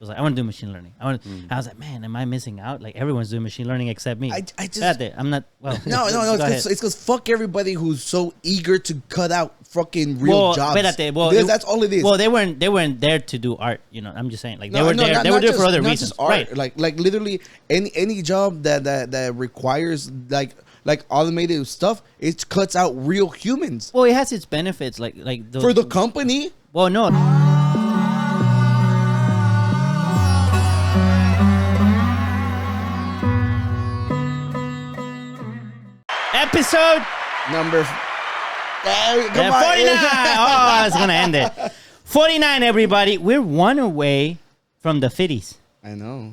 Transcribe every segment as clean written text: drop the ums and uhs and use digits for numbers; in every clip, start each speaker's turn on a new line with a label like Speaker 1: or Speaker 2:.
Speaker 1: was like, I want to do machine learning. I was like, man, am I missing out? Like everyone's doing machine learning except me.
Speaker 2: I just
Speaker 1: I'm not. Well,
Speaker 2: no. It's because fuck everybody who's so eager to cut out fucking real jobs. That's all it is.
Speaker 1: Well, they weren't there to do art. You know, I'm just saying. Like they were there for other reasons.
Speaker 2: Art. Right. Like literally any job that requires like automated stuff, it cuts out real humans.
Speaker 1: Well, it has its benefits.
Speaker 2: For the company.
Speaker 1: Well, no. Episode
Speaker 2: number
Speaker 1: 49. I was gonna end it. 49, everybody. We're one away from the 50s.
Speaker 2: I know.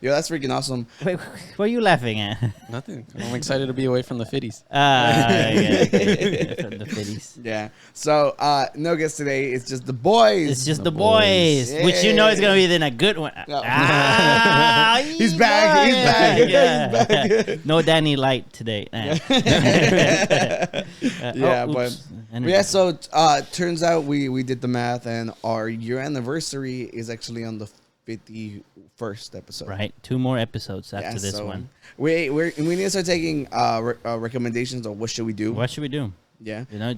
Speaker 2: Yo, that's freaking awesome.
Speaker 1: Wait, what are you laughing at?
Speaker 3: Nothing. I'm excited to be away from the 50s.
Speaker 1: Okay. From the 50s.
Speaker 2: Yeah. So, no guest today. It's just the boys.
Speaker 1: It's just the boys. Which you know is going to be then a good one.
Speaker 2: No. He's back. He's back.
Speaker 1: Yeah.
Speaker 2: He's back.
Speaker 1: No Danny Light today.
Speaker 2: Yeah, but
Speaker 1: Energy.
Speaker 2: yeah, so turns out we did the math, and our year anniversary is actually on the 51st episode.
Speaker 1: Right. 2 more episodes after this one.
Speaker 2: We need to start taking recommendations of what should we do.
Speaker 1: What should we do?
Speaker 2: Yeah.
Speaker 1: You know,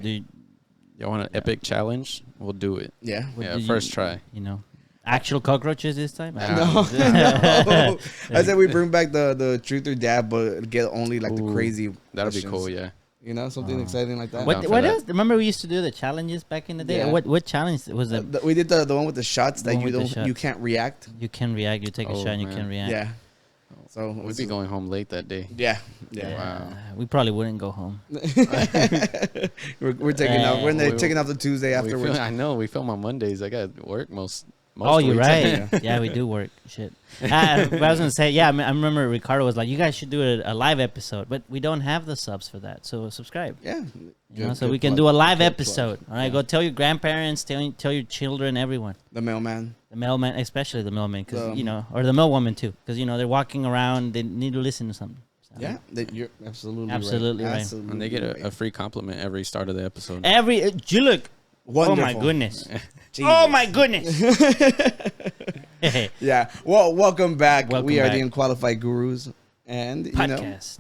Speaker 3: Y'all want an epic challenge? We'll do it.
Speaker 2: Yeah.
Speaker 3: First try.
Speaker 1: You know, actual cockroaches this time?
Speaker 2: No. I said we bring back the truth or dab, but get only like the crazy.
Speaker 3: That'll be
Speaker 2: questions.
Speaker 3: cool, yeah.
Speaker 2: You know, something exciting like that.
Speaker 1: What else? Remember we used to do the challenges back in the day?
Speaker 2: Yeah.
Speaker 1: What challenge was it?
Speaker 2: We did the one with the shots that you can't react.
Speaker 1: You can react. You take a shot and you can react.
Speaker 2: Yeah. So
Speaker 3: we'd be going home late that day.
Speaker 2: Yeah.
Speaker 3: Wow.
Speaker 1: We probably wouldn't go home.
Speaker 2: we're taking off. We're taking off the Tuesday afterwards.
Speaker 3: I know. We film on Mondays. I got work most
Speaker 1: oh, you're
Speaker 3: weeks.
Speaker 1: right. Yeah, we do work. Shit. But I was gonna say, yeah. I remember Ricardo was like, "You guys should do a live episode," but we don't have the subs for that. So subscribe.
Speaker 2: Yeah.
Speaker 1: So we can do a live episode. All right, go tell your grandparents, tell your children, everyone.
Speaker 2: The mailman.
Speaker 1: The mailman, especially the mailman, because or the mailwoman too, because they're walking around. They need to listen to something. So.
Speaker 2: Yeah, you're absolutely
Speaker 1: right.
Speaker 2: Absolutely
Speaker 3: and they get a free compliment every start of the episode.
Speaker 1: You look.
Speaker 2: Wonderful.
Speaker 1: Oh my goodness. Oh my goodness.
Speaker 2: Yeah. Well, welcome back. We are
Speaker 1: back.
Speaker 2: the Unqualified Gurus, and
Speaker 1: Podcast.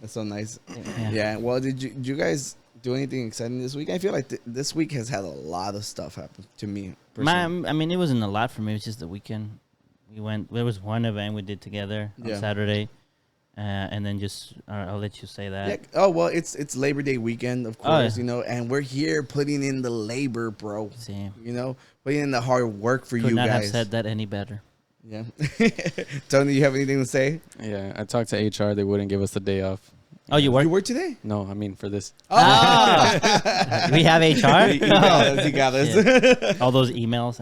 Speaker 2: That's so nice. Yeah. Well, did you guys do anything exciting this week? I feel like this week has had a lot of stuff happen to me.
Speaker 1: I mean, it wasn't a lot for me. It was just the weekend. There was one event we did together on Saturday. And then just I'll let you say that.
Speaker 2: Yeah. Oh well, it's Labor Day weekend, of course, and we're here putting in the labor, bro.
Speaker 1: See.
Speaker 2: Putting in the hard work for you guys.
Speaker 1: Could not have said that any better.
Speaker 2: Yeah. Tony, you have anything to say?
Speaker 3: Yeah, I talked to HR. They wouldn't give us the day off.
Speaker 1: Oh, you work?
Speaker 2: You work today?
Speaker 3: No, I mean for this.
Speaker 2: Oh.
Speaker 1: We have HR?
Speaker 2: You got us.
Speaker 1: Yeah. All those emails.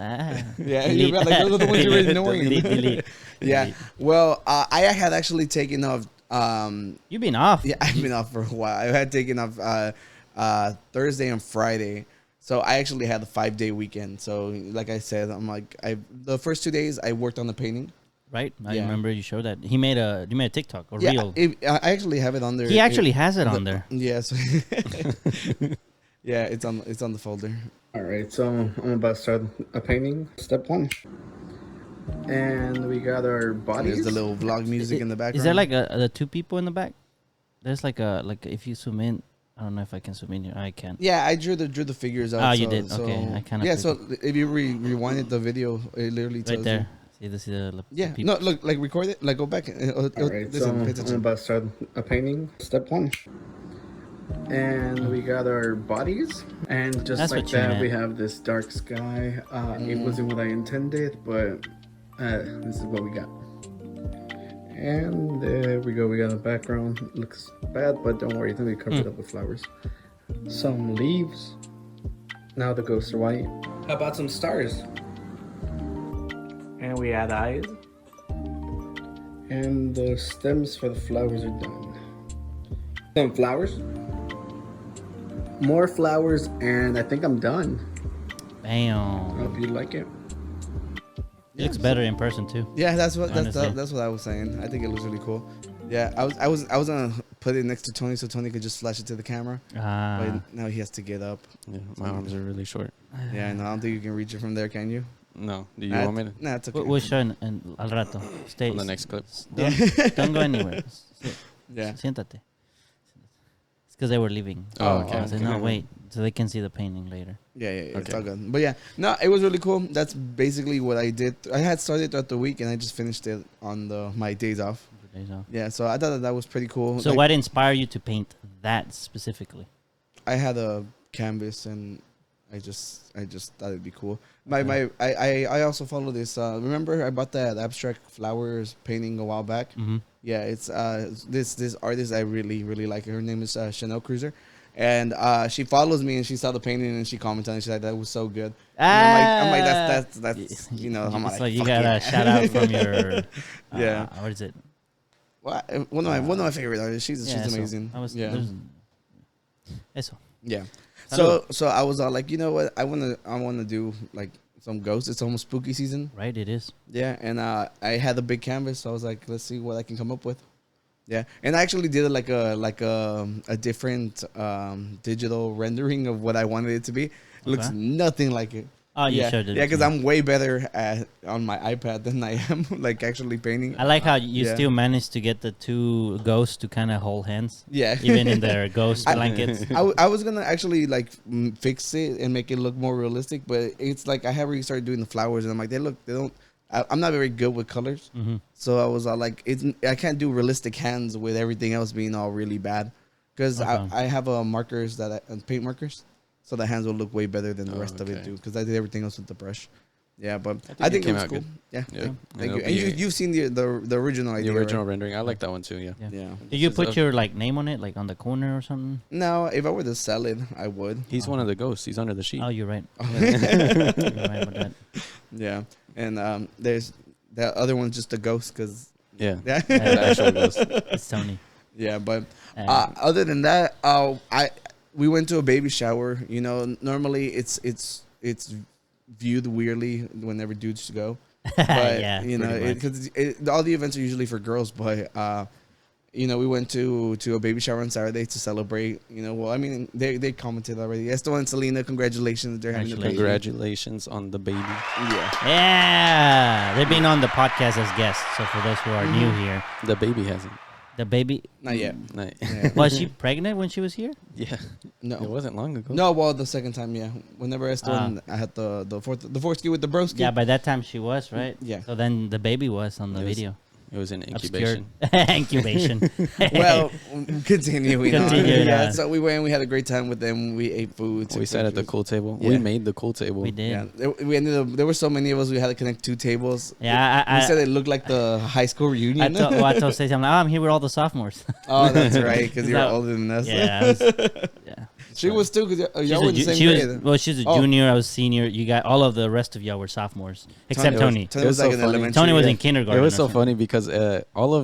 Speaker 2: Yeah, you're like, those are the ones you're ignoring.
Speaker 1: Delete.
Speaker 2: Yeah. Well, I had actually taken off.
Speaker 1: You've been off.
Speaker 2: Yeah, I've been off for a while. I had taken off Thursday and Friday. So I actually had a 5-day weekend. So like I said, the first 2 days I worked on the painting.
Speaker 1: Right? I remember you showed that. You made a TikTok or reel.
Speaker 2: I actually have it on there.
Speaker 1: He actually has it on there.
Speaker 2: Yeah. So yeah, it's on the folder.
Speaker 4: All right, so I'm about to start a painting. Step 1. And we got our bodies.
Speaker 2: There's the little vlog music in the background.
Speaker 1: Is there like the 2 people in the back? There's like if you zoom in, I don't know if I can zoom in here. I can.
Speaker 2: Yeah, I drew the figures out.
Speaker 1: Oh, you did. Okay, I kind of.
Speaker 2: Yeah, so if you rewinded the video, it literally tells
Speaker 1: right there.
Speaker 2: you.
Speaker 1: See, this is
Speaker 2: yeah. No, look, like record it. Like go back.
Speaker 4: All right, so I'm about to start a painting. Step 1. And we got our bodies, and just
Speaker 1: That's
Speaker 4: like
Speaker 1: what you
Speaker 4: that,
Speaker 1: meant.
Speaker 4: we have this dark sky. It wasn't what I intended, but this is what we got. And there we go. We got a background. Looks bad, but don't worry. Then we covered it up with flowers. Some leaves. Now the ghosts are white. How about some stars? And we add eyes. And the stems for the flowers are done. Some flowers. More flowers, and I think I'm done.
Speaker 1: Bam.
Speaker 4: I hope you like it.
Speaker 1: It looks better in person too.
Speaker 2: Yeah, that's what
Speaker 1: Honestly.
Speaker 2: that's what I was saying. I think it looks really cool. Yeah, I was gonna put it next to Tony so Tony could just flash it to the camera. But now he has to get up.
Speaker 3: Yeah, my arms are really short.
Speaker 2: Yeah, no, I don't think you can reach it from there, can you?
Speaker 3: No. Do you want me to?
Speaker 2: Nah, it's okay.
Speaker 1: We'll show in al rato. Stay.
Speaker 3: On the next clip.
Speaker 1: Don't go anywhere.
Speaker 2: Yeah.
Speaker 1: Siéntate. It's because they were leaving.
Speaker 3: Oh, okay.
Speaker 1: I said, no, wait. So they can see the painting later.
Speaker 2: Yeah, it's
Speaker 3: Okay.
Speaker 2: all good. But yeah, no, it was really cool. That's basically what I did. I had started throughout the week, and I just finished it on my days off. Yeah, so I thought that was pretty cool.
Speaker 1: So
Speaker 2: like,
Speaker 1: what inspired you to paint that specifically?
Speaker 2: I had a canvas, and I just thought it'd be cool. I also follow this. Remember I bought that abstract flowers painting a while back.
Speaker 1: Mm-hmm.
Speaker 2: Yeah, it's this artist I really like. Her name is Chanel Cruiser, and she follows me, and she saw the painting, and she commented on it. She's like, "That was so good." And I'm like, that's I'm like,
Speaker 1: so you
Speaker 2: fuck
Speaker 1: got
Speaker 2: yeah.
Speaker 1: a shout out from your
Speaker 2: Yeah.
Speaker 1: What is it?
Speaker 2: Well, one of my favorite artists. She's amazing.
Speaker 1: Eso.
Speaker 2: Yeah.
Speaker 1: Salud.
Speaker 2: So I was all like, you know what? I wanna do like some ghosts. It's almost spooky season.
Speaker 1: Right, it is.
Speaker 2: Yeah, and I had a big canvas, so I was like, let's see what I can come up with. Yeah, and I actually did like a different digital rendering of what I wanted it to be. It looks nothing like it.
Speaker 1: Oh, you showed it.
Speaker 2: Yeah, because I'm way better on my iPad than I am like actually painting.
Speaker 1: I like how you still managed to get the two ghosts to kind of hold hands.
Speaker 2: Yeah,
Speaker 1: Even in their ghost blankets.
Speaker 2: I was gonna actually like fix it and make it look more realistic, but it's like I have already started doing the flowers, and I'm like, they don't. I'm not very good with colors, so I was all like, I can't do realistic hands with everything else being all really bad, because I have markers paint markers. So the hands will look way better than the rest of it too, because I did everything else with the brush. Yeah, but I think it was cool. Good. Yeah, thank you. And you've seen the original idea,
Speaker 3: the original
Speaker 2: right?
Speaker 3: rendering. I like that one too. Yeah.
Speaker 1: Did you put your like name on it, like on the corner or something?
Speaker 2: No, if I were to sell it, I would.
Speaker 3: He's one of the ghosts. He's under the sheet.
Speaker 1: Oh, you're right. You're right about that.
Speaker 2: Yeah, and there's that other one's just a ghost, because
Speaker 3: Yeah.
Speaker 2: yeah,
Speaker 3: The actual ghost.
Speaker 1: It's Tony.
Speaker 2: yeah. But other than that, we went to a baby shower. You know, normally it's viewed weirdly whenever dudes go. But,
Speaker 1: Yeah,
Speaker 2: you know,
Speaker 1: pretty
Speaker 2: because all the events are usually for girls. But, you know, we went to a baby shower on Saturday to celebrate. You know, well, I mean, they commented already. Esteban and Selena, congratulations. They're having a baby.
Speaker 3: Congratulations on the baby.
Speaker 2: Yeah.
Speaker 1: Yeah, they've been on the podcast as guests. So for those who are new here,
Speaker 3: The baby hasn't.
Speaker 1: the baby
Speaker 2: Not yet.
Speaker 3: Yeah.
Speaker 1: was she pregnant when she was here?
Speaker 3: Yeah.
Speaker 2: No.
Speaker 3: It wasn't long ago.
Speaker 2: No, well, the second time, yeah. Whenever Esteban, I had the fourth ski with the broski.
Speaker 1: Yeah, by that time she was, right?
Speaker 2: Yeah.
Speaker 1: So then the baby was on the
Speaker 3: It was-
Speaker 1: video.
Speaker 3: It was in
Speaker 1: Obscured.
Speaker 3: incubation.
Speaker 1: Incubation.
Speaker 2: Well, continuing on.
Speaker 1: Continue,
Speaker 2: Yeah,
Speaker 1: yeah.
Speaker 2: so we went and we had a great time with them. We ate food.
Speaker 3: We
Speaker 2: took
Speaker 3: sat at the
Speaker 2: pictures.
Speaker 3: cool table.
Speaker 2: Yeah.
Speaker 3: We made the cool table.
Speaker 1: We did.
Speaker 2: Yeah, we ended up. There were so many of us. We had to connect 2 tables.
Speaker 1: Yeah,
Speaker 2: We said it looked like the high school
Speaker 1: I
Speaker 2: reunion.
Speaker 1: told Stacey, I'm like, I'm here with all the sophomores.
Speaker 2: Oh, that's right, because you're
Speaker 1: That-
Speaker 2: older than us.
Speaker 1: yeah. Yeah.
Speaker 2: She was too, because
Speaker 1: She's
Speaker 2: y'all were in the same grade.
Speaker 1: well, she's a
Speaker 2: Oh.
Speaker 1: junior. I was senior. You got all of the rest of y'all were sophomores, except Tony.
Speaker 2: Tony
Speaker 3: It
Speaker 2: was
Speaker 3: was
Speaker 2: like
Speaker 3: so
Speaker 2: in
Speaker 3: funny.
Speaker 2: elementary.
Speaker 1: Tony was
Speaker 2: yeah.
Speaker 1: in kindergarten.
Speaker 3: It was
Speaker 1: or
Speaker 3: so
Speaker 1: something.
Speaker 3: funny because all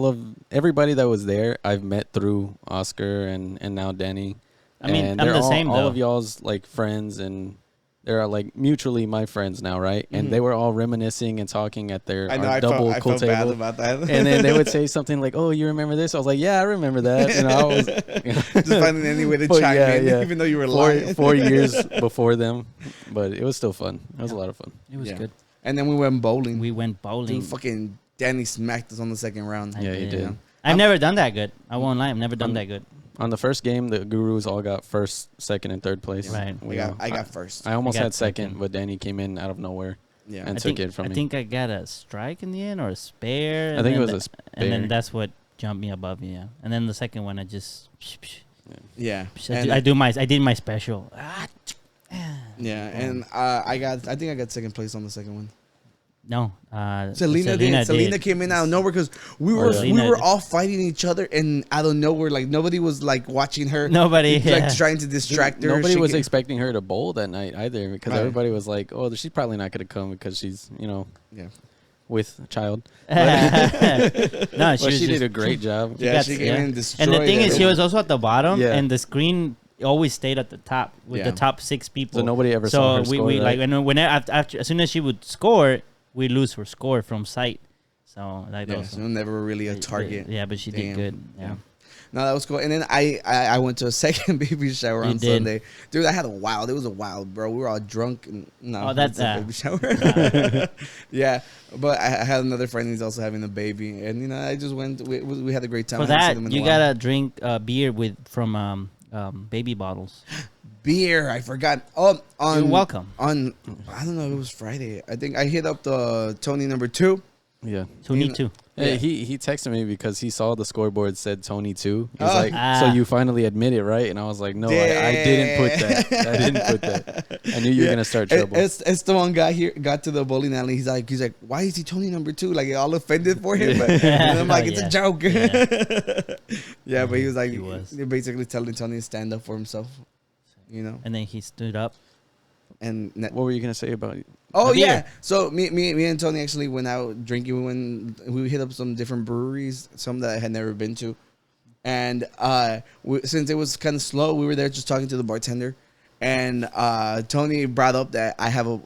Speaker 3: of everybody that was there, I've met through Oscar and now Danny.
Speaker 1: I mean,
Speaker 3: and
Speaker 1: I'm
Speaker 3: they're
Speaker 1: the
Speaker 3: all,
Speaker 1: same,
Speaker 3: all
Speaker 1: though.
Speaker 3: of y'all's like friends, and they're like mutually my friends now, right? And they were all reminiscing and talking at their
Speaker 2: I know.
Speaker 3: our
Speaker 2: I
Speaker 3: double
Speaker 2: felt
Speaker 3: cool
Speaker 2: bad
Speaker 3: table.
Speaker 2: about that.
Speaker 3: And then they would say something like, "Oh, you remember this?" I was like, "Yeah, I remember that." And I was
Speaker 2: Just finding any way to
Speaker 3: Oh,
Speaker 2: chime
Speaker 3: yeah,
Speaker 2: in,
Speaker 3: yeah.
Speaker 2: even though you were lying.
Speaker 3: 4 years before them, but it was still fun. It was a lot of fun.
Speaker 1: It was
Speaker 2: Yeah.
Speaker 1: good.
Speaker 2: And then we went bowling.
Speaker 1: We went bowling.
Speaker 2: Dude, fucking Danny smacked us on the second round.
Speaker 3: Yeah, he did.
Speaker 1: I've never done that good. I won't lie. I've never done that good.
Speaker 3: On the first game, the Gurus all got first, second, and third place.
Speaker 1: Right.
Speaker 2: I got first.
Speaker 3: I almost
Speaker 1: I got
Speaker 3: had second,
Speaker 1: second.
Speaker 3: but Danny came in out of nowhere
Speaker 2: Yeah.
Speaker 3: and
Speaker 1: I
Speaker 3: took
Speaker 1: think,
Speaker 3: it from
Speaker 1: I
Speaker 3: me.
Speaker 1: think I got a strike in the end or a spare.
Speaker 3: I think it
Speaker 1: and
Speaker 3: was a
Speaker 1: then And then
Speaker 3: spare.
Speaker 1: that's what jumped me above me. Yeah. And then the second one, I just.
Speaker 2: Yeah.
Speaker 1: I did my special.
Speaker 2: Yeah, and I think I got second place on the second one.
Speaker 1: No.
Speaker 2: Selena did. Selena came in out of nowhere because we were
Speaker 1: Selena
Speaker 2: we were
Speaker 1: did.
Speaker 2: all fighting each other, and out of nowhere, like nobody was like watching her.
Speaker 1: Nobody.
Speaker 2: like
Speaker 1: Yeah.
Speaker 2: trying to distract her.
Speaker 3: Nobody
Speaker 2: She
Speaker 3: was
Speaker 2: ca-
Speaker 3: expecting her to bowl that night either, because
Speaker 2: Right.
Speaker 3: everybody was like, "Oh, she's probably not going to come because she's,
Speaker 2: Yeah.
Speaker 3: with a child."
Speaker 1: No,
Speaker 3: Well,
Speaker 1: she, was
Speaker 3: she did
Speaker 1: just-
Speaker 3: a great job.
Speaker 2: Yeah,
Speaker 1: got-
Speaker 2: she came
Speaker 1: yeah.
Speaker 2: in and destroyed.
Speaker 1: And the thing is, she
Speaker 2: everyone.
Speaker 1: was also at the bottom,
Speaker 3: Yeah.
Speaker 1: and the screen always stayed at the top with
Speaker 2: Yeah.
Speaker 1: the top 6 people.
Speaker 3: So nobody ever saw her
Speaker 1: we
Speaker 3: score,
Speaker 1: like
Speaker 3: right?
Speaker 1: and when after as soon as she would score, we lose her score from sight. So like
Speaker 2: Yeah,
Speaker 1: those.
Speaker 2: she was never really a target.
Speaker 1: Yeah, but she
Speaker 2: Damn.
Speaker 1: did good. Yeah.
Speaker 2: No, that was cool. And then I went to a second baby shower on Sunday. Dude, it was a wild, bro. We were all drunk. And, no,
Speaker 1: that's
Speaker 2: a baby shower. Yeah, but I had another friend who's also having a baby. And, you know, I just went. We had a great time.
Speaker 1: For that, you got to drink beer from baby bottles.
Speaker 2: Beer, I forgot. Oh,
Speaker 1: you're welcome.
Speaker 2: I don't know, it was Friday. I think I hit up the Tony number 2.
Speaker 3: Yeah.
Speaker 1: Tony 2.
Speaker 3: Yeah. He texted me because he saw the scoreboard said Tony 2. He was
Speaker 2: Oh.
Speaker 3: like, so you finally admit it, right? And I was like, no, I didn't put that. I didn't put that. I knew you were going to start trouble.
Speaker 2: Esteban got to the bowling alley. He's like, why is he Tony number 2? Like, all offended for him. But, and I'm like, it's a joke. Yeah, but he was like, you're basically telling Tony to stand up for himself. You know,
Speaker 1: and then he stood up.
Speaker 3: And what were you gonna say about it?
Speaker 2: Oh yeah, so me and Tony actually went out drinking. We hit up some different breweries, some that I had never been to, and since it was kind of slow, we were there just talking to the bartender, and Tony brought up that I had a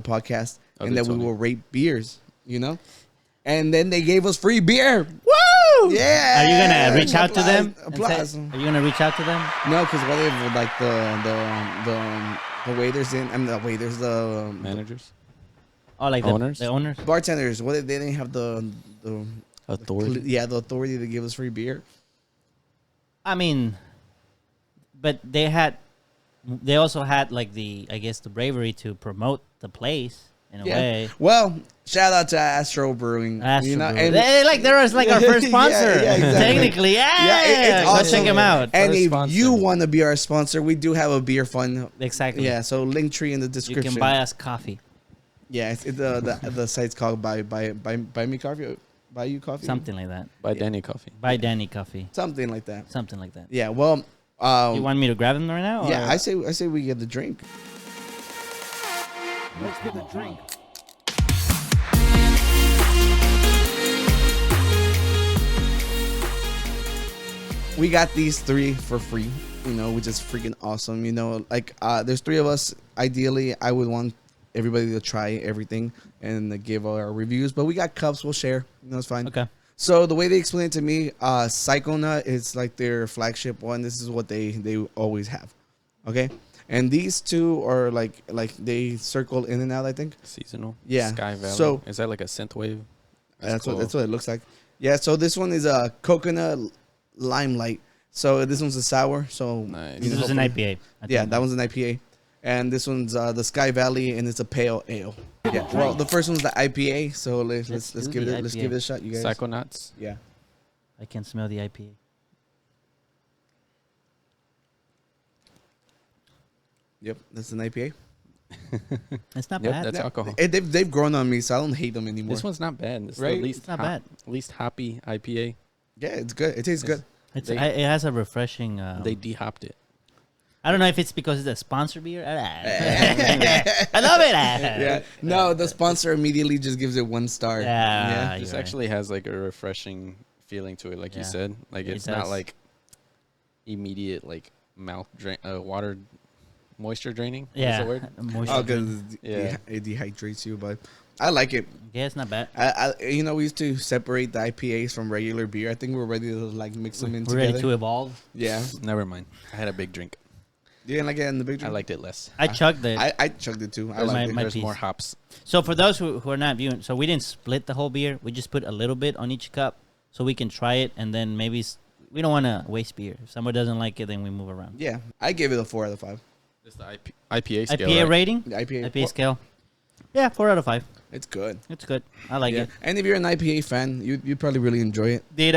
Speaker 2: podcast and that we will rate beers, you know, and then they gave us free beer. Woo! Yeah.
Speaker 1: Are you gonna reach out to them?
Speaker 2: Applause.
Speaker 1: Are you gonna reach out to them?
Speaker 2: No, because what if like the waiters the waiters, the
Speaker 3: managers.
Speaker 1: Oh, like
Speaker 3: owners?
Speaker 1: The owners?
Speaker 2: Bartenders. What if they didn't have the
Speaker 3: authority?
Speaker 2: The authority to give us free beer.
Speaker 1: I mean, but they also had like the bravery to promote the place in a way.
Speaker 2: Well, shout out to Astro Brewing.
Speaker 1: You know, and there was like our first sponsor.
Speaker 2: Exactly.
Speaker 1: Technically,
Speaker 2: it's
Speaker 1: go
Speaker 2: awesome.
Speaker 1: check him out.
Speaker 2: And if you want to be our sponsor, we do have a beer fund.
Speaker 1: Exactly.
Speaker 2: Yeah, so link tree in the description.
Speaker 1: You can buy us coffee.
Speaker 2: Yeah, the site's called buy me coffee. Buy you coffee.
Speaker 1: Something like that.
Speaker 3: Buy Danny coffee.
Speaker 1: Buy Danny coffee.
Speaker 2: Something like that.
Speaker 1: Something like that.
Speaker 2: Yeah. Well.
Speaker 1: You want me to grab them right now?
Speaker 2: Yeah, I say we get the drink.
Speaker 5: Let's get the drink.
Speaker 2: We got these 3 for free, you know, which is freaking awesome. You know, like there's 3 of us. Ideally, I would want everybody to try everything and give our reviews, but we got cups. We'll share. You know, it's fine.
Speaker 1: Okay.
Speaker 2: So the way they explained it to me, Psychonut is like their flagship one. This is what they always have. Okay. And these 2 are like they circle in and out, I think.
Speaker 3: Seasonal.
Speaker 2: Yeah.
Speaker 3: Sky Valley.
Speaker 2: So
Speaker 3: is that like a synthwave?
Speaker 2: That's cool. That's what it looks like. Yeah. So this one is a coconut limelight. So this one's a sour. So
Speaker 3: nice.
Speaker 1: This is an IPA.
Speaker 2: Yeah, that one's an IPA. And this one's the Sky Valley, and it's a pale ale. Yeah. Well, the first one's the IPA. So let's give it a shot, you guys.
Speaker 3: Psychonauts.
Speaker 2: Yeah.
Speaker 1: I can smell the IPA.
Speaker 2: Yep, that's an IPA.
Speaker 1: It's not
Speaker 3: Yep,
Speaker 1: bad.
Speaker 3: that's alcohol.
Speaker 2: They've grown on me, so I don't hate them anymore.
Speaker 3: This one's not bad. It's
Speaker 2: Right?
Speaker 3: It's
Speaker 1: not bad.
Speaker 3: Least hoppy IPA.
Speaker 2: Yeah, it's good. It tastes good.
Speaker 1: It has a refreshing.
Speaker 3: They de-hopped it.
Speaker 1: I don't know if it's because it's a sponsor beer. I love it.
Speaker 2: Yeah. No, the sponsor immediately just gives it 1 star.
Speaker 1: Yeah.
Speaker 3: This actually has like a refreshing feeling to it, like you said. Like it's not like immediate like mouth drain, water moisture draining.
Speaker 1: Yeah.
Speaker 3: Is the word?
Speaker 2: Oh, because it dehydrates you, but I like it.
Speaker 1: Yeah, it's not bad.
Speaker 2: We used to separate the IPAs from regular beer. I think we're ready to like mix them in
Speaker 1: We're
Speaker 2: together.
Speaker 1: ready to evolve.
Speaker 2: Yeah.
Speaker 3: Never mind. I had a big drink.
Speaker 2: You didn't like it in the big drink?
Speaker 3: I liked it less.
Speaker 1: I chugged it.
Speaker 2: I chugged it too. I liked it.
Speaker 3: There's
Speaker 1: piece.
Speaker 3: more hops.
Speaker 1: So for those who are not viewing, so we didn't split the whole beer. We just put a little bit on each cup so we can try it, and then maybe we don't want to waste beer. If someone doesn't like it, then we move around.
Speaker 2: Yeah, I gave it a 4 out of 5.
Speaker 3: It's the IPA scale.
Speaker 1: IPA
Speaker 3: right?
Speaker 1: rating?
Speaker 2: The IPA.
Speaker 1: IPA scale. Yeah, 4 out of 5.
Speaker 2: It's good.
Speaker 1: It's good. I like it.
Speaker 2: And if you're an IPA fan, you probably really enjoy it.
Speaker 1: Did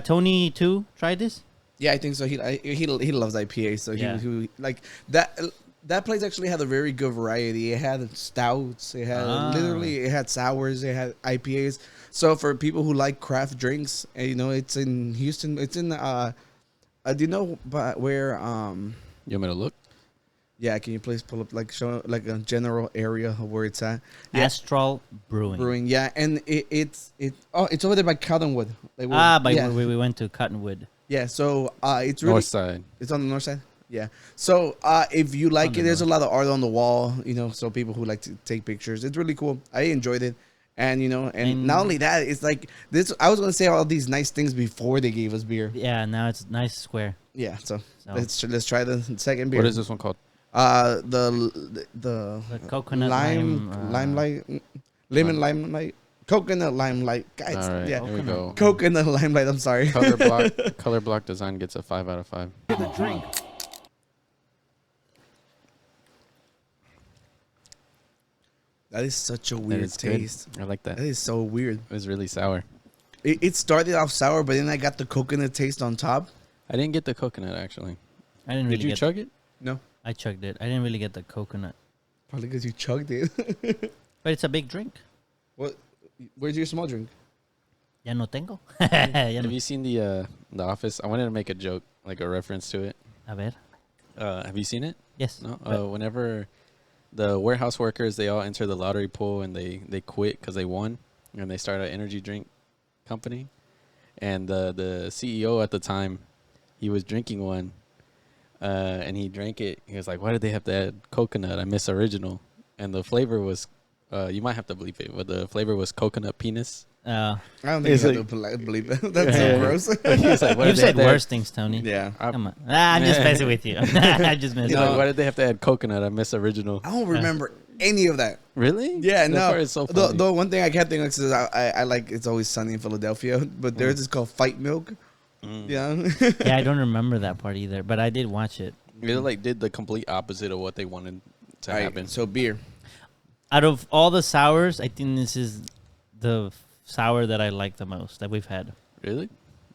Speaker 1: Tony too try this?
Speaker 2: Yeah, I think so. He loves IPA, so he like that. That place actually had a very good variety. It had stouts. It had it had sours. It had IPAs. So for people who like craft drinks, it's in Houston. It's in do you know where
Speaker 3: You want me to look?
Speaker 2: Yeah, can you please pull up show like a general area of where it's at? Yeah.
Speaker 1: Astral Brewing.
Speaker 2: Yeah, and it's over there by Cottonwood.
Speaker 1: We went to Cottonwood.
Speaker 2: Yeah, so it's really
Speaker 3: North side.
Speaker 2: It's on the north side. Yeah. So if you like it, there's a lot of art on the wall. So people who like to take pictures, it's really cool. I enjoyed it, And not only that, it's like this. I was gonna say all these nice things before they gave us beer.
Speaker 1: Yeah, now it's nice square.
Speaker 2: Yeah, so let's try the second beer.
Speaker 3: What is this one called?
Speaker 2: The
Speaker 1: coconut
Speaker 2: lemon limelight, coconut limelight. Guys,
Speaker 3: All right,
Speaker 2: yeah,
Speaker 3: here we go.
Speaker 2: coconut limelight. I'm sorry.
Speaker 3: Color block design gets a 5 out of 5.
Speaker 2: That is such a weird taste.
Speaker 3: Good. I like that.
Speaker 2: That is so weird.
Speaker 3: It was really sour.
Speaker 2: It started off sour, but then I got the coconut taste on top.
Speaker 3: I didn't get the coconut actually.
Speaker 1: I didn't really
Speaker 3: Did you chug it?
Speaker 2: No,
Speaker 1: I chugged it. I didn't really get the coconut.
Speaker 2: probably because you chugged it.
Speaker 1: But it's a big drink.
Speaker 2: What? Where's your small drink?
Speaker 1: Ya no tengo. Ya
Speaker 3: Have
Speaker 1: no.
Speaker 3: you seen the Office? I wanted to make a joke, like a reference to it.
Speaker 1: A ver.
Speaker 3: Have you seen it?
Speaker 1: Yes.
Speaker 3: No. Whenever the warehouse workers, they all enter the lottery pool and they quit because they won, and they start an energy drink company. And the CEO at the time, he was drinking one, and he drank it. He was like, "Why did they have to add coconut? I miss original." And the flavor was, you might have to bleep it, but the flavor was coconut penis.
Speaker 2: I don't think you have to believe that. That's so gross.
Speaker 3: He was like,
Speaker 1: You've said worse things, Tony.
Speaker 2: Yeah.
Speaker 1: Come on. I'm just messing with you. I just messing.
Speaker 3: He's like, "Why did they have to add coconut? I miss original."
Speaker 2: I don't remember any of that.
Speaker 3: Really?
Speaker 2: Yeah,
Speaker 3: That
Speaker 2: no.
Speaker 3: part is so funny.
Speaker 2: The one thing I can't think of is I like It's Always Sunny in Philadelphia, but there's this called Fight Milk. Yeah.
Speaker 1: Yeah, I don't remember that part either, but I did watch it.
Speaker 3: They like did the complete opposite of what they wanted to happen.
Speaker 2: So beer.
Speaker 1: Out of all the sours, I think this is the sour that I like the most that we've had.
Speaker 3: Really?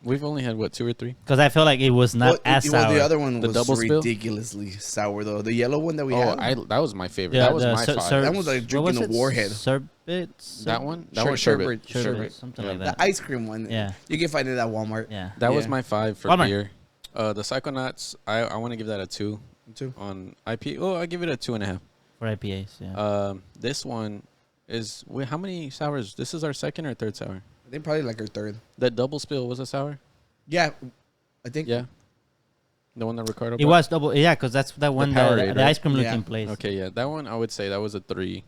Speaker 3: We've only had what, 2 or 3?
Speaker 1: Because I feel like it was not as sour.
Speaker 2: The other one
Speaker 3: The
Speaker 2: was
Speaker 3: double spill?
Speaker 2: ridiculously sour though. The yellow one that we had.
Speaker 3: That was my favorite.
Speaker 1: Yeah,
Speaker 3: That was
Speaker 1: the
Speaker 3: my
Speaker 1: ser-
Speaker 3: 5.
Speaker 1: ser-
Speaker 2: That was like
Speaker 1: what
Speaker 2: drinking
Speaker 1: was
Speaker 2: a warhead.
Speaker 1: Sherbet?
Speaker 3: That one? That
Speaker 2: Sher-
Speaker 3: was sherbet.
Speaker 2: sherbet.
Speaker 1: Something
Speaker 3: Yeah.
Speaker 1: like
Speaker 2: The
Speaker 1: that.
Speaker 2: ice cream one.
Speaker 1: Yeah.
Speaker 2: You can find it at Walmart.
Speaker 1: Yeah.
Speaker 3: That was
Speaker 2: Yeah.
Speaker 3: my 5 for
Speaker 1: Walmart.
Speaker 3: beer. The Psychonauts, I want to give that a 2
Speaker 2: Too.
Speaker 3: on IPA. Oh, I give it a 2.5.
Speaker 1: For IPAs, yeah.
Speaker 3: This one is, wait, how many sours? This is our second or third sour.
Speaker 2: I think probably like our third.
Speaker 3: That double spill was a sour?
Speaker 2: Yeah. I think.
Speaker 3: Yeah. The one that Ricardo
Speaker 1: It
Speaker 3: bought?
Speaker 1: was double. Yeah, because that's that one that
Speaker 3: Powerade,
Speaker 1: the
Speaker 3: right?
Speaker 1: ice cream looking
Speaker 2: Yeah.
Speaker 1: place.
Speaker 3: Okay, yeah. That one, I would say that was a 3.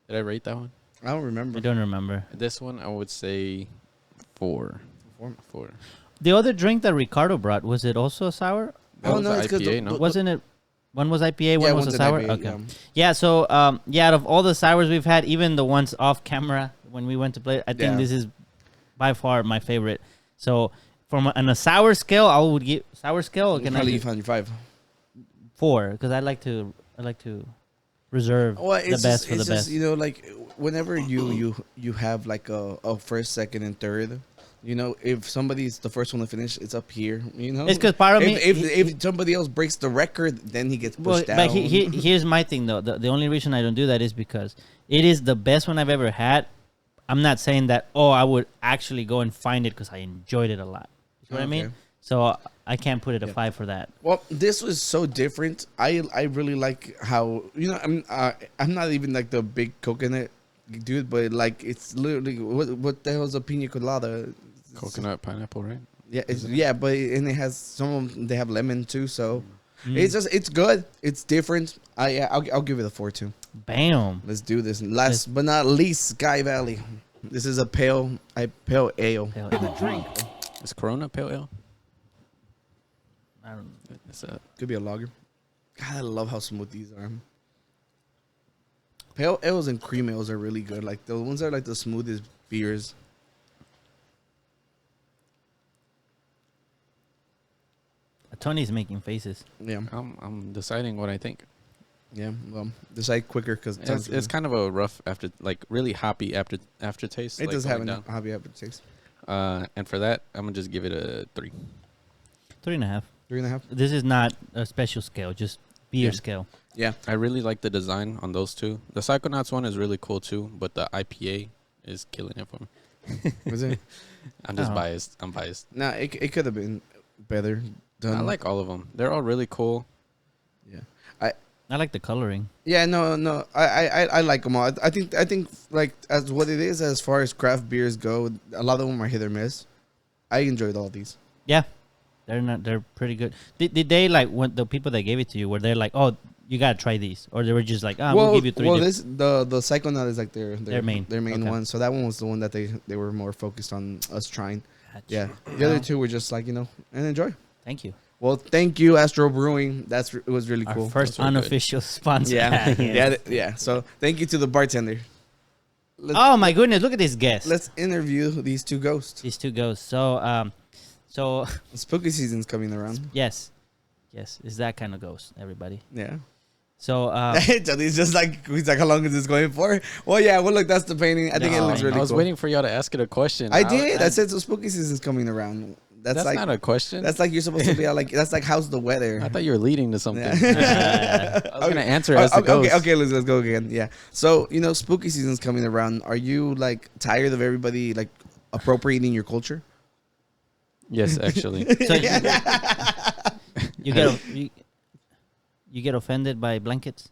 Speaker 3: Did I rate that one?
Speaker 2: I don't remember.
Speaker 1: I don't remember.
Speaker 3: This one, I would say 4.
Speaker 2: Four.
Speaker 3: 4.
Speaker 1: The other drink that Ricardo brought, was it also a sour?
Speaker 3: That
Speaker 2: Oh,
Speaker 3: was
Speaker 2: no,
Speaker 3: the
Speaker 2: it's 'cause
Speaker 3: IPA,
Speaker 2: the-
Speaker 3: no?
Speaker 1: Wasn't it? One was IPA, one
Speaker 2: Yeah,
Speaker 1: was
Speaker 2: one's
Speaker 1: a
Speaker 2: an
Speaker 1: sour?
Speaker 2: IPA,
Speaker 1: Okay.
Speaker 2: yeah.
Speaker 1: Yeah, so out of all the sours we've had, even the ones off camera when we went to play, I think
Speaker 2: Yeah.
Speaker 1: this is by far my favorite. So on a sour scale, I would give sour scale. Can I
Speaker 2: Probably
Speaker 1: give
Speaker 2: 5.
Speaker 1: 4? Because I like to reserve the best for the best.
Speaker 2: You know, like whenever you have like a first, second, and third. You know, if somebody's the first one to finish, it's up here. You know,
Speaker 1: It's because part of me.
Speaker 2: if somebody else breaks the record, then he gets pushed down.
Speaker 1: But here's my thing though. The only reason I don't do that is because it is the best one I've ever had. I'm not saying that. Oh, I would actually go and find it because I enjoyed it a lot. You know what I mean?
Speaker 2: Okay.
Speaker 1: So I can't put it a 5 for that.
Speaker 2: Well, this was so different. I really like how I'm not even like the big coconut dude, but like it's literally what the hell is a pina colada?
Speaker 3: Coconut, pineapple, right?
Speaker 2: Yeah, but and it has some of them, they have lemon too, so it's good. It's different. I'll give it a 4 too.
Speaker 1: Bam.
Speaker 2: Let's do this. Last but not least, Sky Valley. This is a pale ale.
Speaker 3: Is Corona pale ale?
Speaker 1: I don't.
Speaker 3: It's a
Speaker 2: Could be a lager. God, I love how smooth these are. Pale ales and cream ales are really good. Like the ones that are like the smoothest beers.
Speaker 1: Tony's making faces.
Speaker 2: Yeah,
Speaker 3: I'm deciding what I think.
Speaker 2: yeah. Well, decide quicker because
Speaker 3: It's kind of a rough really hoppy aftertaste.
Speaker 2: it
Speaker 3: like,
Speaker 2: does have
Speaker 3: going
Speaker 2: a
Speaker 3: down.
Speaker 2: hobby aftertaste.
Speaker 3: And for that, I'm gonna just give it a 3.
Speaker 1: 3.5.
Speaker 2: 3.5.
Speaker 1: This is not a special scale, just beer
Speaker 2: Yeah.
Speaker 1: scale.
Speaker 2: Yeah,
Speaker 3: I really like the design on those two. The Psychonauts one is really cool too, but the IPA is killing it for me.
Speaker 2: was it?
Speaker 3: I'm just
Speaker 1: Oh.
Speaker 3: biased. I'm biased.
Speaker 2: Nah, it could have been better done.
Speaker 3: I like all of them. They're all really cool.
Speaker 2: Yeah.
Speaker 1: I like the coloring.
Speaker 2: Yeah, no. I like them all. I think like as what it is as far as craft beers go, a lot of them are hit or miss. I enjoyed all these.
Speaker 1: Yeah, they're pretty good. Did they like when the people that gave it to you were they like, oh, you gotta try these, or they were just like, we'll give you 3.
Speaker 2: Well, the Psychonaut is like their
Speaker 1: main
Speaker 2: okay. one. So that one was the one that they were more focused on us trying. Gotcha. Yeah, the other two were just like and enjoy.
Speaker 1: Thank you.
Speaker 2: Well, thank you, Astro Brewing. It was really
Speaker 1: Our
Speaker 2: cool.
Speaker 1: first unofficial sponsor.
Speaker 2: Yeah. So thank you to the bartender.
Speaker 1: Oh my goodness! Look at this guest.
Speaker 2: Let's interview these two ghosts.
Speaker 1: So
Speaker 2: Spooky season's coming around.
Speaker 1: yes, it's that kind of ghost. Everybody.
Speaker 2: Yeah.
Speaker 1: So
Speaker 2: he's just like, how long is this going for? Well, yeah. Well, look, that's the painting. I think it looks really cool.
Speaker 3: I was waiting for y'all to ask it a question.
Speaker 2: I did. I said so. Spooky season's coming around. That's like,
Speaker 3: not a question.
Speaker 2: That's like you're supposed to be like. That's like, how's the weather?
Speaker 3: I thought you were leading to something.
Speaker 2: Yeah.
Speaker 3: I was gonna answer as the ghost.
Speaker 2: Okay, let's go again. Yeah. So spooky season's coming around. Are you like tired of everybody like appropriating your culture?
Speaker 3: Yes, actually.
Speaker 1: So you get offended by blankets?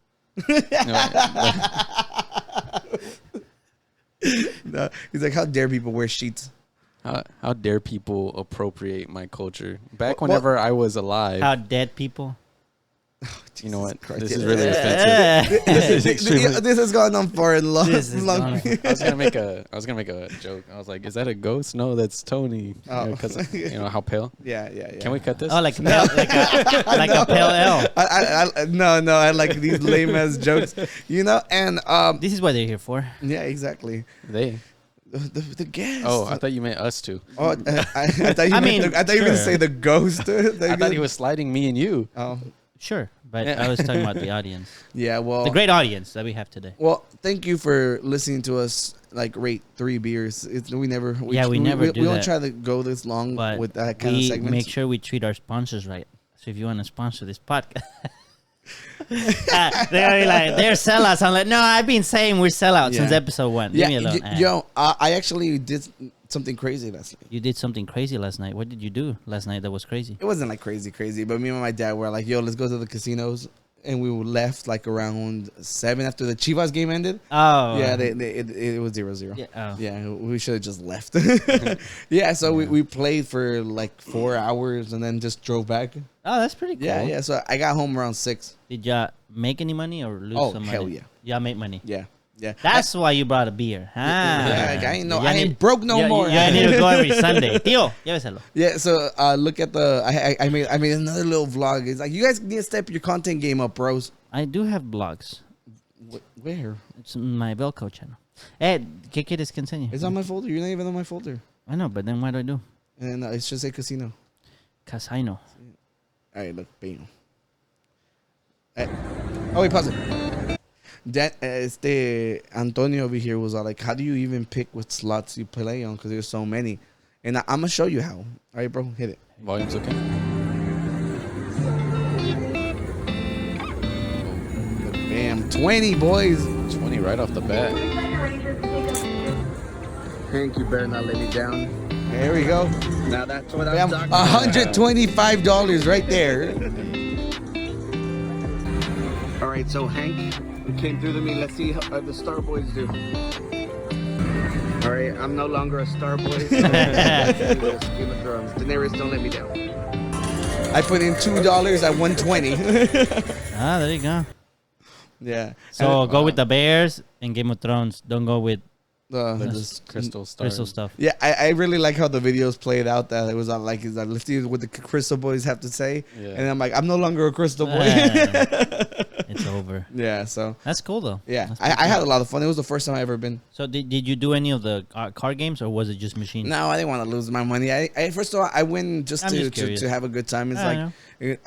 Speaker 2: No, he's like, how dare people wear sheets?
Speaker 3: How dare people appropriate my culture? Back whenever I was alive.
Speaker 1: How dead people?
Speaker 2: Oh,
Speaker 3: you know what?
Speaker 2: Christ.
Speaker 3: This is really offensive.
Speaker 2: This has gone on for a long.
Speaker 3: I was gonna make a joke. I was like, "Is that a ghost?" No, that's Tony. Because how pale.
Speaker 2: Yeah.
Speaker 3: Can we cut this?
Speaker 1: Oh, like a pale L.
Speaker 2: No, I like these lame ass jokes. And
Speaker 1: this is what they're here for.
Speaker 2: Yeah, exactly. The guest.
Speaker 3: Oh, I thought you meant us two.
Speaker 2: Oh, I thought you. I thought you were gonna say the ghost.
Speaker 3: I thought he was sliding me and you.
Speaker 2: Oh.
Speaker 1: Sure, but I was talking about the audience.
Speaker 2: Yeah, well,
Speaker 1: the great audience that we have today.
Speaker 2: Well, thank you for listening to us. Like rate 3 beers. We never do
Speaker 1: that.
Speaker 2: We don't try to go this long with that kind of segment.
Speaker 1: Make sure we treat our sponsors right. So if you want to sponsor this podcast, they're like they're sellouts. I'm like, no, I've been saying we're sellouts since episode 1. Leave me alone.
Speaker 2: I actually did something crazy last night.
Speaker 1: You did something crazy last night. What did you do last night that was crazy?
Speaker 2: It wasn't like crazy, but me and my dad were like, yo, let's go to the casinos. And we left like around 7 after the Chivas game ended.
Speaker 1: Oh.
Speaker 2: Yeah, it was 0-0.
Speaker 1: Yeah,
Speaker 2: yeah, we should have just left. Yeah, so we played for like 4 hours and then just drove back.
Speaker 1: Oh, that's pretty cool.
Speaker 2: Yeah, so I got home around 6.
Speaker 1: Did y'all make any money or lose some money?
Speaker 2: Oh, hell yeah.
Speaker 1: Y'all make money?
Speaker 2: Yeah.
Speaker 1: That's why you brought a beer.
Speaker 2: Yeah, I ain't broke no more.
Speaker 1: I need to go every Sunday. Tío, lléveselo.
Speaker 2: Yeah, so look at I made another little vlog. It's like, you guys need to step your content game up, bros.
Speaker 1: I do have blogs.
Speaker 2: Where?
Speaker 1: It's on my Velcro channel. Hey, ¿qué quieres que enseñe?
Speaker 2: It's on my folder. You're not even on my folder.
Speaker 1: I know, but then what do I do?
Speaker 2: And it should say casino.
Speaker 1: Casino.
Speaker 2: All right, look, bam. Oh, wait, pause it. That Antonio over here was all like, how do you even pick what slots you play on? Because there's so many. And I'm going to show you how. All right, bro, hit it.
Speaker 3: Volume's okay.
Speaker 2: Bam, 20, boys.
Speaker 3: 20 right off the bat.
Speaker 4: Hank, you better not let me down.
Speaker 2: There we go.
Speaker 4: Now that's what I'm talking
Speaker 2: $125 right there.
Speaker 4: All right, so Hank came through to me. Let's see how the Star Boys do. All right, I'm no longer a Star Boy. Game of Thrones. Daenerys, don't let me down.
Speaker 2: I put in $2 at $120.
Speaker 1: There you go.
Speaker 2: Yeah.
Speaker 1: So go with the Bears and Game of Thrones. Don't go with
Speaker 3: the crystal
Speaker 1: stuff.
Speaker 2: Yeah, I really like how the videos played out. That it was on like, let's see what the Crystal Boys have to say. Yeah. And I'm like, I'm no longer a Crystal Boy.
Speaker 1: It's over.
Speaker 2: Yeah, so
Speaker 1: that's cool though.
Speaker 2: Yeah, I had a lot of fun. It was the first time I ever been.
Speaker 1: So did you do any of the card games or was it just machines?
Speaker 2: No, I didn't want to lose my money. I first of all, I went just to have a good time. It's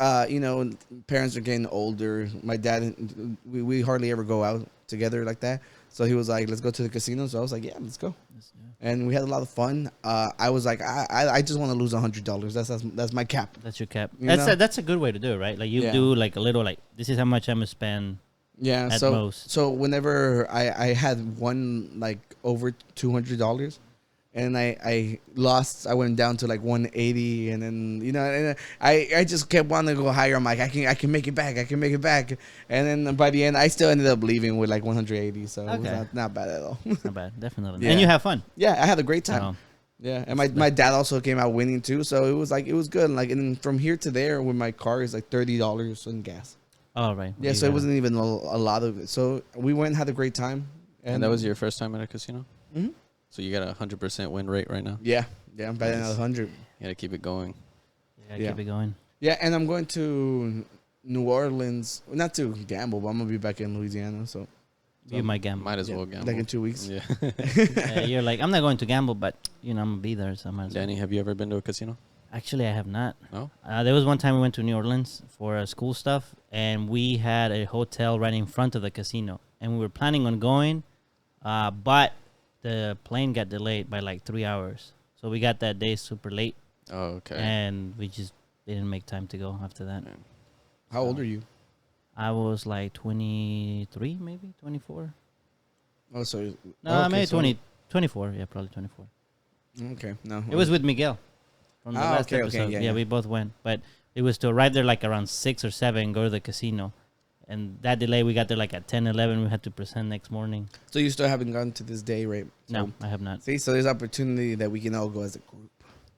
Speaker 2: parents are getting older. My dad, we hardly ever go out together like that. So he was like, let's go to the casino. So I was like, yeah, let's go. And we had a lot of fun. I was like, I just want to lose $100. That's my cap.
Speaker 1: That's your cap. That's a good way to do it, right? Like you do like a little like, this is how much I'm going to spend.
Speaker 2: Yeah.
Speaker 1: At most.
Speaker 2: So whenever I had won like over $200 and I lost, I went down to like 180 and then, and I just kept wanting to go higher. I'm like, I can make it back. And then by the end, I still ended up leaving with like 180. So it was not bad at all.
Speaker 1: Not bad. Definitely. Yeah. And you have fun.
Speaker 2: Yeah. I had a great time. Yeah. And my dad also came out winning too. So it was good. Like, and from here to there with my car is like $30 in gas.
Speaker 1: Oh, right.
Speaker 2: Yeah, so it wasn't even a lot of it. So we went and had a great time.
Speaker 3: And that was your first time at a casino?
Speaker 2: Mm-hmm.
Speaker 3: So you got a 100% win rate right now?
Speaker 2: Yeah, I'm betting at 100.
Speaker 3: You got to keep it going.
Speaker 1: Yeah, keep it going.
Speaker 2: Yeah, and I'm going to New Orleans, not to gamble, but I'm going to be back in Louisiana. So
Speaker 1: You might gamble.
Speaker 3: Might as well gamble.
Speaker 2: like in 2 weeks.
Speaker 3: Yeah.
Speaker 1: You're like, I'm not going to gamble, but, I'm going to be there. So I might as well.
Speaker 3: Danny, have you ever been to a casino?
Speaker 1: Actually, I have not.
Speaker 3: No?
Speaker 1: There was one time we went to New Orleans for school stuff, and we had a hotel right in front of the casino. And we were planning on going, but the plane got delayed by like 3 hours. So we got that day super late.
Speaker 3: Oh, okay.
Speaker 1: And we just didn't make time to go after that.
Speaker 2: How old are you?
Speaker 1: I was like 23, maybe 24.
Speaker 2: Oh, so
Speaker 1: No,
Speaker 2: okay,
Speaker 1: maybe
Speaker 2: so-
Speaker 1: 24. Yeah, probably 24.
Speaker 2: Okay, no.
Speaker 1: It was with Miguel from the last
Speaker 2: okay,
Speaker 1: episode.
Speaker 2: yeah.
Speaker 1: We both went, but it was to arrive there like around 6 or 7, go to the casino. And that delay, we got there like at 10, 11. We had to present next morning.
Speaker 2: So you still haven't gone to this day, right? So,
Speaker 1: No, I have not.
Speaker 2: See, so there's opportunity that we can all go as a group.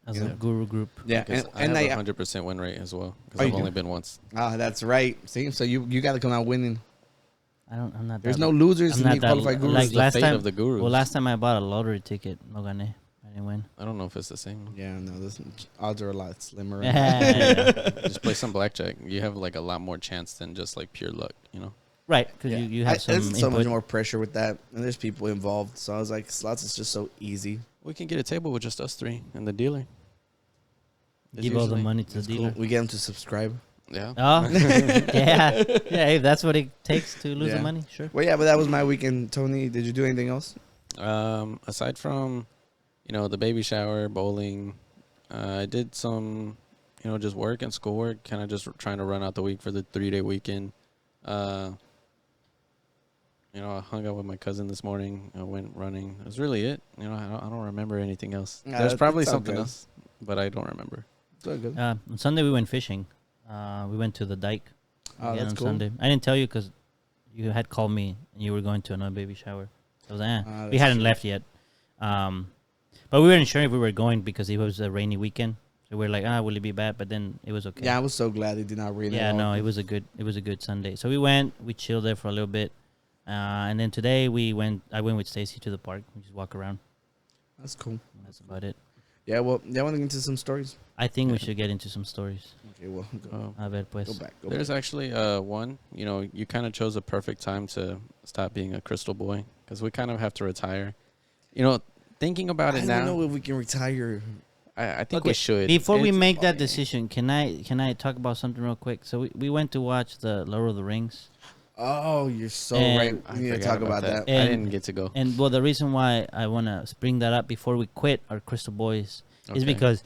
Speaker 1: As
Speaker 2: Yeah.
Speaker 1: a guru group.
Speaker 2: Yeah,
Speaker 3: Because I have a 100% win rate as well. Because
Speaker 2: Oh,
Speaker 3: I've
Speaker 2: you
Speaker 3: only
Speaker 2: do?
Speaker 3: been once.
Speaker 2: That's right. See, so you got to come out winning.
Speaker 1: I'm not.
Speaker 2: There's
Speaker 1: that,
Speaker 2: no losers
Speaker 1: I'm
Speaker 2: in
Speaker 1: not
Speaker 2: the
Speaker 1: that
Speaker 2: qualified gurus.
Speaker 1: like
Speaker 3: It's the
Speaker 1: last
Speaker 3: fate
Speaker 1: time.
Speaker 3: of the gurus.
Speaker 1: Well, last time I bought a lottery ticket, no gane. I didn't win.
Speaker 3: I don't know if it's the same.
Speaker 2: Yeah, no, this odds are a lot slimmer.
Speaker 3: Just play some blackjack. You have like a lot more chance than just like pure luck, you know?
Speaker 1: Right, because you have some
Speaker 2: There's so much
Speaker 1: input.
Speaker 2: more pressure with that, and there's people involved. So I was like, slots is just so easy.
Speaker 3: We can get a table with just us three and the dealer. It's
Speaker 1: Give all the
Speaker 3: usually-
Speaker 1: money to the
Speaker 2: It's
Speaker 1: dealer.
Speaker 2: cool. We get them to subscribe.
Speaker 3: Yeah.
Speaker 1: Oh, yeah. If that's what it takes to lose
Speaker 2: Yeah.
Speaker 1: the money, sure.
Speaker 2: Well, yeah, but that was my weekend. Tony, did you do anything else?
Speaker 3: Aside from, the baby shower, bowling, I did some, just work and schoolwork, kind of just trying to run out the week for the 3-day weekend. I hung out with my cousin this morning. I went running. That's really it. I don't remember anything else.
Speaker 2: Yeah,
Speaker 3: There's probably
Speaker 2: it's all
Speaker 3: something
Speaker 2: good.
Speaker 3: else, but I don't remember.
Speaker 2: It's all good.
Speaker 1: On Sunday, we went fishing. We went to the dike
Speaker 2: Oh,
Speaker 1: again
Speaker 2: that's
Speaker 1: on
Speaker 2: cool.
Speaker 1: Sunday. I didn't tell you because you had called me and you were going to another baby shower. I was like, we
Speaker 2: that's
Speaker 1: hadn't
Speaker 2: true.
Speaker 1: left yet. But we weren't sure if we were going because it was a rainy weekend. So we were like, will it be bad? But then it was okay.
Speaker 2: Yeah, I was so glad it did not rain.
Speaker 1: Yeah,
Speaker 2: at all.
Speaker 1: no, it was a good Sunday. So we went, we chilled there for a little bit, and then today I went with Stacy to the park. We just walk around.
Speaker 2: That's cool.
Speaker 1: That's about it.
Speaker 2: Yeah, well, I want to get into some stories.
Speaker 1: I think we should get into some stories.
Speaker 2: Okay, well, go,
Speaker 1: A ver, pues.
Speaker 2: go back. Go
Speaker 3: There's
Speaker 2: back.
Speaker 3: actually one. You kind of chose a perfect time to stop being a crystal boy because we kind of have to retire. Thinking about
Speaker 2: I
Speaker 3: it
Speaker 2: don't
Speaker 3: now,
Speaker 2: know if we can retire.
Speaker 3: I think
Speaker 1: Okay,
Speaker 3: we should.
Speaker 1: Before we
Speaker 3: It's-
Speaker 1: make that decision, can I talk about something real quick? So we went to watch the Lord of the Rings,
Speaker 2: Oh, you're so
Speaker 1: And-
Speaker 2: right.
Speaker 3: I
Speaker 2: We need to
Speaker 3: forgot
Speaker 2: talk about that.
Speaker 3: I
Speaker 1: And-
Speaker 3: didn't get to go.
Speaker 1: and the reason why I wanna bring that up before we quit our crystal boys is
Speaker 3: Okay.
Speaker 1: because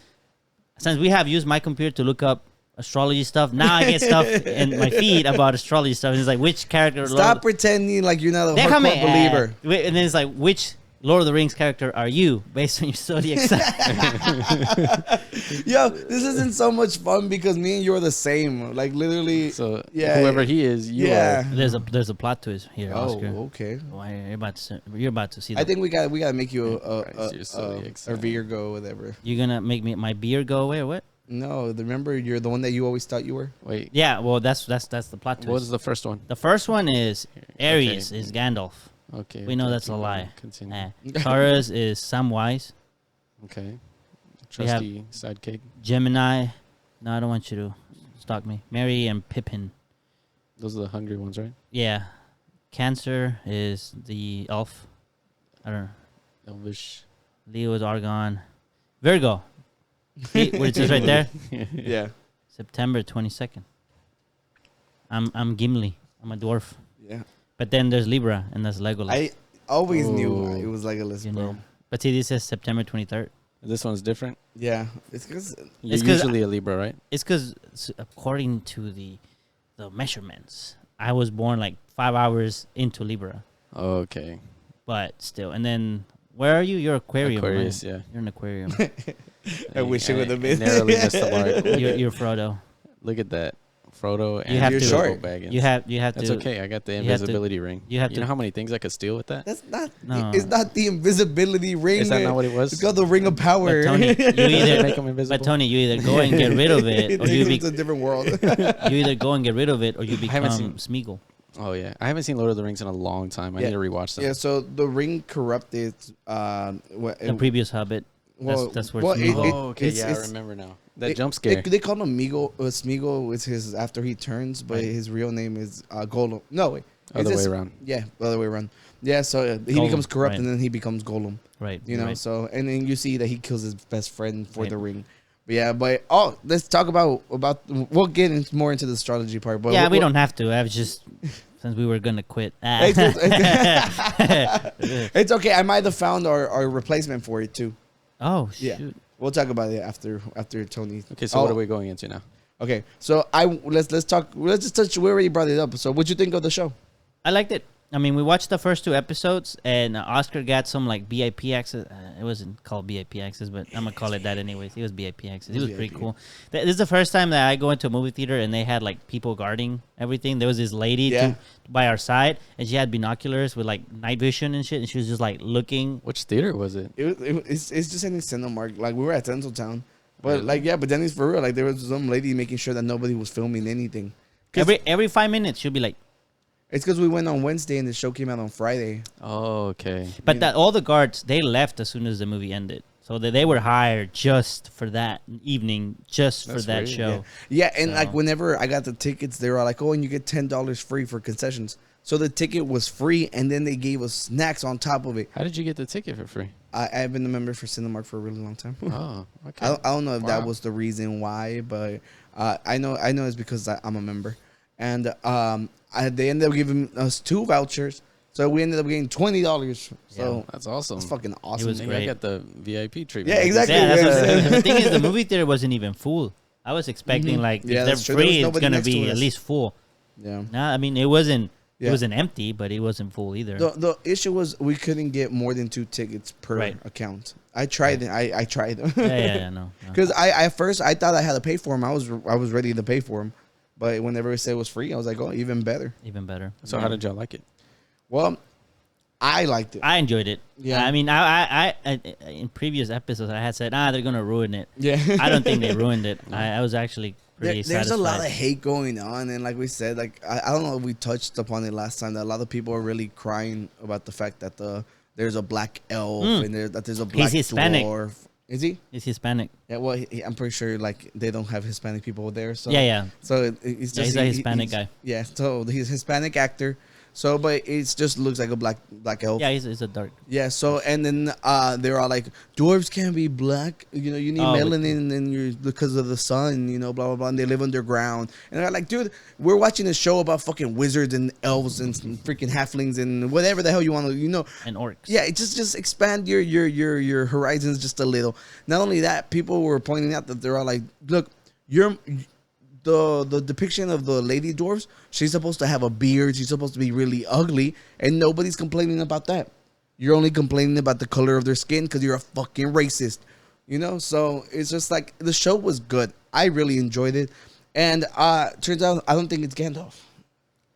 Speaker 1: since we have used my computer to look up astrology stuff, now I get stuff in my feed about astrology stuff. And it's like which character?
Speaker 2: Stop pretending like you're not a
Speaker 1: Déjame,
Speaker 2: hardcore believer.
Speaker 1: and then it's like which Lord of the Rings character are you based on your zodiac sign?
Speaker 2: Yo, this isn't so much fun because me and you are the same. Like literally.
Speaker 3: So
Speaker 2: yeah,
Speaker 3: whoever he is, you
Speaker 2: yeah.
Speaker 3: are.
Speaker 1: There's a plot twist here,
Speaker 2: Oh,
Speaker 1: Oscar.
Speaker 2: okay.
Speaker 1: Why you're about to see.
Speaker 2: I think we gotta make you
Speaker 3: Christ, you're so
Speaker 2: a
Speaker 3: excited.
Speaker 2: Virgo, whatever.
Speaker 1: you're gonna make my beard go away or what?
Speaker 2: No, remember you're the one that you always thought you were.
Speaker 3: Wait,
Speaker 1: Yeah, well that's the plot twist.
Speaker 3: what was the first one?
Speaker 1: The first one is Aries is Gandalf.
Speaker 3: Okay.
Speaker 1: We know
Speaker 3: okay,
Speaker 1: that's a
Speaker 3: keep
Speaker 1: lie.
Speaker 3: going. Continue.
Speaker 1: Taurus is Samwise.
Speaker 3: Okay.
Speaker 1: We have-
Speaker 3: Trusty sidekick.
Speaker 1: Gemini. No, I don't want you to stalk me. Mary and Pippin.
Speaker 3: Those are the hungry ones, right?
Speaker 1: Yeah. Cancer is the elf. I don't know.
Speaker 3: Elvish.
Speaker 1: Leo is Argon. Virgo. See what it says right there?
Speaker 2: Yeah.
Speaker 1: September 22nd. I'm Gimli. I'm a dwarf.
Speaker 2: Yeah.
Speaker 1: But then there's Libra, and that's Legolas.
Speaker 2: I always knew
Speaker 3: Oh.
Speaker 2: it was like a list,
Speaker 1: You
Speaker 2: bro.
Speaker 1: know. But see, this says September 23rd.
Speaker 3: This one's different.
Speaker 2: Yeah. It's because
Speaker 3: You're
Speaker 1: It's 'cause
Speaker 3: usually a Libra, right?
Speaker 1: It's because according to the measurements, I was born like 5 hours into Libra.
Speaker 3: Okay.
Speaker 1: But still, and then where are you? You're Aquarium.
Speaker 3: Aquarius,
Speaker 1: right?
Speaker 3: yeah.
Speaker 1: You're an Aquarium.
Speaker 2: I wish it would have been.
Speaker 3: Narrowly missed the mark.
Speaker 1: you're Frodo.
Speaker 3: Look at that. Frodo and
Speaker 1: have
Speaker 2: to-
Speaker 3: Bilbo
Speaker 2: short.
Speaker 3: Baggins.
Speaker 1: You have
Speaker 3: That's
Speaker 1: to.
Speaker 3: okay. I got the
Speaker 1: you have to-
Speaker 3: invisibility ring.
Speaker 1: you have
Speaker 3: You
Speaker 1: to-
Speaker 3: know how many things I could steal with that?
Speaker 2: That's not.
Speaker 1: No.
Speaker 2: It's not the invisibility ring.
Speaker 3: Is that not what it was?
Speaker 2: It's called the ring of power.
Speaker 1: But Tony, you
Speaker 3: Does it
Speaker 1: either.
Speaker 3: make 'em invisible?
Speaker 1: But Tony, you either go and get rid of it, or you
Speaker 2: it's a different world.
Speaker 1: you either go and get rid of it, or you
Speaker 3: haven't
Speaker 1: become
Speaker 3: seen-
Speaker 1: Smeagol.
Speaker 3: Oh yeah, I haven't seen Lord of the Rings in a long time. I need to rewatch them.
Speaker 2: Yeah. So the ring corrupted.
Speaker 1: The previous Hobbit. That's where
Speaker 2: well,
Speaker 1: Smeagol.
Speaker 3: Oh, okay,
Speaker 2: it's-
Speaker 3: yeah, I
Speaker 2: it's-
Speaker 3: remember now. That jump scare.
Speaker 2: They call him Meagle. Smeagol is his after he turns, but
Speaker 1: Right.
Speaker 2: his real name is Gollum. No, wait.
Speaker 3: Other way around.
Speaker 2: Yeah, the other way around. Yeah, so he
Speaker 1: Gollum,
Speaker 2: becomes corrupt
Speaker 1: right.
Speaker 2: and then he becomes Gollum.
Speaker 1: Right.
Speaker 2: You know,
Speaker 1: right.
Speaker 2: so and then you see that he kills his best friend for
Speaker 1: Right.
Speaker 2: the ring. But yeah, but let's talk about we'll get more into the astrology part. But
Speaker 1: Yeah, we
Speaker 2: we'll-
Speaker 1: don't have to. I was just since we were gonna quit.
Speaker 2: It's, it's okay. I might have found our replacement for it too.
Speaker 1: Oh
Speaker 2: Yeah.
Speaker 1: shoot.
Speaker 2: We'll talk about it after Tony.
Speaker 3: Okay, so what are we going into now?
Speaker 2: Okay, so let's talk. Let's just touch. We already brought it up. So, what'd you think of the show?
Speaker 1: I liked it. I mean, we watched the first 2 episodes, and Oscar got some like VIP access. It wasn't called VIP access, but I'm gonna call it that anyways. It was VIP access. It was pretty
Speaker 2: VIP.
Speaker 1: cool. This is the first time that I go into a movie theater and they had like people guarding everything. There was this lady by our side, and she had binoculars with like night vision and shit, and she was just like looking.
Speaker 3: Which theater was it?
Speaker 2: It's just in Cinemark. Like we were at Tinseltown, but like but then it's for real. Like there was some lady making sure that nobody was filming anything.
Speaker 1: Every 5 minutes, she'll be like.
Speaker 2: It's because we went on Wednesday and the show came out on Friday.
Speaker 3: Oh, okay.
Speaker 1: But
Speaker 2: Yeah.
Speaker 1: that all the guards they left as soon as the movie ended, so they were hired just for that evening, just for
Speaker 3: That's
Speaker 1: that
Speaker 3: weird.
Speaker 1: show.
Speaker 2: Yeah, and like
Speaker 1: So-
Speaker 2: whenever I got the tickets, they were like, "Oh, and you get $10 free for concessions." So the ticket was free, and then they gave us snacks on top of it.
Speaker 3: How did you get the ticket for free?
Speaker 2: I've been a member for Cinemark for a really long time.
Speaker 3: Oh, okay.
Speaker 2: I don't know if that
Speaker 3: Wow.
Speaker 2: was the reason why, but I know it's because I'm a member, and they ended up giving us 2 vouchers, so we ended up getting $20. So
Speaker 3: That's awesome.
Speaker 2: it's fucking awesome.
Speaker 1: was
Speaker 3: Maybe
Speaker 1: great.
Speaker 3: I got the VIP treatment.
Speaker 2: Yeah, exactly.
Speaker 1: Yeah, that's
Speaker 2: Yeah.
Speaker 1: what I'm saying. The thing is, the movie theater wasn't even full. I was expecting like
Speaker 2: Yeah,
Speaker 1: if
Speaker 2: that's
Speaker 1: they're
Speaker 2: true. There was
Speaker 1: free, it's
Speaker 2: nobody
Speaker 1: gonna
Speaker 2: next to
Speaker 1: be at
Speaker 2: us.
Speaker 1: least full.
Speaker 2: Yeah.
Speaker 1: Nah, I mean it wasn't.
Speaker 2: Yeah.
Speaker 1: It wasn't empty, but it wasn't full either.
Speaker 2: The issue was we couldn't get more than 2 tickets per
Speaker 1: Right.
Speaker 2: account. I tried it. I tried them.
Speaker 1: yeah, no.
Speaker 2: Because at first I thought I had to pay for them. I was ready to pay for them, but whenever it said it was free, I was like, oh, even better.
Speaker 1: Even better.
Speaker 3: So how did y'all like it?
Speaker 2: Well, I liked it.
Speaker 1: I enjoyed it.
Speaker 2: Yeah.
Speaker 1: I mean, I in previous episodes I had said, they're gonna ruin it.
Speaker 2: Yeah.
Speaker 1: I don't think they ruined it. I was actually pretty
Speaker 2: There's
Speaker 1: satisfied.
Speaker 2: a lot of hate going on, and like we said, like I don't know if we touched upon it last time, that a lot of people are really crying about the fact that there's a black elf and that there's a black
Speaker 1: Hispanic.
Speaker 2: dwarf. Is he?
Speaker 1: He's Hispanic.
Speaker 2: Yeah. Well, I'm pretty sure like they don't have Hispanic people there. So
Speaker 1: Yeah.
Speaker 2: So it's just
Speaker 1: He's a Hispanic guy.
Speaker 2: Yeah. So he's a Hispanic actor. So, but it just looks like a black elf.
Speaker 1: Yeah, he's a dark.
Speaker 2: Yeah, so and then they're all like, dwarves can't be black. You know, you need
Speaker 1: Oh, but-
Speaker 2: melanin and you're because of the sun. You know, blah blah blah. And they live underground. And they're like, dude, we're watching a show about fucking wizards and elves and freaking halflings and whatever the hell you want to. You know,
Speaker 1: And orcs.
Speaker 2: yeah, it just expand your horizons just a little. Not only that, people were pointing out that they're all like, look, the depiction of the lady dwarves, she's supposed to have a beard, she's supposed to be really ugly, and nobody's complaining about that. You're only complaining about the color of their skin because you're a fucking racist. You know? So it's just like the show was good. I really enjoyed it. And turns out I don't think it's Gandalf.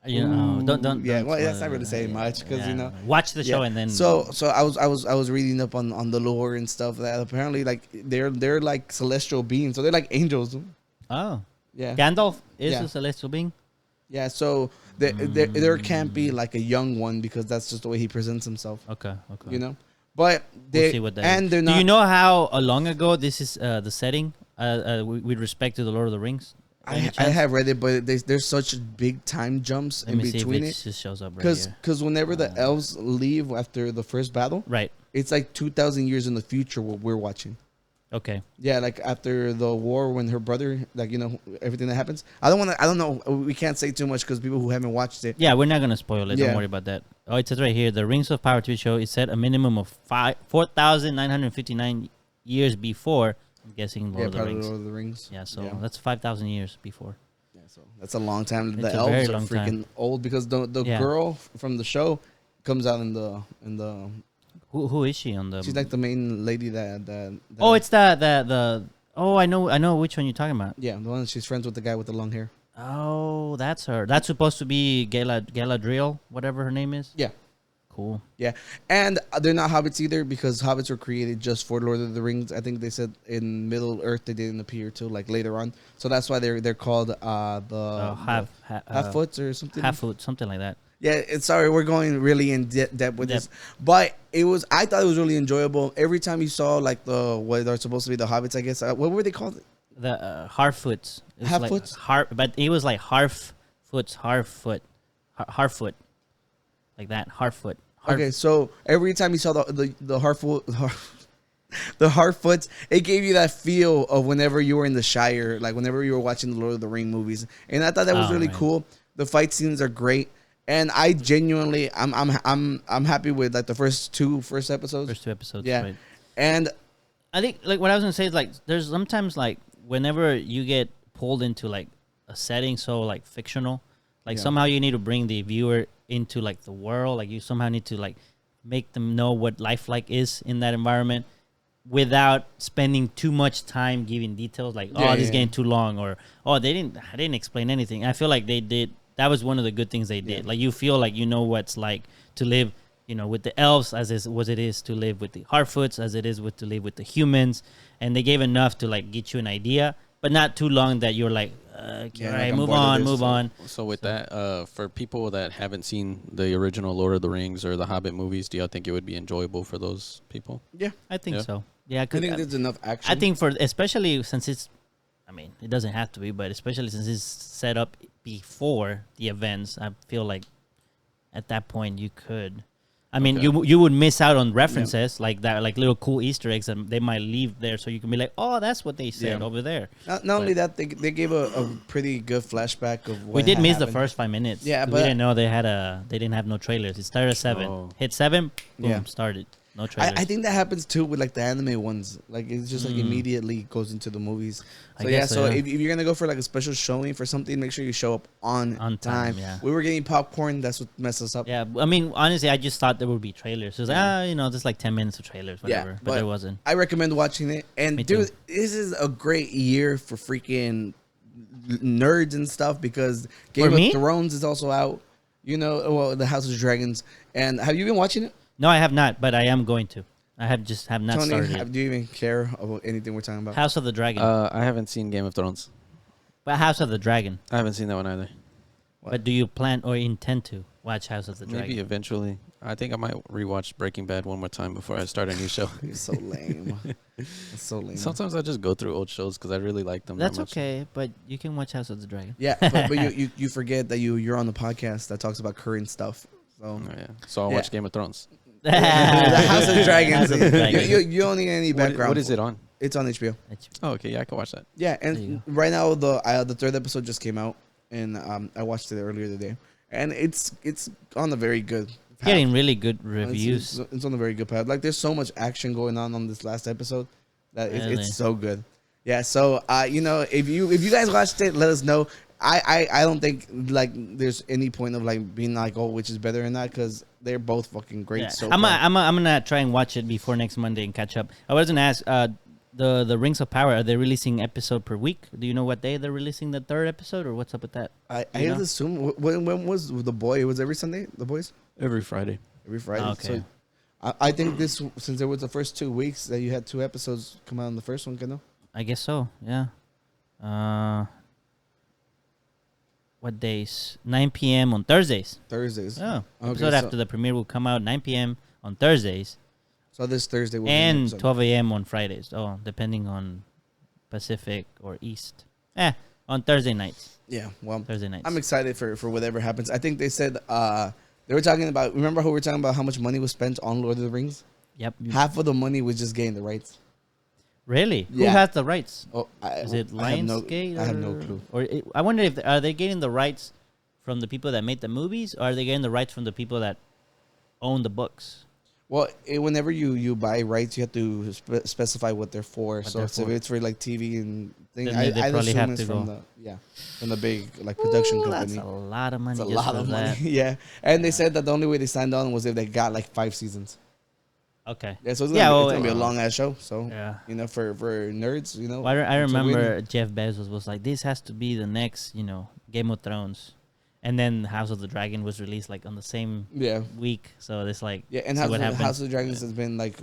Speaker 1: You know, don't.
Speaker 2: Yeah,
Speaker 1: don't
Speaker 2: well, that's
Speaker 1: spoil
Speaker 2: not really
Speaker 1: it.
Speaker 2: saying much because you know.
Speaker 1: watch the show
Speaker 2: Yeah.
Speaker 1: and then.
Speaker 2: So I was reading up on the lore and stuff that apparently like they're like celestial beings, so they're like angels.
Speaker 1: Oh,
Speaker 2: Yeah.
Speaker 1: Gandalf is
Speaker 2: Yeah.
Speaker 1: a celestial being.
Speaker 2: Yeah, so there can't be like a young one because that's just the way he presents himself,
Speaker 1: Okay.
Speaker 2: you know. But
Speaker 1: We'll
Speaker 2: they
Speaker 1: see what that
Speaker 2: and
Speaker 1: is.
Speaker 2: they're not.
Speaker 1: Do you know how long ago this is the setting with respect to the Lord of the Rings? Any
Speaker 2: I
Speaker 1: chance?
Speaker 2: have read it, but there's such big time jumps
Speaker 1: Let
Speaker 2: in
Speaker 1: me see
Speaker 2: between
Speaker 1: if
Speaker 2: it
Speaker 1: just shows up right here.
Speaker 2: because whenever the elves leave after the first battle,
Speaker 1: Right.
Speaker 2: it's like 2,000 years in the future what we're watching.
Speaker 1: Okay.
Speaker 2: Yeah, like after the war when her brother, like you know everything that happens. I don't know. We can't say too much because people who haven't watched it.
Speaker 1: Yeah, we're not gonna spoil it.
Speaker 2: Yeah.
Speaker 1: Don't worry about that. Oh, it says right here, the Rings of Power TV show is set a minimum of 4,959 years before. I'm guessing Lord of the
Speaker 2: probably
Speaker 1: Rings.
Speaker 2: Lord of the Rings.
Speaker 1: Yeah, so that's 5,000 years before.
Speaker 2: Yeah, so that's a long time.
Speaker 1: It's
Speaker 2: The
Speaker 1: a very
Speaker 2: elves are
Speaker 1: long
Speaker 2: freaking
Speaker 1: time.
Speaker 2: old because the
Speaker 1: Yeah.
Speaker 2: girl from the show comes out in the.
Speaker 1: Who is she on the?
Speaker 2: She's like the main lady that
Speaker 1: Oh, it's the. Oh, I know which one you're talking about.
Speaker 2: yeah, the one she's friends with the guy with the long hair.
Speaker 1: Oh, that's her. That's supposed to be Galadriel, whatever her name is.
Speaker 2: Yeah.
Speaker 1: Cool.
Speaker 2: Yeah, and they're not hobbits either because hobbits were created just for Lord of the Rings. I think they said in Middle Earth they didn't appear till like later on, so that's why they're called the half foots or something.
Speaker 1: Half foot, something like that.
Speaker 2: Yeah, sorry, we're going really in depth with this, but I thought it was really enjoyable. Every time you saw like what are supposed to be the hobbits, I guess. What were they called?
Speaker 1: The Harfoots.
Speaker 2: Half-foots?
Speaker 1: But it was like Harfoot, like that. Harfoot.
Speaker 2: Okay, so every time you saw the Harfoot, the Harfoots, it gave you that feel of whenever you were in the Shire, like whenever you were watching the Lord of the Ring movies, and I thought that was really cool. The fight scenes are great, and I genuinely, I'm happy with like the first two episodes.
Speaker 1: First 2 episodes,
Speaker 2: yeah,
Speaker 1: right.
Speaker 2: And
Speaker 1: I think like what I was gonna say is like there's sometimes like whenever you get pulled into like a setting so like fictional, like somehow you need to bring the viewer into like the world, like you somehow need to like make them know what life like is in that environment without spending too much time giving details like this is getting too long, or I didn't explain anything. I feel like they did. That was one of the good things they did. Like you feel like you know what's like to live, you know, with the elves as it is to live with the Harfoots, as it is to live with the humans, and they gave enough to like get you an idea, but not too long that you're like, okay, all right, move on.
Speaker 3: So with that, for people that haven't seen the original Lord of the Rings or the Hobbit movies, do y'all think it would be enjoyable for those people?
Speaker 2: yeah,
Speaker 1: I think so. Yeah,
Speaker 2: I think there's enough action.
Speaker 1: I think especially since it's, I mean, it doesn't have to be, but especially since it's set up before the events, I feel like at that point you could. I mean, you would miss out on references like that, like little cool Easter eggs that they might leave there, so you can be like, oh, that's what they said over there.
Speaker 2: Not only that, they gave a pretty good flashback of what
Speaker 1: we did miss
Speaker 2: happened.
Speaker 1: the first 5 minutes.
Speaker 2: Yeah, but
Speaker 1: we didn't know they didn't have no trailers. It started at 7. Hit 7, boom, started. No trailers.
Speaker 2: I think that happens too with like the anime ones. Like it's just like immediately goes into the movies. So so if you're gonna go for like a special showing for something, make sure you show up on time.
Speaker 1: Yeah.
Speaker 2: We were getting popcorn. That's what messed us up.
Speaker 1: Yeah, I mean, honestly, I just thought there would be trailers. It was like, just like 10 minutes of trailers, whatever. But there wasn't.
Speaker 2: I recommend watching it. And
Speaker 1: Me
Speaker 2: dude,
Speaker 1: too.
Speaker 2: this is a great year for freaking nerds and stuff because Game of Thrones is also out. You know, well, the House of Dragons. And have you been watching it?
Speaker 1: No, I have not, but I am going to. I have not
Speaker 2: Tony,
Speaker 1: started yet.
Speaker 2: do you even care about anything we're talking about?
Speaker 1: House of the Dragon.
Speaker 3: I haven't seen Game of Thrones.
Speaker 1: But House of the Dragon.
Speaker 3: I haven't seen that one either.
Speaker 1: But do you plan or intend to watch House of the Dragon?
Speaker 3: Maybe eventually. I think I might rewatch Breaking Bad one more time before I start a new show.
Speaker 2: You're so lame. It's so lame.
Speaker 3: Sometimes I just go through old shows because I really like them.
Speaker 1: That's
Speaker 3: that much.
Speaker 1: okay, but you can watch House of the Dragon.
Speaker 2: Yeah, but you forget that you're on the podcast that talks about current stuff. So
Speaker 3: So I'll watch Game of Thrones.
Speaker 2: the House of Dragons.
Speaker 1: House of the Dragon.
Speaker 2: You don't need any background.
Speaker 3: What is it on?
Speaker 2: It's on HBO.
Speaker 3: Oh, okay. Yeah, I can watch that.
Speaker 2: Yeah, and right now the third episode just came out, and I watched it earlier today, and it's on the very good path.
Speaker 1: Getting really good reviews.
Speaker 2: It's on the very good path. Like there's so much action going on this last episode that it's so good. Yeah, so if you guys watched it, let us know. I don't think like there's any point of like being like, oh, which is better or not, because they're both fucking great.
Speaker 1: Yeah.
Speaker 2: So
Speaker 1: I'm gonna try and watch it before next Monday and catch up. I was gonna ask the Rings of Power, are they releasing episode per week? Do you know what day they're releasing the third episode, or what's up with that?
Speaker 2: I assume when was The Boy? It was every Sunday. The Boys
Speaker 3: Every Friday.
Speaker 2: every Friday.
Speaker 1: Okay.
Speaker 2: So I think this, since it was the first 2 weeks that you had 2 episodes come out on the first one, you know?
Speaker 1: I guess so. Yeah. What days? 9 p.m. on Thursdays.
Speaker 2: Thursdays.
Speaker 1: Oh,
Speaker 2: Okay,
Speaker 1: episode after the premiere will come out 9 p.m. on Thursdays
Speaker 2: So this Thursday will be
Speaker 1: and
Speaker 2: an episode.
Speaker 1: 12 a.m. on Fridays. Oh, depending on Pacific or East. On Thursday nights.
Speaker 2: Yeah, well,
Speaker 1: Thursday nights.
Speaker 2: I'm excited for whatever happens. I think they said they were talking about. Remember how we were talking about how much money was spent on Lord of the Rings?
Speaker 1: Yep.
Speaker 2: Half of the money was just getting the rights.
Speaker 1: Really?
Speaker 2: Yeah.
Speaker 1: Who has the rights?
Speaker 2: Oh,
Speaker 1: Is it
Speaker 2: I have
Speaker 1: Lionsgate?
Speaker 2: I have no clue.
Speaker 1: I wonder if are they getting the rights from the people that made the movies, or are they getting the rights from the people that own the books?
Speaker 2: Well, whenever you buy rights, you have to specify what they're for. So if it's for like TV and things,
Speaker 1: Then they
Speaker 2: I
Speaker 1: probably
Speaker 2: assume
Speaker 1: have
Speaker 2: it's
Speaker 1: to
Speaker 2: from
Speaker 1: go.
Speaker 2: from the big like production company.
Speaker 1: That's a lot of money.
Speaker 2: It's a
Speaker 1: just
Speaker 2: lot
Speaker 1: for
Speaker 2: of money.
Speaker 1: that.
Speaker 2: Yeah, and they said that the only way they signed on was if they got like 5 seasons.
Speaker 1: Okay.
Speaker 2: Yeah, so it's gonna be a long ass show. So for nerds,
Speaker 1: Well, I
Speaker 2: it's a
Speaker 1: remember
Speaker 2: win.
Speaker 1: Jeff Bezos was like, "This has to be the next, Game of Thrones, and then House of the Dragon was released like on the same week. So it's like
Speaker 2: and House of the Dragons has been like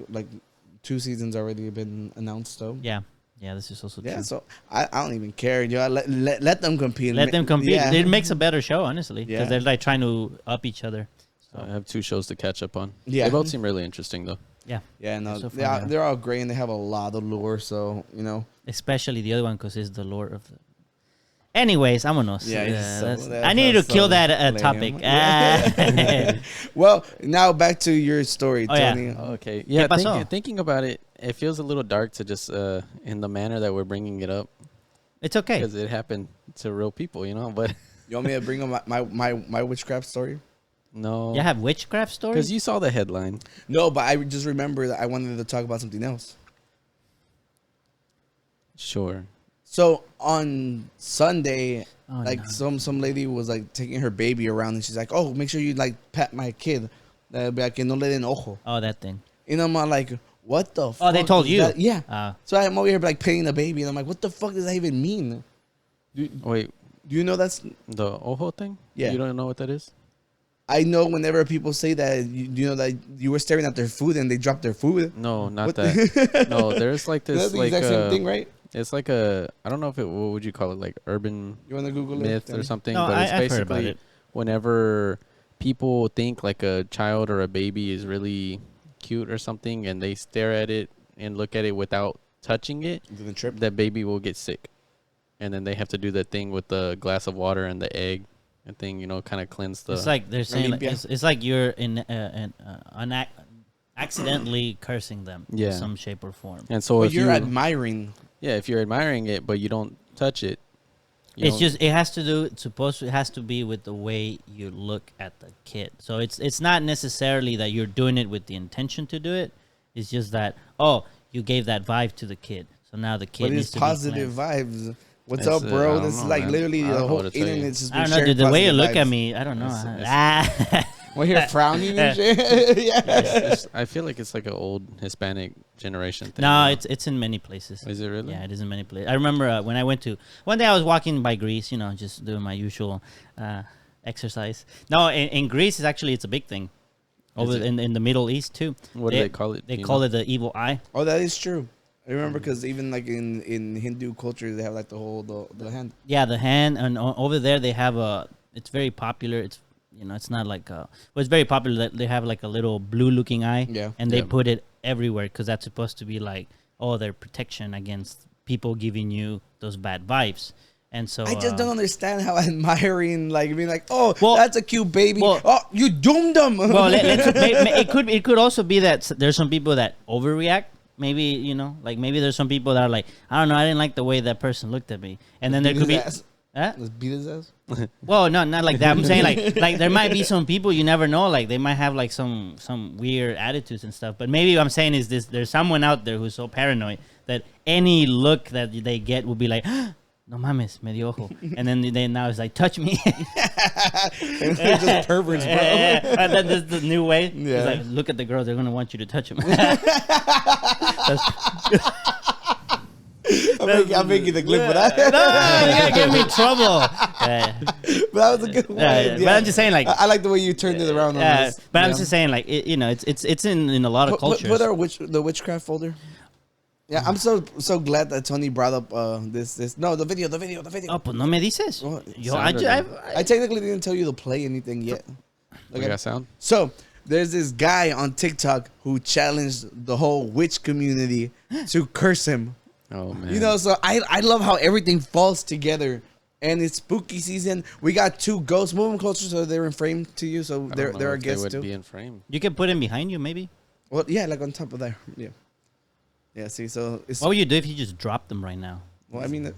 Speaker 2: 2 seasons already been announced though.
Speaker 1: Yeah, this is also true.
Speaker 2: So I don't even care. Let them compete.
Speaker 1: Let them compete. Yeah. It makes a better show, honestly, because they're like trying to up each other.
Speaker 3: So I have 2 shows to catch up on.
Speaker 2: Yeah,
Speaker 3: they both seem really interesting though.
Speaker 2: Yeah. No, so they're all great and they have a lot of lore. So
Speaker 1: especially the other one because it's the lore of the. Anyways, vámonos.
Speaker 2: I
Speaker 1: needed to kill that topic.
Speaker 2: Well, now back to your story, Tony.
Speaker 3: Yeah. Okay. Yeah, thinking about it, it feels a little dark to just in the manner that we're bringing it up.
Speaker 1: It's okay
Speaker 3: because it happened to real people, But
Speaker 2: you want me to bring up my witchcraft story?
Speaker 3: No.
Speaker 1: You have witchcraft stories?
Speaker 3: Because you saw the headline.
Speaker 2: No, but I just remember that I wanted to talk about something else.
Speaker 3: Sure.
Speaker 2: So on Sunday, some lady was like taking her baby around, and she's like, "Oh, make sure you like pat my kid, que no le den ojo."
Speaker 1: Oh, that thing.
Speaker 2: And I'm like, "What the?"
Speaker 1: Oh, they told you?
Speaker 2: Yeah. So I'm over here like petting the baby, and I'm like, "What the fuck does that even mean?"
Speaker 3: Wait.
Speaker 2: Do you know that's
Speaker 3: the ojo thing?
Speaker 2: Yeah.
Speaker 3: You don't know what that is?
Speaker 2: I know whenever people say that, you know that you were staring at their food and they dropped their food.
Speaker 3: No, not that. No, there's like this.
Speaker 2: That's the
Speaker 3: like
Speaker 2: exact same thing, right?
Speaker 3: It's like I don't know if what would you call it, like urban
Speaker 2: you want to Google
Speaker 3: myth
Speaker 2: it,
Speaker 3: or something,
Speaker 1: no,
Speaker 3: but it's
Speaker 1: I've
Speaker 3: basically
Speaker 1: heard about it.
Speaker 3: Whenever people think like a child or a baby is really cute or something and they stare at it and look at it without touching it, that baby will get sick. And then they have to do that thing with the glass of water and the egg and thing, kind of cleanse the...
Speaker 1: It's like they're saying, it's like you're accidentally cursing them in some shape or form.
Speaker 3: And so if
Speaker 2: you're admiring...
Speaker 3: Yeah, if you're admiring it, but you don't touch it...
Speaker 1: It has to be with the way you look at the kid. So it's not necessarily that you're doing it with the intention to do it. It's just that, you gave that vibe to the kid. So now the kid needs to be
Speaker 2: positive vibes. What's up, bro? This is like literally the whole internet just been
Speaker 1: I don't know, dude. The way you look at me, I don't know.
Speaker 2: We're here frowning and shit.
Speaker 3: I feel like it's like an old Hispanic generation thing.
Speaker 1: No, it's in many places.
Speaker 3: Is it really?
Speaker 1: Yeah, it is in many places. I remember when I went to... One day I was walking by Greece, just doing my usual exercise. No, in Greece, it's a big thing. Over in the Middle East, too.
Speaker 3: What do they call it?
Speaker 1: They call it the evil eye.
Speaker 2: Oh, that is true. I remember because even like in Hindu culture, they have like the hand.
Speaker 1: Yeah, the hand. And over there, they have it's very popular. It's... it's not like it's very popular that they have like a little blue looking eye, and they put it everywhere because that's supposed to be like their protection against people giving you those bad vibes. And so
Speaker 2: I just don't understand how admiring, like being like, that's a cute baby. You doomed them.
Speaker 1: Well, it could also be that there's some people that overreact. Maybe maybe there's some people that are like, I don't know, I didn't like the way that person looked at me, and then there could be.
Speaker 2: Let's beat his ass.
Speaker 1: Well, no, not like that. I'm saying like there might be some people you never know. Like they might have like some weird attitudes and stuff. But maybe what I'm saying is there's someone out there who's so paranoid that any look that they get will be like, no mames, me dio ojo. And then they now it's like, touch me.
Speaker 2: And they're just perverts, bro.
Speaker 1: And then there's the new way.
Speaker 2: Yeah.
Speaker 1: It's like, look at the girls. They're going to want you to touch them.
Speaker 2: I'm making the clip for that.
Speaker 1: No, you're gonna give me trouble.
Speaker 2: But that was a good one.
Speaker 1: But I'm just saying, like,
Speaker 2: I like the way you turned it around. On this.
Speaker 1: But I'm just saying, like, it's in a lot of cultures.
Speaker 2: Put our the witchcraft folder. Yeah, I'm so glad that Tony brought up this. No, the video.
Speaker 1: Oh, pues no me dices.
Speaker 2: Well,
Speaker 1: I
Speaker 2: I technically didn't tell you to play anything yet.
Speaker 3: Okay. Got sound?
Speaker 2: So there's this guy on TikTok who challenged the whole witch community to curse him.
Speaker 3: Oh man!
Speaker 2: So I love how everything falls together, and it's spooky season. We got 2 ghosts. Move them closer so they're in frame to you. So they're our guests
Speaker 3: they would
Speaker 2: too.
Speaker 3: Be in frame.
Speaker 1: You can put him behind you, maybe.
Speaker 2: Well, yeah, like on top of there. Yeah. See, so
Speaker 1: what would you do if you just dropped them right now?
Speaker 2: Well, I mean,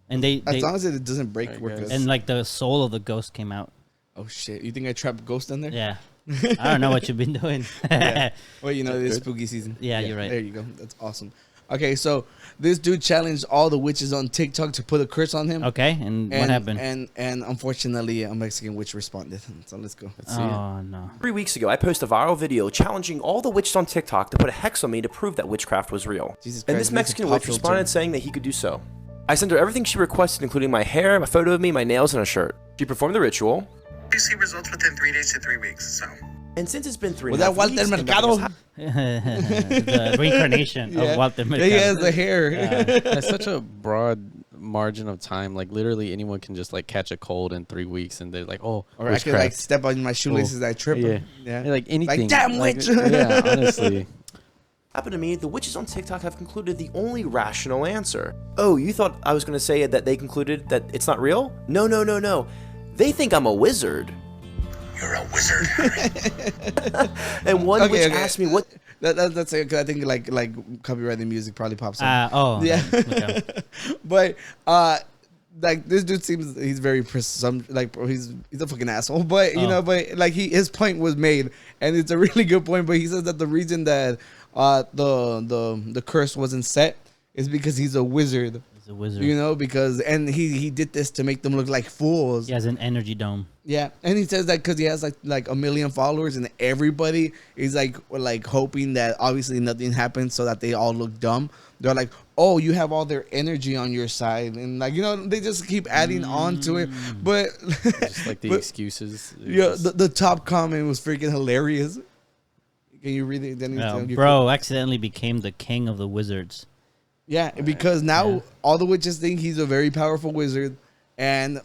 Speaker 1: and they
Speaker 2: as long as it doesn't break, we're good.
Speaker 1: And like the soul of the ghost came out.
Speaker 2: Oh shit! You think I trapped ghost in there?
Speaker 1: Yeah. I don't know what you've been doing.
Speaker 2: Well, it's spooky season.
Speaker 1: Yeah, you're right.
Speaker 2: There you go. That's awesome. Okay, so this dude challenged all the witches on TikTok to put a curse on him.
Speaker 1: Okay, and what happened?
Speaker 2: And unfortunately, a Mexican witch responded. So let's go. Let's see it.
Speaker 1: No.
Speaker 5: 3 weeks ago, I posted a viral video challenging all the witches on TikTok to put a hex on me to prove that witchcraft was real.
Speaker 2: Jesus
Speaker 5: and
Speaker 2: Christ,
Speaker 5: this Mexican witch responded saying that he could do so. I sent her everything she requested, including my hair, a photo of me, my nails, and a shirt. She performed the ritual.
Speaker 6: You see results within 3 days to 3 weeks, so.
Speaker 5: And since it's been 3
Speaker 2: Was
Speaker 5: and a
Speaker 2: that
Speaker 5: half
Speaker 2: Walter
Speaker 5: weeks, and
Speaker 2: Mercado?
Speaker 1: The reincarnation of Walter Mercado.
Speaker 2: He has the hair.
Speaker 3: That's such a broad margin of time. Like literally anyone can just like catch a cold in 3 weeks, and they're like, oh,
Speaker 2: Or I could like step on my shoelaces and I trip.
Speaker 3: Yeah.
Speaker 2: Yeah.
Speaker 3: Like anything.
Speaker 2: Like, damn witch.
Speaker 3: Yeah, honestly.
Speaker 5: happened to me, the witches on TikTok have concluded the only rational answer. Oh, you thought I was going to say that they concluded that it's not real? No, no, no, no. They think I'm a wizard.
Speaker 6: You're a wizard.
Speaker 5: And one witch asked me what...
Speaker 2: That's it, 'cause I think like copyrighted music probably pops up.
Speaker 1: Yeah.
Speaker 2: Okay. But like this dude seems he's very he's a fucking asshole. But you know, but like his point was made, and it's a really good point. But he says that the reason that the curse wasn't set is because he's a wizard.
Speaker 1: He's a wizard.
Speaker 2: You know, because he did this to make them look like fools.
Speaker 1: He has an energy dome.
Speaker 2: Yeah, and he says that because he has like 1 million followers, and everybody is like hoping that obviously nothing happens, so that they all look dumb. They're like, oh, you have all their energy on your side, and like, you know, they just keep adding on to it. But
Speaker 3: just like the excuses.
Speaker 2: Yeah, the top comment was freaking hilarious. Can you read it? Then
Speaker 1: bro accidentally became the king of the wizards.
Speaker 2: Yeah, because now all the witches think he's a very powerful wizard, and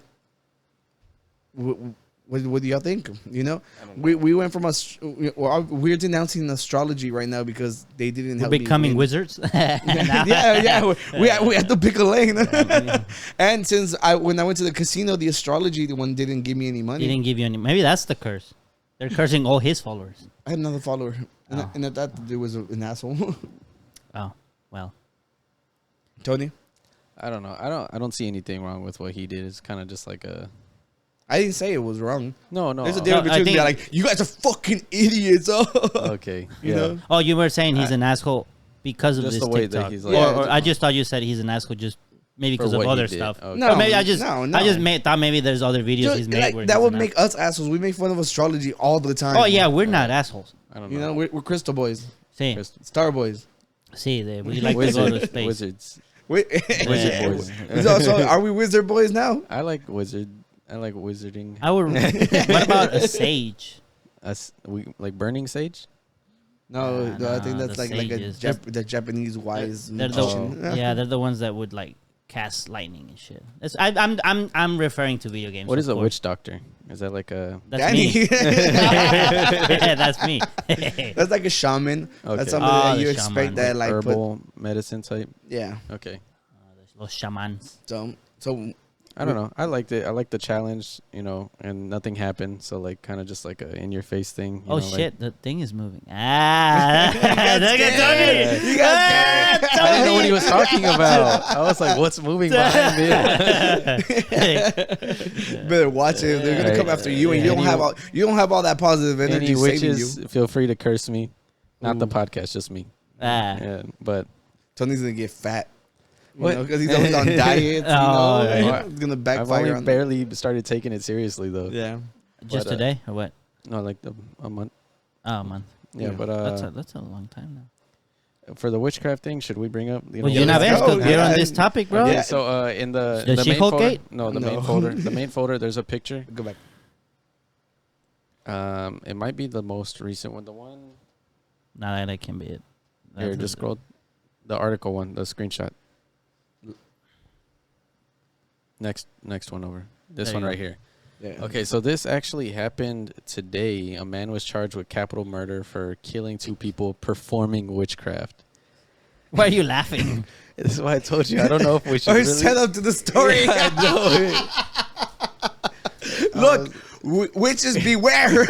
Speaker 2: what do y'all think? You know, we went from we're denouncing astrology right now because they didn't help
Speaker 1: becoming wizards.
Speaker 2: yeah. We had to pick a lane. And since when I went to the casino, the astrology one didn't give me any money.
Speaker 1: He didn't give you any. Maybe that's the curse. They're cursing all his followers.
Speaker 2: I had another follower, and that dude was an asshole.
Speaker 1: Oh well.
Speaker 2: Tony,
Speaker 3: I don't know. I don't see anything wrong with what he did. It's kind of just like a.
Speaker 2: I didn't say it was wrong.
Speaker 3: No.
Speaker 2: There's a difference between being like, you guys are fucking idiots.
Speaker 3: Okay.
Speaker 2: You know?
Speaker 1: Oh, you were saying he's an asshole because of
Speaker 3: just
Speaker 1: this
Speaker 3: the way
Speaker 1: TikTok.
Speaker 3: that he's like.
Speaker 1: Or I just thought you said he's an asshole just maybe because of other stuff.
Speaker 3: Okay.
Speaker 2: No,
Speaker 1: maybe I
Speaker 2: no.
Speaker 1: thought maybe there's other videos he's made where
Speaker 2: that
Speaker 1: he's
Speaker 2: would
Speaker 1: an
Speaker 2: make us assholes. We make fun of astrology all the time.
Speaker 1: Oh yeah, we're not assholes.
Speaker 3: I don't know.
Speaker 2: You know, we're crystal boys,
Speaker 1: See,
Speaker 2: star boys.
Speaker 1: we like to go to space.
Speaker 3: Wizards.
Speaker 2: Wizard
Speaker 3: boys.
Speaker 2: So are we wizard boys now?
Speaker 3: I like wizarding.
Speaker 1: What about a sage?
Speaker 3: We like burning sage.
Speaker 2: No, I think that's
Speaker 1: the
Speaker 2: like
Speaker 1: sages.
Speaker 2: the Japanese wise
Speaker 1: They're
Speaker 2: magician.
Speaker 1: they're the ones that would like cast lightning and shit. I'm referring to video games.
Speaker 3: What is a
Speaker 1: course.
Speaker 3: witch doctor? Is that like a?
Speaker 1: That's
Speaker 2: Danny.
Speaker 1: me. Yeah, that's me.
Speaker 2: That's like a shaman.
Speaker 3: Okay.
Speaker 2: That's somebody that
Speaker 1: the
Speaker 2: you
Speaker 1: shaman.
Speaker 2: expect that like
Speaker 3: herbal medicine type.
Speaker 2: yeah.
Speaker 3: Okay.
Speaker 1: Los shamans.
Speaker 2: So
Speaker 3: I don't know. I liked it. I liked the challenge, you know, and nothing happened. So like, kind of just like a in your face thing. You know,
Speaker 1: Shit! The thing is moving. Look at Tony.
Speaker 2: You got scared.
Speaker 3: I didn't know what he was talking about. I was like, "What's moving behind me?"
Speaker 2: Better watch it. They're gonna come after you, and you don't have all that positive energy
Speaker 3: Any
Speaker 2: saving
Speaker 3: witches,
Speaker 2: you.
Speaker 3: feel free to curse me. Not the podcast, just me. Yeah, but
Speaker 2: Tony's gonna get fat.
Speaker 3: What?
Speaker 2: Because he's always on diets.
Speaker 1: Yeah.
Speaker 2: It's gonna
Speaker 3: I've
Speaker 2: backfire
Speaker 3: only
Speaker 2: on
Speaker 3: barely started taking it seriously though.
Speaker 2: Yeah.
Speaker 1: Just
Speaker 3: But,
Speaker 1: today or what?
Speaker 3: No, like a month.
Speaker 1: Oh, a month.
Speaker 3: Yeah, but
Speaker 1: That's a long time now.
Speaker 3: for the witchcraft thing, should we bring up?
Speaker 1: Well, you're not
Speaker 2: let's
Speaker 1: because
Speaker 2: go.
Speaker 1: we're on
Speaker 2: Yeah.
Speaker 1: this topic, bro.
Speaker 3: Okay, so in the
Speaker 1: The
Speaker 3: main
Speaker 1: She-Hulk
Speaker 3: folder,
Speaker 1: gate?
Speaker 3: no, the
Speaker 2: No.
Speaker 3: main folder. The main folder. There's a picture.
Speaker 2: Go back.
Speaker 3: It might be the most recent one. The one
Speaker 1: No, that can be it.
Speaker 3: here, just scroll. The article one, the screenshot. Next one over. This
Speaker 1: There
Speaker 3: one
Speaker 1: you
Speaker 3: right
Speaker 1: go.
Speaker 3: here.
Speaker 2: Yeah.
Speaker 3: Okay, so this actually happened today. A man was charged with capital murder for killing 2 people performing witchcraft.
Speaker 1: Why are you laughing?
Speaker 3: This is why I told you. I don't know if we should.
Speaker 2: Or
Speaker 3: really...
Speaker 2: set up to the story.
Speaker 3: Yeah, I know.
Speaker 2: Look, witches beware.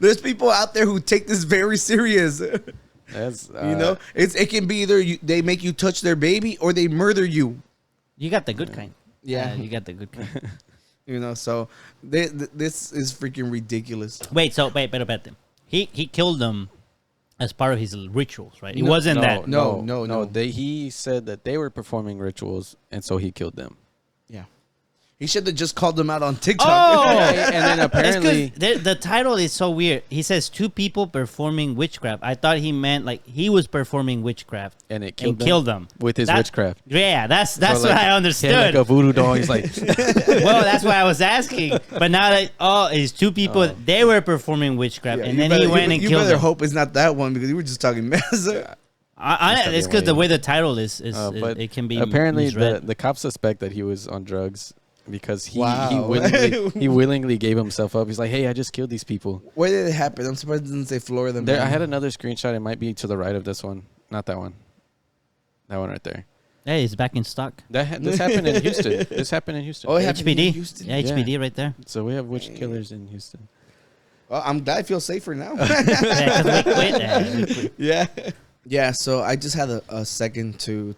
Speaker 2: There's people out there who take this very serious.
Speaker 3: That's,
Speaker 2: You know, it can be either they make you touch their baby or they murder you.
Speaker 1: You got the good kind.
Speaker 2: Yeah.
Speaker 1: You got the good kind.
Speaker 2: You know, so this is freaking ridiculous.
Speaker 1: Wait, but he killed them as part of his rituals, right? It
Speaker 2: No,
Speaker 1: wasn't that.
Speaker 2: No.
Speaker 3: He said that they were performing rituals, and so he killed them.
Speaker 2: Yeah, He should have just called them out on TikTok.
Speaker 1: Oh,
Speaker 3: and then apparently
Speaker 1: the title is so weird. He says 2 people performing witchcraft. I thought he meant like he was performing witchcraft
Speaker 3: and it
Speaker 1: killed them
Speaker 3: with his
Speaker 1: That-
Speaker 3: witchcraft.
Speaker 1: Yeah, that's
Speaker 3: So,
Speaker 1: what I
Speaker 3: He
Speaker 1: understood.
Speaker 3: had like a voodoo doll. He's like,
Speaker 1: Well, that's why I was asking. But now that it's 2 people, they were performing witchcraft, and then he went and
Speaker 2: you
Speaker 1: killed
Speaker 2: better
Speaker 1: them.
Speaker 2: hope it's not that one because you were just talking mess.
Speaker 1: It's because the way the title is
Speaker 3: but
Speaker 1: it can be
Speaker 3: apparently
Speaker 1: misread.
Speaker 3: the cops suspect that he was on drugs because he
Speaker 2: Wow.
Speaker 3: he willingly gave himself up. He's like, hey, I just killed these people.
Speaker 2: Where did it happen? I'm surprised it didn't say Florida.
Speaker 3: There, I
Speaker 2: man.
Speaker 3: had another screenshot. It might be to the right of this one, not that one. That one right there.
Speaker 1: Hey, it's back in stock.
Speaker 3: This happened in Houston. This happened in Houston.
Speaker 2: Oh, it happened in
Speaker 1: HBD.
Speaker 2: Houston?
Speaker 1: Yeah, HBD right there.
Speaker 3: So we have witch killers in Houston.
Speaker 2: Well, I'm glad I feel safer now.
Speaker 1: Yeah, 'cause we quit. We quit.
Speaker 2: Yeah. Yeah, so I just had a second to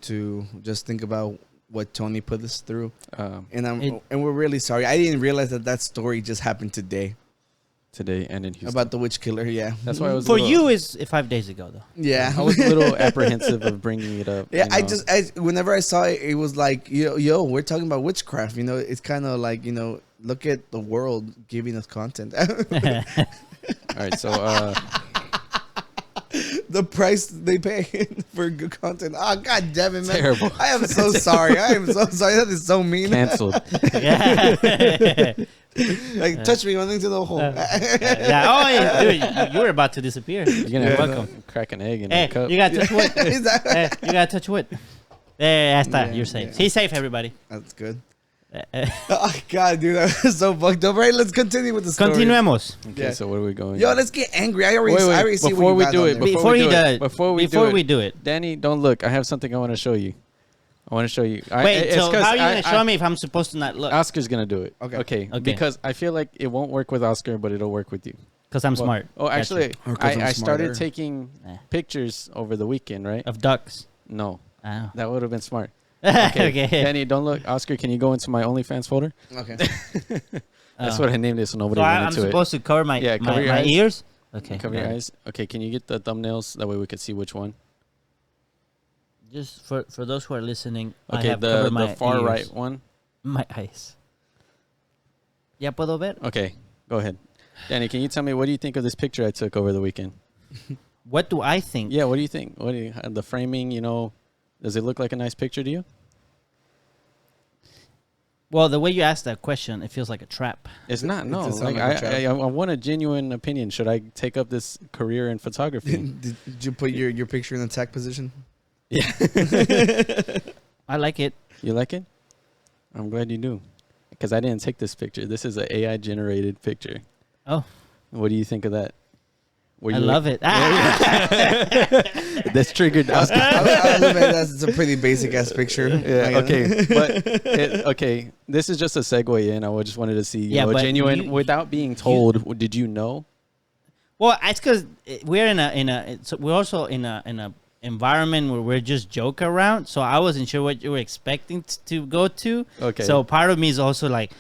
Speaker 2: just think about what Tony put us through. And we're really sorry. I didn't realize that story just happened today.
Speaker 3: Today and in Houston.
Speaker 2: About the witch killer, yeah.
Speaker 3: That's why I was
Speaker 1: For you, is 5 days ago though.
Speaker 2: Yeah.
Speaker 3: I was a little apprehensive of bringing it up.
Speaker 2: Yeah,
Speaker 3: you know.
Speaker 2: whenever I saw it, it was like, yo, we're talking about witchcraft. You know, it's kind of like, look at the world giving us content.
Speaker 3: All right, so
Speaker 2: The price they pay for good content. Oh, God damn it, man.
Speaker 3: Terrible.
Speaker 2: I am so sorry. I am so sorry. That is so mean.
Speaker 3: canceled.
Speaker 1: Yeah.
Speaker 2: Like, touch me one into the hole.
Speaker 1: Yeah. Oh, yeah, dude, you were about to disappear.
Speaker 3: You're gonna
Speaker 1: You're
Speaker 3: have
Speaker 1: welcome.
Speaker 3: to crack an egg in
Speaker 1: Hey,
Speaker 3: a cup.
Speaker 1: you got to touch wood.
Speaker 2: Is that-
Speaker 1: Hey, you got to touch wood. There, that's
Speaker 2: Yeah,
Speaker 1: You're safe.
Speaker 2: yeah.
Speaker 1: Stay safe, everybody.
Speaker 2: That's good. Oh, God, dude. That was so fucked up. Right, let's continue with the story.
Speaker 1: Continuemos.
Speaker 3: Okay,
Speaker 2: Yeah.
Speaker 3: so what are we going?
Speaker 2: Yo, let's get angry. I already see
Speaker 3: before
Speaker 2: what
Speaker 3: we
Speaker 2: you got
Speaker 3: do
Speaker 2: on
Speaker 3: it,
Speaker 2: there.
Speaker 1: Before we do it.
Speaker 3: Danny, don't look. I have something I want to show you. Wait,
Speaker 1: So how are you going to show me if I'm supposed to not look?
Speaker 3: Oscar's gonna do it.
Speaker 2: Okay.
Speaker 1: Okay.
Speaker 3: Because I feel like it won't work with Oscar, but it'll work with you.
Speaker 1: Because I'm
Speaker 3: Well,
Speaker 1: smart.
Speaker 3: Oh,
Speaker 1: Gotcha.
Speaker 3: actually,
Speaker 2: Or 'cause I'm
Speaker 3: I started
Speaker 2: smarter.
Speaker 3: taking pictures over the weekend, right?
Speaker 1: Of ducks.
Speaker 3: No,
Speaker 1: Oh.
Speaker 3: that would have been smart.
Speaker 1: Okay.
Speaker 3: Danny, don't look. Oscar, can you go into my OnlyFans folder?
Speaker 2: Okay.
Speaker 3: That's what I named it, so nobody
Speaker 1: So
Speaker 3: went
Speaker 1: I'm
Speaker 3: into it.
Speaker 1: supposed to cover my
Speaker 3: cover your
Speaker 1: my
Speaker 3: eyes.
Speaker 1: ears? Okay.
Speaker 3: Cover your eyes. Okay, can you get the thumbnails? That way we could see which one.
Speaker 1: Just for those who are listening, I
Speaker 3: Okay,
Speaker 1: have
Speaker 3: the
Speaker 1: covered my
Speaker 3: far
Speaker 1: ears.
Speaker 3: right one.
Speaker 1: My eyes. ¿Ya puedo ver?
Speaker 3: Okay, go ahead. Danny, can you tell me what do you think of this picture I took over the weekend?
Speaker 1: What do I think?
Speaker 3: Yeah, what do you think? The framing, does it look like a nice picture to you?
Speaker 1: Well, the way you asked that question, it feels like a trap.
Speaker 3: It's not. No,
Speaker 2: does sound
Speaker 3: like
Speaker 2: like a trap.
Speaker 3: I want a genuine opinion. Should I take up this career in photography?
Speaker 2: Did you put your picture in attack position?
Speaker 3: Yeah.
Speaker 1: I like it.
Speaker 3: You like it? I'm glad you do. Because I didn't take this picture. This is an AI generated picture.
Speaker 1: Oh,
Speaker 3: What do you think of that?
Speaker 1: I love it.
Speaker 3: That's triggered Oscar.
Speaker 2: I'll admit that's a pretty basic ass picture.
Speaker 3: Yeah, okay. Okay. This is just a segue in. I just wanted to see,
Speaker 1: Yeah, but
Speaker 3: genuine, without being told, did you know?
Speaker 1: Well, it's because we're we're also in a environment where we're just joke around. So I wasn't sure what you were expecting to go to.
Speaker 3: Okay.
Speaker 1: So part of me is also like,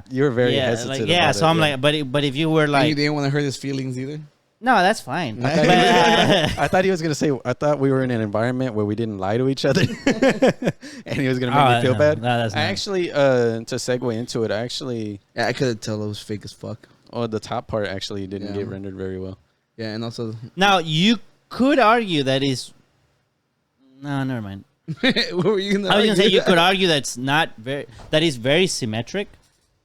Speaker 3: You were very
Speaker 1: yeah,
Speaker 3: hesitant.
Speaker 1: like, yeah.
Speaker 3: about
Speaker 1: So
Speaker 3: it,
Speaker 1: I'm
Speaker 3: yeah.
Speaker 1: like, but if you were
Speaker 2: And
Speaker 1: like,
Speaker 2: you didn't want to hurt his feelings either.
Speaker 1: no, that's fine.
Speaker 3: I thought he was gonna say. I thought we were in an environment where we didn't lie to each other, and he was gonna make me feel bad.
Speaker 1: No, that's
Speaker 3: I
Speaker 1: not.
Speaker 3: actually, to segue into it,
Speaker 2: Yeah, I could tell it was fake as fuck.
Speaker 3: the top part actually didn't
Speaker 2: Yeah.
Speaker 3: get rendered very well.
Speaker 2: Yeah, and also,
Speaker 1: Now you could argue that is. No, never mind.
Speaker 2: what were you gonna
Speaker 1: I was gonna say
Speaker 2: argue?
Speaker 1: you could argue that is very symmetric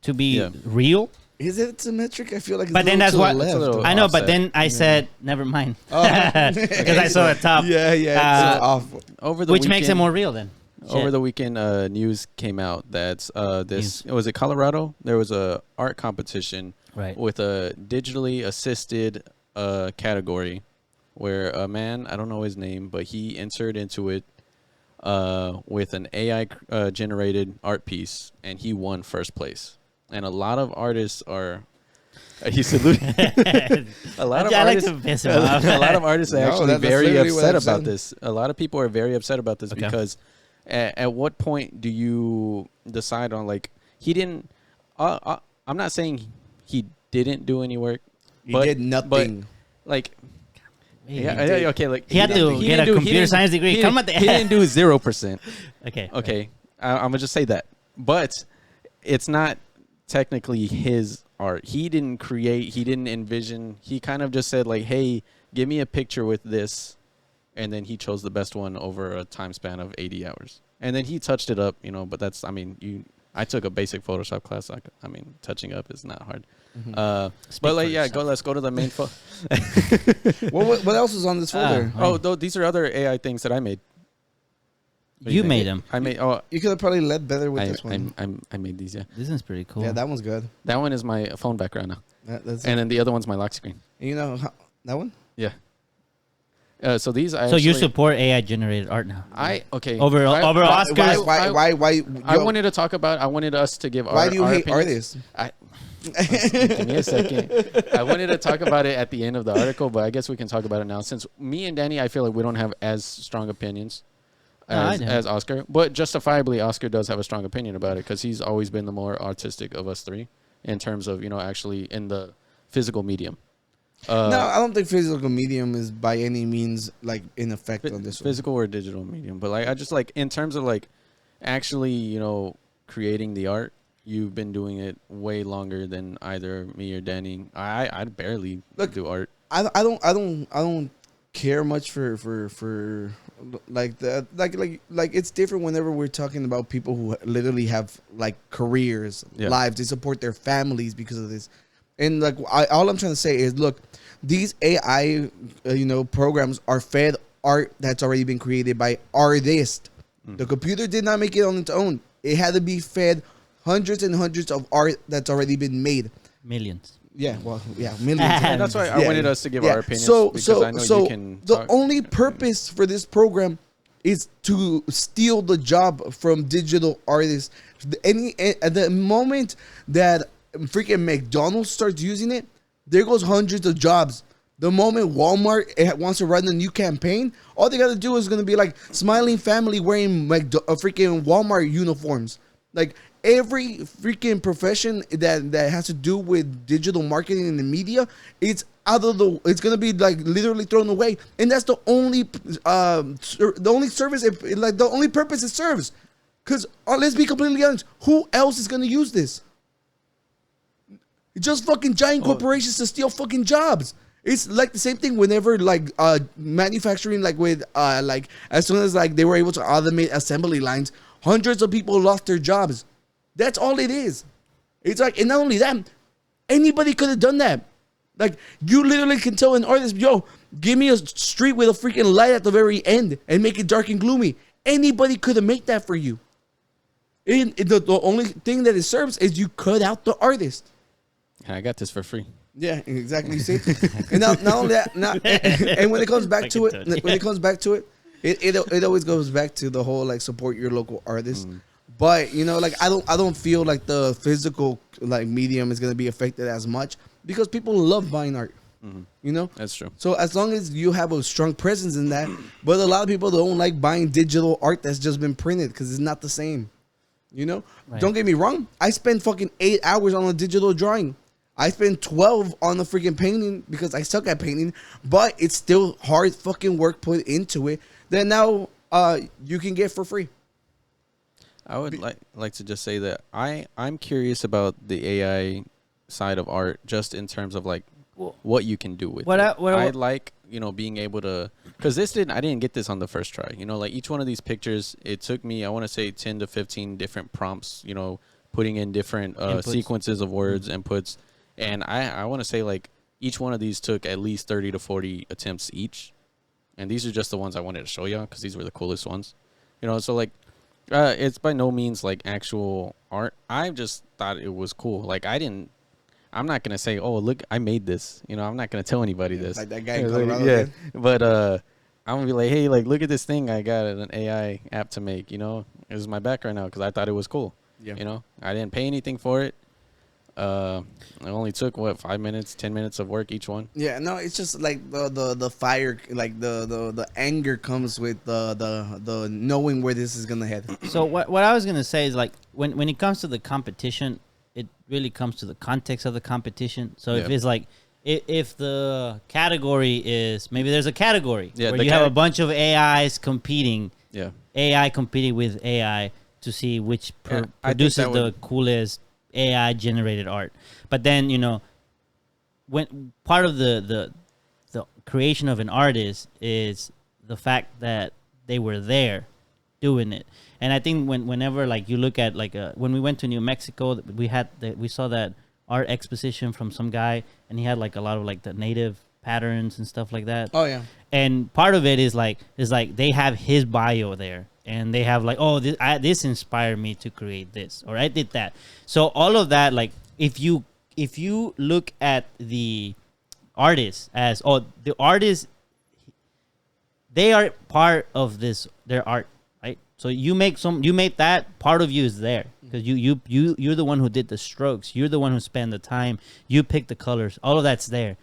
Speaker 1: to be
Speaker 3: Yeah.
Speaker 1: real.
Speaker 2: Is it symmetric? I feel like it's
Speaker 1: But
Speaker 2: a
Speaker 1: then
Speaker 2: little
Speaker 1: that's
Speaker 2: to
Speaker 1: what-
Speaker 2: the
Speaker 3: It's a
Speaker 2: left.
Speaker 3: little-
Speaker 1: I know, but
Speaker 3: offset.
Speaker 1: then I said never mind
Speaker 2: Oh.
Speaker 1: because I saw the top,
Speaker 2: Yeah, it's off.
Speaker 3: Over the
Speaker 1: which makes it
Speaker 3: weekend-
Speaker 1: more real then.
Speaker 3: Over
Speaker 1: Shit.
Speaker 3: the weekend, news came out that was it Colorado? There was a art competition
Speaker 1: Right.
Speaker 3: with a digitally assisted category where a man, I don't know his name, but he entered into it with an AI generated art piece, and he won first place. And a lot of artists are. He saluted. A lot of
Speaker 1: I like
Speaker 3: artists.
Speaker 1: to piss him off.
Speaker 3: A lot of artists are
Speaker 2: No,
Speaker 3: actually
Speaker 2: that's
Speaker 3: very
Speaker 2: literally what
Speaker 3: upset
Speaker 2: I've
Speaker 3: about
Speaker 2: said.
Speaker 3: this. A lot of people are very upset about this
Speaker 1: Okay.
Speaker 3: because at what point do you decide on like he didn't? I'm not saying he didn't do any work.
Speaker 2: He
Speaker 3: but,
Speaker 2: did nothing.
Speaker 3: But like,
Speaker 1: He
Speaker 3: okay, like
Speaker 1: He had to
Speaker 3: didn't-
Speaker 1: get a
Speaker 3: didn't do- he
Speaker 1: computer
Speaker 3: didn't-
Speaker 1: science degree.
Speaker 3: He didn't do 0%.
Speaker 1: Okay.
Speaker 3: Okay, I'm gonna just say that. But it's not technically his art. He didn't create, he didn't envision. He kind of just said like, hey, give me a picture with this. And then he chose the best one over a time span of 80 hours. And then he touched it up, you know, but that's, I mean, I took a basic Photoshop class. I mean, touching up is not hard. But like, yeah, let's go to the main
Speaker 2: what else is on this folder?
Speaker 3: These are other AI things that I made.
Speaker 1: You made them.
Speaker 3: I made.
Speaker 2: You could have probably led better with this one.
Speaker 3: I made these. Yeah.
Speaker 1: This is pretty cool.
Speaker 2: Yeah, that one's good.
Speaker 3: That one is my phone background now.
Speaker 2: And
Speaker 3: then the other one's my lock screen.
Speaker 2: you know that one?
Speaker 3: Yeah. So these.
Speaker 1: So you support AI generated art now?
Speaker 3: Over
Speaker 1: Oscars.
Speaker 2: Why?
Speaker 3: I wanted to talk about. I wanted us to give.
Speaker 2: Why do you hate
Speaker 3: artists? Give me a second. I wanted to talk about it at the end of the article, but I guess we can talk about it now. Since me and Danny, I feel like we don't have as strong opinions as Oscar, but justifiably, Oscar does have a strong opinion about it because he's always been the more artistic of us three in terms of actually in the physical medium.
Speaker 2: No, I don't think physical medium is by any means like in effect on this
Speaker 3: physical or digital medium, but like I just like in terms of like actually creating the art. You've been doing it way longer than either me or Danny. I barely do art.
Speaker 2: I don't care much for like that. Like it's different whenever we're talking about people who literally have like careers, lives. They support their families because of this. And like all I'm trying to say is, look, these AI programs are fed art that's already been created by artists. The computer did not make it on its own. It had to be fed hundreds and hundreds of art that's already been made.
Speaker 1: Millions.
Speaker 2: Yeah, millions.
Speaker 3: And that's why I wanted us to give our opinions.
Speaker 2: The only purpose for this program is to steal the job from digital artists. At the moment that freaking McDonald's starts using it, there goes hundreds of jobs. The moment Walmart wants to run a new campaign, all they got to do is going to be like smiling family wearing freaking Walmart uniforms. Like every freaking profession that has to do with digital marketing and the media, it's it's going to be like literally thrown away. And that's the only service, the only purpose it serves. Because let's be completely honest, who else is going to use this? Just fucking giant corporations to steal fucking jobs. It's like the same thing whenever like manufacturing, like with like as soon as like they were able to automate assembly lines, hundreds of people lost their jobs. That's all it is. It's like, and not only that, anybody could have done that. Like you literally can tell an artist, yo, give me a street with a freaking light at the very end and make it dark and gloomy. Anybody could have made that for you. And the only thing that it serves is you cut out the artist.
Speaker 3: I got this for free.
Speaker 2: Yeah, exactly. See, and not only that, and when it comes back to it, it always goes back to the whole like support your local artists. But like I don't feel like the physical like medium is gonna be affected as much because people love buying art.
Speaker 3: That's true.
Speaker 2: So as long as you have a strong presence in that, but a lot of people don't like buying digital art that's just been printed because it's not the same. Right. Don't get me wrong. I spend fucking 8 hours on a digital drawing. I spend 12 on the freaking painting because I suck at painting, but it's still hard fucking work put into it that now you can get for free.
Speaker 3: I would like to just say that I'm curious about the AI side of art just in terms of like what you can do with it. I like, being able to, because I didn't get this on the first try. Like each one of these pictures, it took me, I want to say 10 to 15 different prompts, putting in different sequences of words, inputs. And I want to say like each one of these took at least 30 to 40 attempts each. And these are just the ones I wanted to show y'all because these were the coolest ones. So like it's by no means like actual art. I just thought it was cool. Like I'm not going to say, oh, look, I made this. I'm not going to tell anybody this.
Speaker 2: Like that guy in Colorado.
Speaker 3: But I'm going to be like, hey, like look at this thing I got an AI app to make. It was my background now because I thought it was cool. Yeah. I didn't pay anything for it. It only took 5 minutes, 10 minutes of work each one.
Speaker 2: Yeah, no, it's just like the fire, like the anger comes with the knowing where this is gonna head.
Speaker 1: So what I was gonna say is like when it comes to the competition, it really comes to the context of the competition. So if it's like if the category is maybe there's a category where you have a bunch of AIs competing, AI competing with AI to see which
Speaker 3: Yeah, I think
Speaker 1: produces
Speaker 3: that
Speaker 1: the
Speaker 3: would-
Speaker 1: coolest AI generated art. But then when part of the creation of an artist is the fact that they were there doing it. And I think whenever like you look at like when we went to New Mexico, we saw that art exposition from some guy, and he had like a lot of like the native patterns and stuff like that.
Speaker 2: Oh yeah.
Speaker 1: And part of it is like they have his bio there, and they have like, oh, this inspired me to create this, or I did that. So all of that, like if you look at the artist as the artist, they are part of their art, right? So you make that, part of you is there because you're the one who did the strokes, you're the one who spent the time, you picked the colors, all of that's there.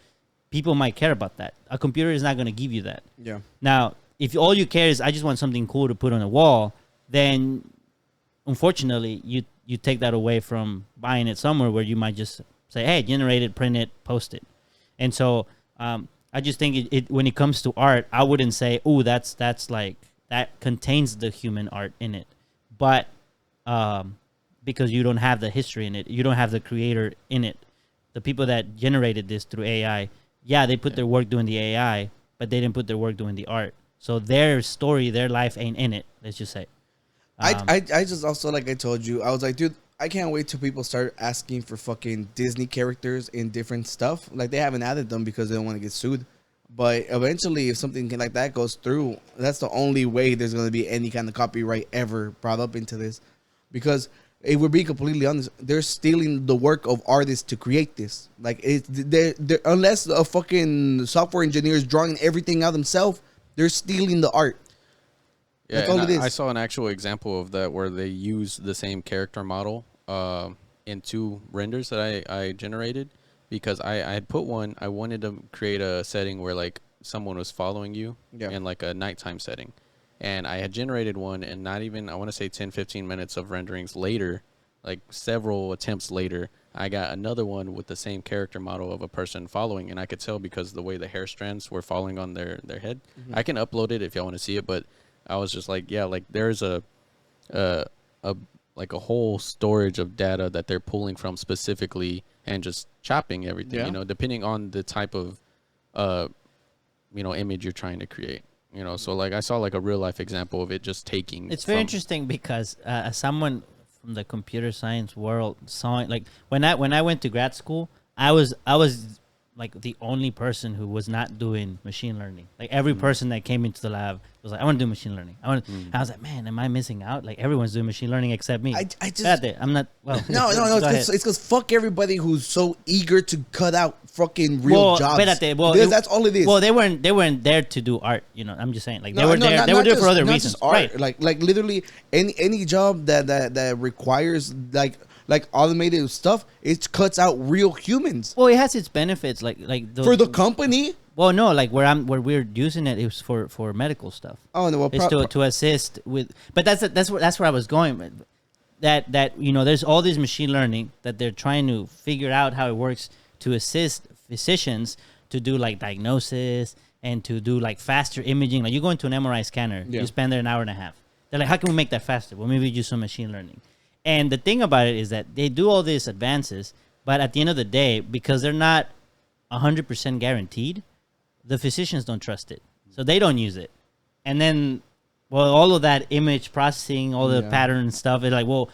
Speaker 1: People might care about that. A computer is not going to give you that.
Speaker 2: Yeah.
Speaker 1: Now, if all you care is I just want something cool to put on a wall, then unfortunately you take that away from buying it somewhere where you might just say, hey, generate it, print it, post it. And so I just think it when it comes to art, I wouldn't say, oh, that's like that contains the human art in it. But because you don't have the history in it, you don't have the creator in it. The people that generated this through AI, yeah, they put their work doing the AI, but they didn't put their work doing the art. So their story, their life ain't in it. Let's just say.
Speaker 2: I just also, like I told you, I was like, dude, I can't wait till people start asking for fucking Disney characters in different stuff. Like, they haven't added them because they don't want to get sued. But eventually, if something like that goes through, that's the only way there's going to be any kind of copyright ever brought up into this. Because if we're being completely honest, they're stealing the work of artists to create this. Like, they're unless a fucking software engineer is drawing everything out themselves, they're stealing the art.
Speaker 3: Yeah,
Speaker 2: That's all it is.
Speaker 3: I saw an actual example of that where they use the same character model in two renders that I generated, because I had put one. I wanted to create a setting where like someone was following you in like a nighttime setting, and I had generated one, and not even, I want to say 10-15 minutes of renderings later, like several attempts later, I got another one with the same character model of a person following, and I could tell because the way the hair strands were falling on their head. Mm-hmm. I can upload it if y'all want to see it, but I was just like, yeah, like there's a whole storage of data that they're pulling from specifically and just chopping everything, you know, depending on the type of, image you're trying to create, you know. So like I saw like a real life example of it just taking.
Speaker 1: It's very interesting because as someone from the computer science world saw it, like when I went to grad school, I was like the only person who was not doing machine learning. Like every person that came into the lab was like, I want to do machine learning. I was like, man, am I missing out? Like everyone's doing machine learning except me.
Speaker 2: I just
Speaker 1: I'm not. Well,
Speaker 2: no. It's because fuck everybody who's so eager to cut out fucking real jobs. That's all it is.
Speaker 1: Well, they weren't there to do art. You know, I'm just saying. Like they were there for other reasons.
Speaker 2: Art. Right. Like literally any job that requires like automated stuff, it cuts out real humans.
Speaker 1: Well, it has its benefits, like
Speaker 2: for the company.
Speaker 1: Well, no, like where we're using it is for medical stuff.
Speaker 2: Oh no,
Speaker 1: it's to assist with. But that's where I was going. That there's all this machine learning that they're trying to figure out how it works to assist physicians to do like diagnosis and to do like faster imaging. Like you go into an MRI scanner, you spend there an hour and a half. They're like, how can we make that faster? Well, maybe use some machine learning. And the thing about it is that they do all these advances, but at the end of the day, because they're not 100% guaranteed, the physicians don't trust it. So they don't use it. And then, well, all of that image processing, all the pattern stuff, it's like, well,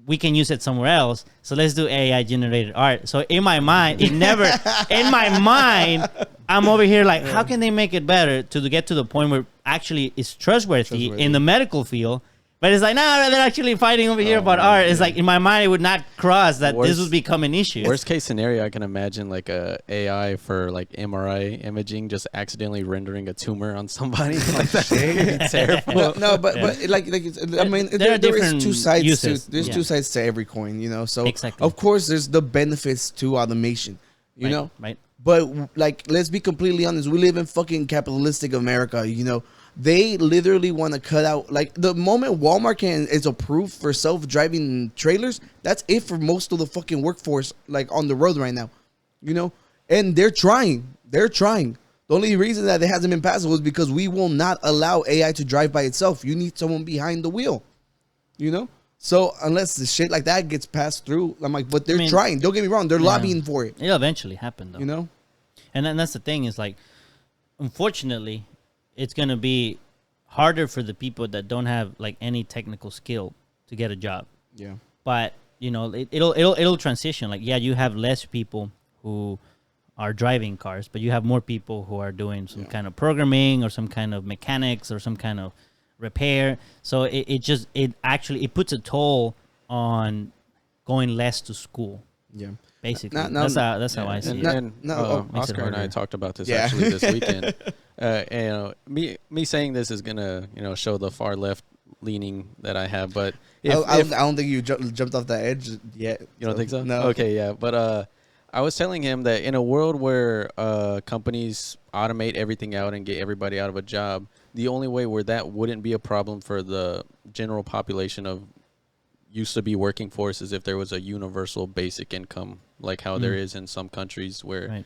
Speaker 1: we can use it somewhere else. So let's do AI generated art. So in my mind, in my mind, I'm over here like, how can they make it better to get to the point where actually it's trustworthy in the medical field? But it's like, nah, they're actually fighting over here about art. It's like, in my mind, it would not cross that this would become an issue.
Speaker 3: Worst case scenario, I can imagine like a AI for like MRI imaging just accidentally rendering a tumor on somebody. Like that's terrible.
Speaker 2: Well, no, but like I mean, there is two sides. There's two sides to every coin, you know. So of course, there's the benefits to automation, you know.
Speaker 1: Right.
Speaker 2: But like, let's be completely honest. We live in fucking capitalistic America, you know. They literally want to cut out, like, the moment Walmart is approved for self-driving trailers, that's it for most of the fucking workforce, like, on the road right now, you know? And they're trying. The only reason that it hasn't been passed was because we will not allow AI to drive by itself. You need someone behind the wheel. You know. So unless the shit like that gets passed through, I'm like, but they're trying. Don't get me wrong. They're lobbying for it.
Speaker 1: It'll eventually happen, though.
Speaker 2: You know.
Speaker 1: And then that's the thing is like, unfortunately, it's gonna be harder for the people that don't have like any technical skill to get a job.
Speaker 2: Yeah.
Speaker 1: But you know, it'll transition. Like, yeah, you have less people who are driving cars, but you have more people who are doing some kind of programming or some kind of mechanics or some kind of repair. So it actually puts a toll on going less to school.
Speaker 2: Yeah.
Speaker 1: Basically, that's how I see it.
Speaker 3: Oscar and I talked about this actually this weekend. Me saying this is gonna show the far left leaning that I have, but
Speaker 2: I don't think you jumped off that edge yet.
Speaker 3: You don't think so?
Speaker 2: No.
Speaker 3: Okay, yeah, but I was telling him that in a world where companies automate everything out and get everybody out of a job, the only way where that wouldn't be a problem for the general population of used to be working force is if there was a universal basic income, like how there is in some countries where,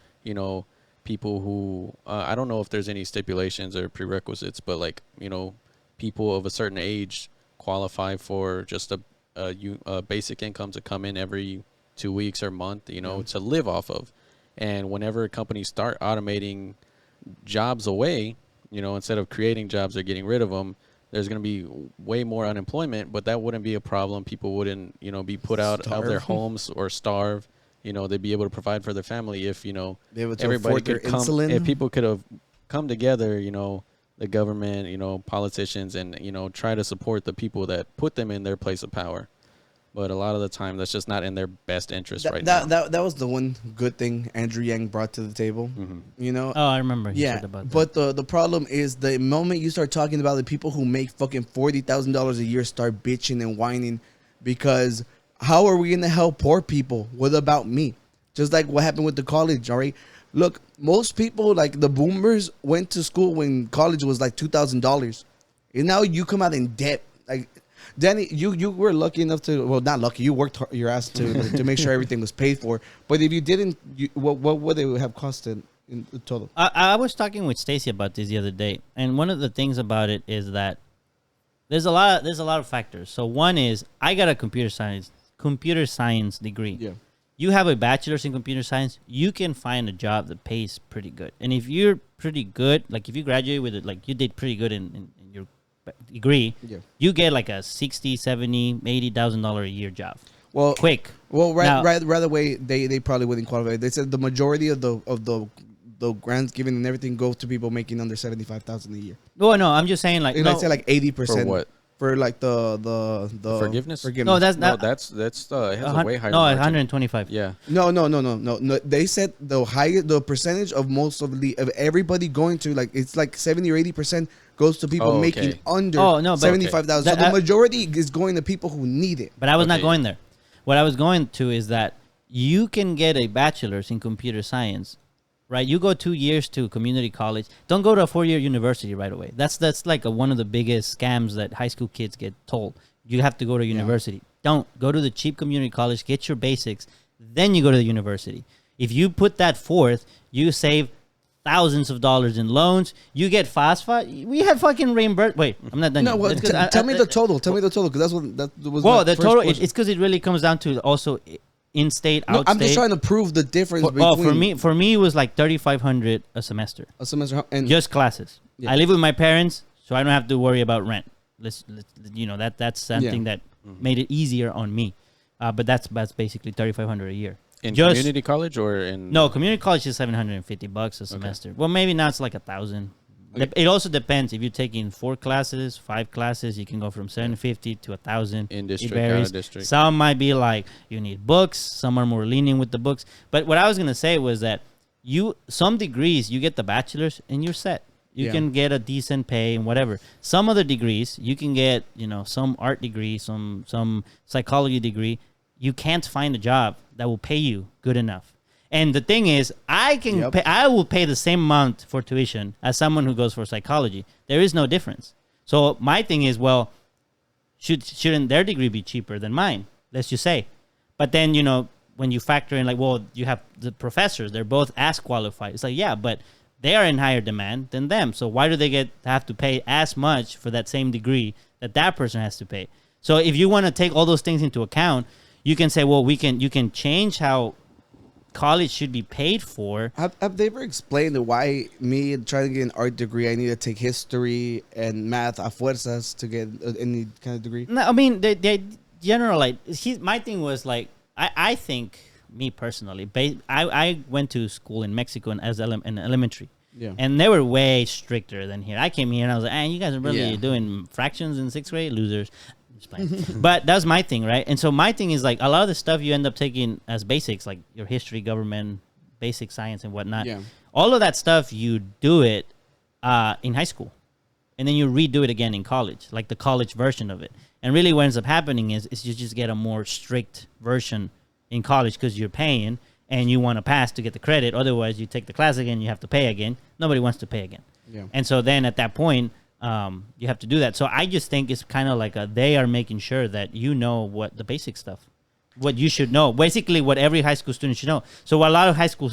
Speaker 3: people who, I don't know if there's any stipulations or prerequisites, but like, people of a certain age qualify for just a basic income to come in every 2 weeks or month, to live off of. And whenever companies start automating jobs away, instead of creating jobs, they're getting rid of them. There's going to be way more unemployment, but that wouldn't be a problem. People wouldn't, be put out of their homes or starve. They'd be able to provide for their family if, everybody could come.
Speaker 2: Insulin.
Speaker 3: If people could have come together, the government, politicians, and, try to support the people that put them in their place of power. But a lot of the time, that's just not in their best interest now.
Speaker 2: That was the one good thing Andrew Yang brought to the table.
Speaker 1: Oh, I remember. He said about that.
Speaker 2: But the problem is the moment you start talking about the people who make fucking $40,000 a year start bitching and whining because how are we going to help poor people? What about me? Just like what happened with the college, all right? Look, most people, like the boomers, went to school when college was like $2,000. And now you come out in debt. Like, Danny, you were lucky enough to, well, not lucky, you worked your ass to make sure everything was paid for. But if you didn't, what would it have costed in total?
Speaker 1: I was talking with Stacy about this the other day, and one of the things about it is that there's a lot of factors. So one is I got a computer science degree. Yeah. You have a bachelor's in computer science, you can find a job that pays pretty good. And if you're pretty good, like if you graduate with it, like you did pretty good in your degree, you get like a $60,000, $70,000, $80,000 a year job. Well, quick.
Speaker 2: Well, right away, they probably wouldn't qualify. They said the majority of the grants given and everything go to people making under $75,000 a year.
Speaker 1: Well, no, I'm just saying like
Speaker 2: I'd say like 80%.
Speaker 3: For what?
Speaker 2: For like the
Speaker 3: forgiveness?
Speaker 1: No, that's not.
Speaker 3: No, that's it has a way higher.
Speaker 1: No,
Speaker 3: margin.
Speaker 1: 125.
Speaker 3: Yeah.
Speaker 2: No. They said the percentage of most of everybody going to like it's like 70 or 80% goes to people making under $75,000. So the majority is going to people who need it.
Speaker 1: But I was not going there. What I was going to is that you can get a bachelor's in computer science. Right, you go 2 years to community college. Don't go to a 4-year university right away. That's like one of the biggest scams that high school kids get told. You have to go to university. Don't go to the cheap community college. Get your basics, then you go to the university. If you put that forth, you save thousands of dollars in loans. You get FAFSA. We have fucking reimbursed. Wait, I'm not done.
Speaker 2: No, well, tell me the total. Tell me the total because that was.
Speaker 1: Well, the total. It's because it really comes down to also. In-state, outstate.
Speaker 2: I'm just trying to prove the difference.
Speaker 1: For me, it was like $3,500 a semester.
Speaker 2: And
Speaker 1: just classes. Yeah. I live with my parents, so I don't have to worry about rent. Let's that's something that made it easier on me. But that's basically $3,500 a year.
Speaker 3: In community college or in?
Speaker 1: No, community college is $750 a semester. Okay. Well, maybe now it's like $1,000. Okay. It also depends. If you're taking 4 classes, 5 classes, you can go from $750 to $1,000.
Speaker 3: In district, out of district.
Speaker 1: Some might be like you need books. Some are more lenient with the books. But what I was gonna say was that some degrees you get the bachelor's and you're set. You can get a decent pay and whatever. Some other degrees you can get, some art degree, some psychology degree. You can't find a job that will pay you good enough. And the thing is, I will pay the same amount for tuition as someone who goes for psychology. There is no difference. So my thing is, well, shouldn't their degree be cheaper than mine? Let's just say. But then, when you factor in like, well, you have the professors, they're both as qualified. It's like, yeah, but they are in higher demand than them. So why do they have to pay as much for that same degree that person has to pay? So if you want to take all those things into account, you can say, well, you can change how college should be paid for.
Speaker 2: Have they ever explained why me trying to get an art degree, I need to take history and math a fuerzas to get any kind of degree?
Speaker 1: No, I mean, they generalize. My thing was like, I think, me personally, I went to school in Mexico in elementary.
Speaker 2: Yeah.
Speaker 1: And they were way stricter than here. I came here and I was like, you guys are really doing fractions in 6th grade? Losers. Just playing. But that was my thing, right? And so my thing is like a lot of the stuff you end up taking as basics, like your history, government, basic science and whatnot. Yeah. All of that stuff, you do it in high school. And then you redo it again in college, like the college version of it. And really what ends up happening is you just get a more strict version in college because you're paying and you want to pass to get the credit. Otherwise, you take the class again, you have to pay again. Nobody wants to pay again. Yeah. And so then at that point, you have to do that. So I just think it's kind of like they are making sure that you know what the basic stuff, what you should know. Basically, what every high school student should know. So what a lot of high school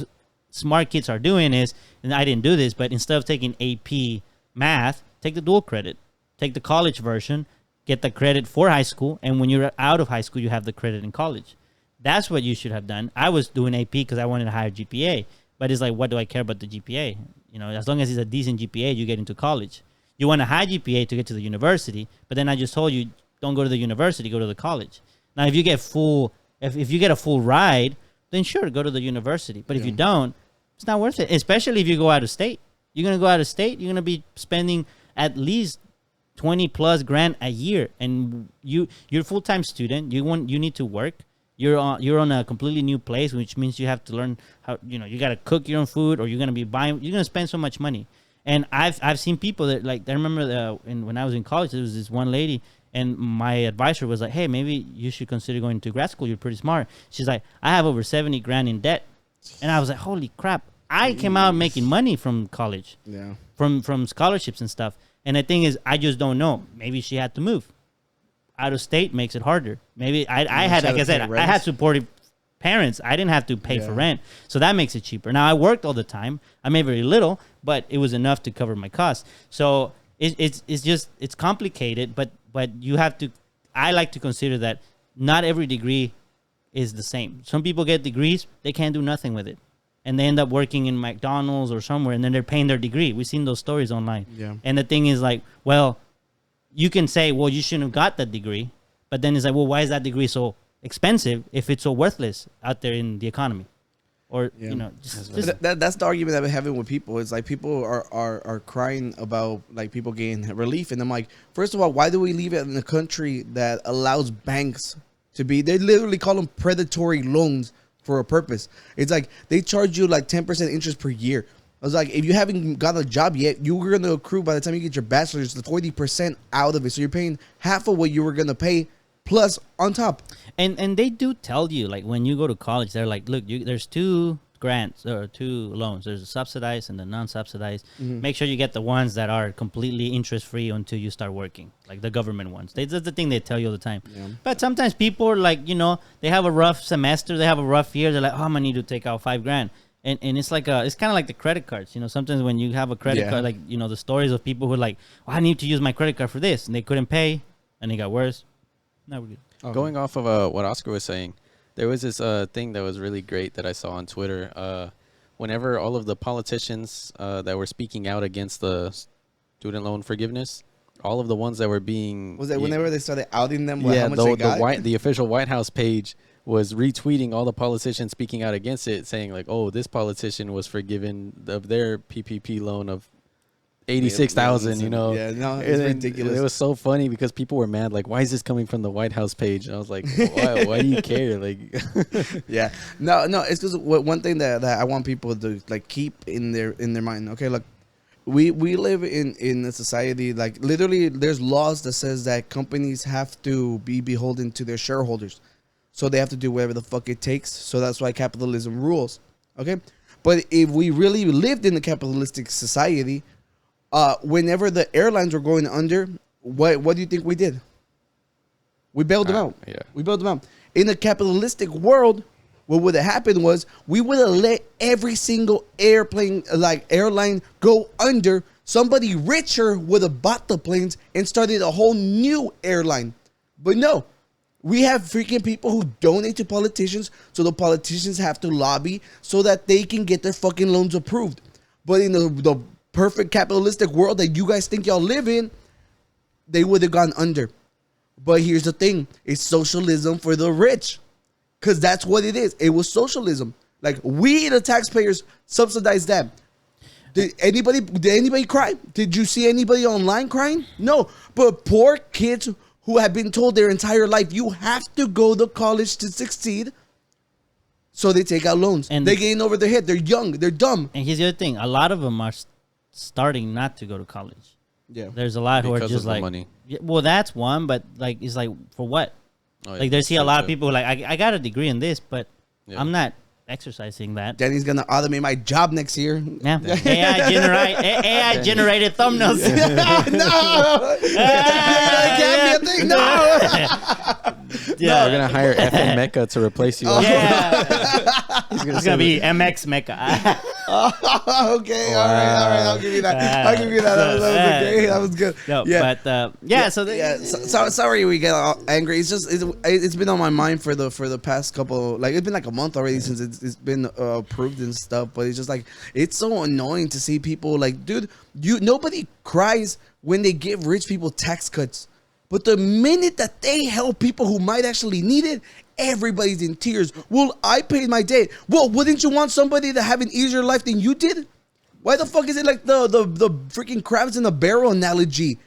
Speaker 1: smart kids are doing is, and I didn't do this, but instead of taking AP math, take the dual credit. Take the college version, get the credit for high school, and when you're out of high school, you have the credit in college. That's what you should have done. I was doing AP because I wanted a higher GPA. But it's like, what do I care about the GPA? You know, as long as it's a decent GPA, you get into college. You want a high GPA to get to the university, but then I just told you, don't go to the university, go to the college. Now, if you get if you get a full ride, then sure, go to the university. But if you don't, it's not worth it, especially if you go out of state. You're going to go out of state, you're going to be spending at least 20 plus grand a year. And you're a full-time student. You need to work. You're on a completely new place, which means you have to learn how, you got to cook your own food, or you're going to spend so much money. And I've seen people that, like, I remember when I was in college, there was this one lady, and my advisor was like, hey, maybe you should consider going to grad school. You're pretty smart. She's like, I have over 70 grand in debt. And I was like, holy crap. I came out making money from college, from scholarships and stuff. And the thing is, I just don't know. Maybe she had to move. Out of state makes it harder. Maybe I had, like I said, I had supportive parents. I didn't have to pay for rent, so that makes it cheaper. Now I worked all the time. I made very little, but it was enough to cover my costs. So it's complicated, but you have to. I like to consider that not every degree is the same. Some people get degrees, they can't do nothing with it, and they end up working in McDonald's or somewhere, and then they're paying their degree. We've seen those stories online. Yeah. And the thing is, like, well, you can say, well, you shouldn't have got that degree. But then it's like, well, why is that degree so expensive if it's so worthless out there in the economy? Or,
Speaker 2: that's the argument I've been having with people. It's like people are crying about, like, people getting relief. And I'm like, first of all, why do we leave it in a country that allows banks to be, they literally call them predatory loans for a purpose. It's like they charge you like 10% interest per year. I was like, if you haven't got a job yet, you're going to accrue by the time you get your bachelor's the 40% out of it. So you're paying half of what you were going to pay plus on top.
Speaker 1: And they do tell you, like, when you go to college, they're like, look, there's 2 grants or 2 loans. There's a subsidized and the non-subsidized. Mm-hmm. Make sure you get the ones that are completely interest-free until you start working, like the government ones. That's the thing they tell you all the time. Yeah. But sometimes people are like, they have a rough semester, they have a rough year. They're like, I'm going to need to take out $5,000. And it's like it's kind of like the credit cards. Sometimes when you have a credit card, like, the stories of people who are like, I need to use my credit card for this, and they couldn't pay, and it got worse. Now we're good.
Speaker 3: Okay. Going off of what Oscar was saying, there was this thing that was really great that I saw on Twitter. Whenever all of the politicians that were speaking out against the student loan forgiveness, all of the ones that were being...
Speaker 2: Was that whenever they started outing them how much they got?
Speaker 3: The official White House page was retweeting all the politicians speaking out against it, saying like, oh, this politician was forgiven of their PPP loan of $86,000,
Speaker 2: Yeah, no, it's ridiculous.
Speaker 3: It was so funny because people were mad, like, why is this coming from the White House page? And I was like, why do you care? Like,
Speaker 2: yeah, no, it's because one thing that I want people to, like, keep in their mind. Okay, look, we live in a society, like, literally there's laws that says that companies have to be beholden to their shareholders. So they have to do whatever the fuck it takes. So that's why capitalism rules. Okay? But if we really lived in a capitalistic society, whenever the airlines were going under, what do you think we did? We bailed them out.
Speaker 3: Yeah.
Speaker 2: We bailed them out. In a capitalistic world, what would have happened was we would have let every single airline go under. Somebody richer would have bought the planes and started a whole new airline. But no, we have freaking people who donate to politicians, so the politicians have to lobby so that they can get their fucking loans approved. But in the perfect capitalistic world that you guys think y'all live in, they would have gone under. But here's the thing. It's socialism for the rich. Because that's what it is. It was socialism. Like, we, the taxpayers, subsidize them. Did anybody cry? Did you see anybody online crying? No. But poor kids who have been told their entire life, you have to go to college to succeed. So they take out loans. And they get in over their head. They're young. They're dumb.
Speaker 1: And here's the other thing. A lot of them are starting not to go to college.
Speaker 2: Yeah.
Speaker 1: There's a lot who are just like...
Speaker 3: money.
Speaker 1: Yeah, well, that's one, but like, it's like, for what?
Speaker 3: Oh, yeah,
Speaker 1: like, there's a lot of people who are like, I got a degree in this, but I'm not exercising that.
Speaker 2: Danny's gonna automate my job next year.
Speaker 1: Yeah. AI generated thumbnails.
Speaker 2: No, that can't be a thing. No.
Speaker 1: Yeah.
Speaker 3: We're gonna hire FM Mecca to replace you.
Speaker 1: Yeah. It's gonna be MX Mecca.
Speaker 2: Okay, all right. I'll give you that. That was good.
Speaker 1: No,
Speaker 2: yeah.
Speaker 1: But
Speaker 2: so sorry we get all angry. It's just it's been on my mind for the past couple, like, it's been like a month already since it's been approved and stuff. But it's just like, it's so annoying to see people like, dude, nobody cries when they give rich people tax cuts. But the minute that they help people who might actually need it, everybody's in tears. Well, I paid my debt. Well, wouldn't you want somebody to have an easier life than you did? Why the fuck is it like the freaking crabs in the barrel analogy?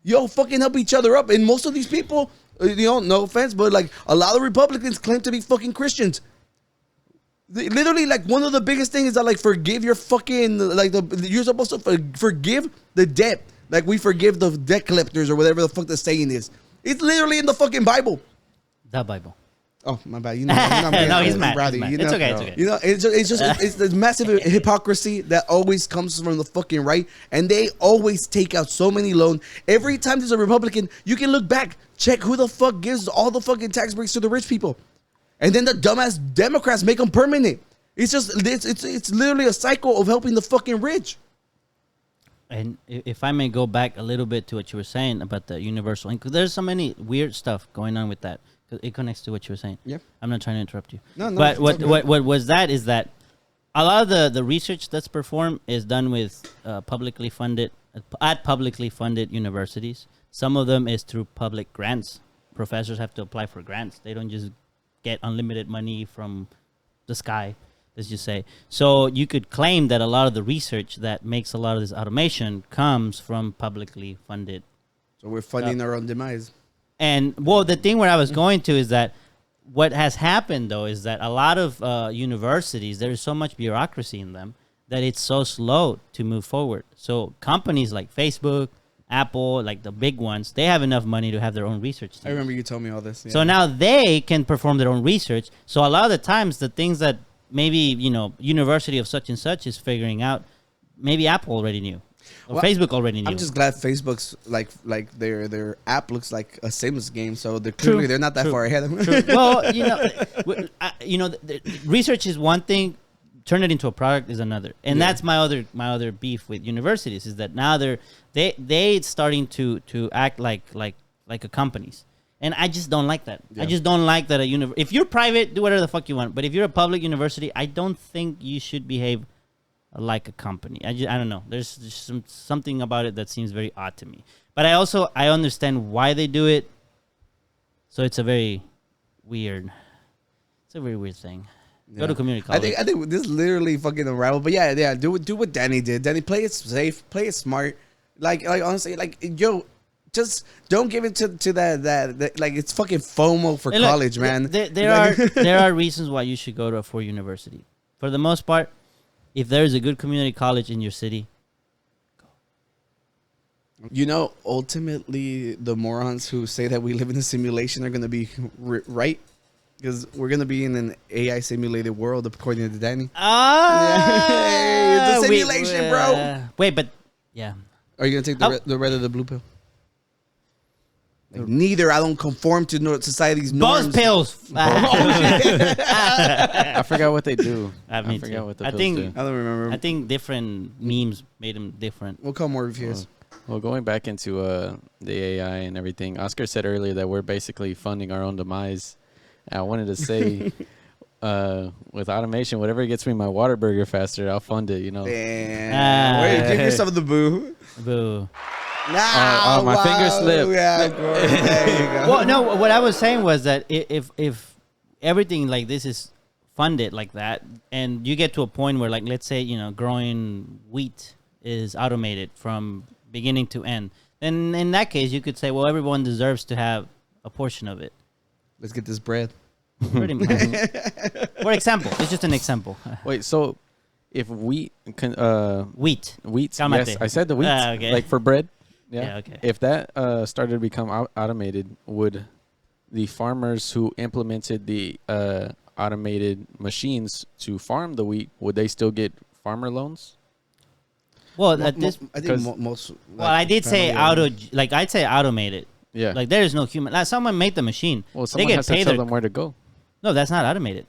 Speaker 2: Yo, fucking help each other up. And most of these people, no offense, but like, a lot of Republicans claim to be fucking Christians. Literally, like, one of the biggest things is that, like, forgive your fucking, like, you're supposed to forgive the debt. Like, we forgive the debt collectors or whatever the fuck the saying is. It's literally in the fucking Bible.
Speaker 1: The Bible.
Speaker 2: Oh, my bad.
Speaker 1: No, he's mad.
Speaker 2: Rowdy,
Speaker 1: It's okay. It's okay.
Speaker 2: It's the massive hypocrisy that always comes from the fucking right, and they always take out so many loans. Every time there's a Republican, you can look back, check who the fuck gives all the fucking tax breaks to the rich people, and then the dumbass Democrats make them permanent. It's just it's literally a cycle of helping the fucking rich.
Speaker 1: And if I may go back a little bit to what you were saying about the universal, because there's so many weird stuff going on with that. It connects to what you were saying. Yeah, I'm not trying to interrupt you.
Speaker 2: No.
Speaker 1: But what was that is that a lot of the research that's performed is done with publicly funded universities. Some of them is through public grants. Professors have to apply for grants. They don't just get unlimited money from the sky. Let's just say. So you could claim that a lot of the research that makes a lot of this automation comes from publicly funded.
Speaker 2: So we're funding our own demise.
Speaker 1: And, well, the thing where I was going to is that what has happened, though, is that a lot of universities, there is so much bureaucracy in them that it's so slow to move forward. So companies like Facebook, Apple, like the big ones, they have enough money to have their own research teams.
Speaker 2: I remember you told me all this. Yeah.
Speaker 1: So now they can perform their own research. So a lot of the times, the things that maybe, university of such and such is figuring out, maybe Apple already knew. Or Facebook already knew.
Speaker 2: I'm just glad Facebook's like their app looks like a Sims game, so they're not that far ahead.
Speaker 1: Well, the research is one thing, turn it into a product is another, and that's my other beef with universities is that now they starting to act like a companies, and I just don't like that. Yeah. I just don't like that if you're private, do whatever the fuck you want, but if you're a public university, I don't think you should behave like a company. I don't know. There's just something about it that seems very odd to me. But I understand why they do it. So it's a very weird thing. Yeah. Go to community college.
Speaker 2: I think this is literally fucking unravel. But yeah. Do what Danny did. Danny, play it safe, play it smart. Like honestly, like, yo, just don't give it to that like it's fucking FOMO for college, man.
Speaker 1: There are reasons why you should go to a 4 university. For the most part, if there is a good community college in your city, go.
Speaker 2: Ultimately, the morons who say that we live in a simulation are going to be right. Because we're going to be in an AI simulated world, according to Danny. It's a simulation, bro.
Speaker 1: Wait, but, yeah.
Speaker 2: Are you going to take the red or the blue pill? Like, neither. I don't conform to society's norms.
Speaker 1: Both pills.
Speaker 3: I forgot what they do.
Speaker 1: I forgot what the pills do.
Speaker 2: I don't remember.
Speaker 1: I think different memes made them different.
Speaker 2: We'll call more reviews.
Speaker 3: Well, going back into the AI and everything, Oscar said earlier that we're basically funding our own demise. And I wanted to say, with automation, whatever gets me my Whataburger faster, I'll fund it. You know.
Speaker 2: Damn. Wait, give yourself the boo.
Speaker 1: Boo.
Speaker 2: Nah,
Speaker 3: my finger slipped.
Speaker 2: Yeah, of course. There you go.
Speaker 1: Well, no. What I was saying was that if everything like this is funded like that, and you get to a point where, like, let's say, growing wheat is automated from beginning to end, then in that case, you could say, well, everyone deserves to have a portion of it.
Speaker 2: Let's get this bread.
Speaker 1: Pretty much. For example, it's just an example.
Speaker 3: Wait, so if wheat,
Speaker 1: Wheat.
Speaker 3: yes, I said the wheat,
Speaker 1: Okay.
Speaker 3: like for bread.
Speaker 1: Yeah, okay.
Speaker 3: If that started to become automated, would the farmers who implemented the automated machines to farm the wheat, would they still get farmer loans?
Speaker 1: Well, at this,
Speaker 2: I think most.
Speaker 1: well, I did say I'd say automated.
Speaker 3: Yeah.
Speaker 1: Like there is no human. Like, someone made the machine.
Speaker 3: Well,
Speaker 1: They
Speaker 3: someone
Speaker 1: get
Speaker 3: has to
Speaker 1: paid
Speaker 3: tell
Speaker 1: their-
Speaker 3: them where to go.
Speaker 1: No, that's not automated.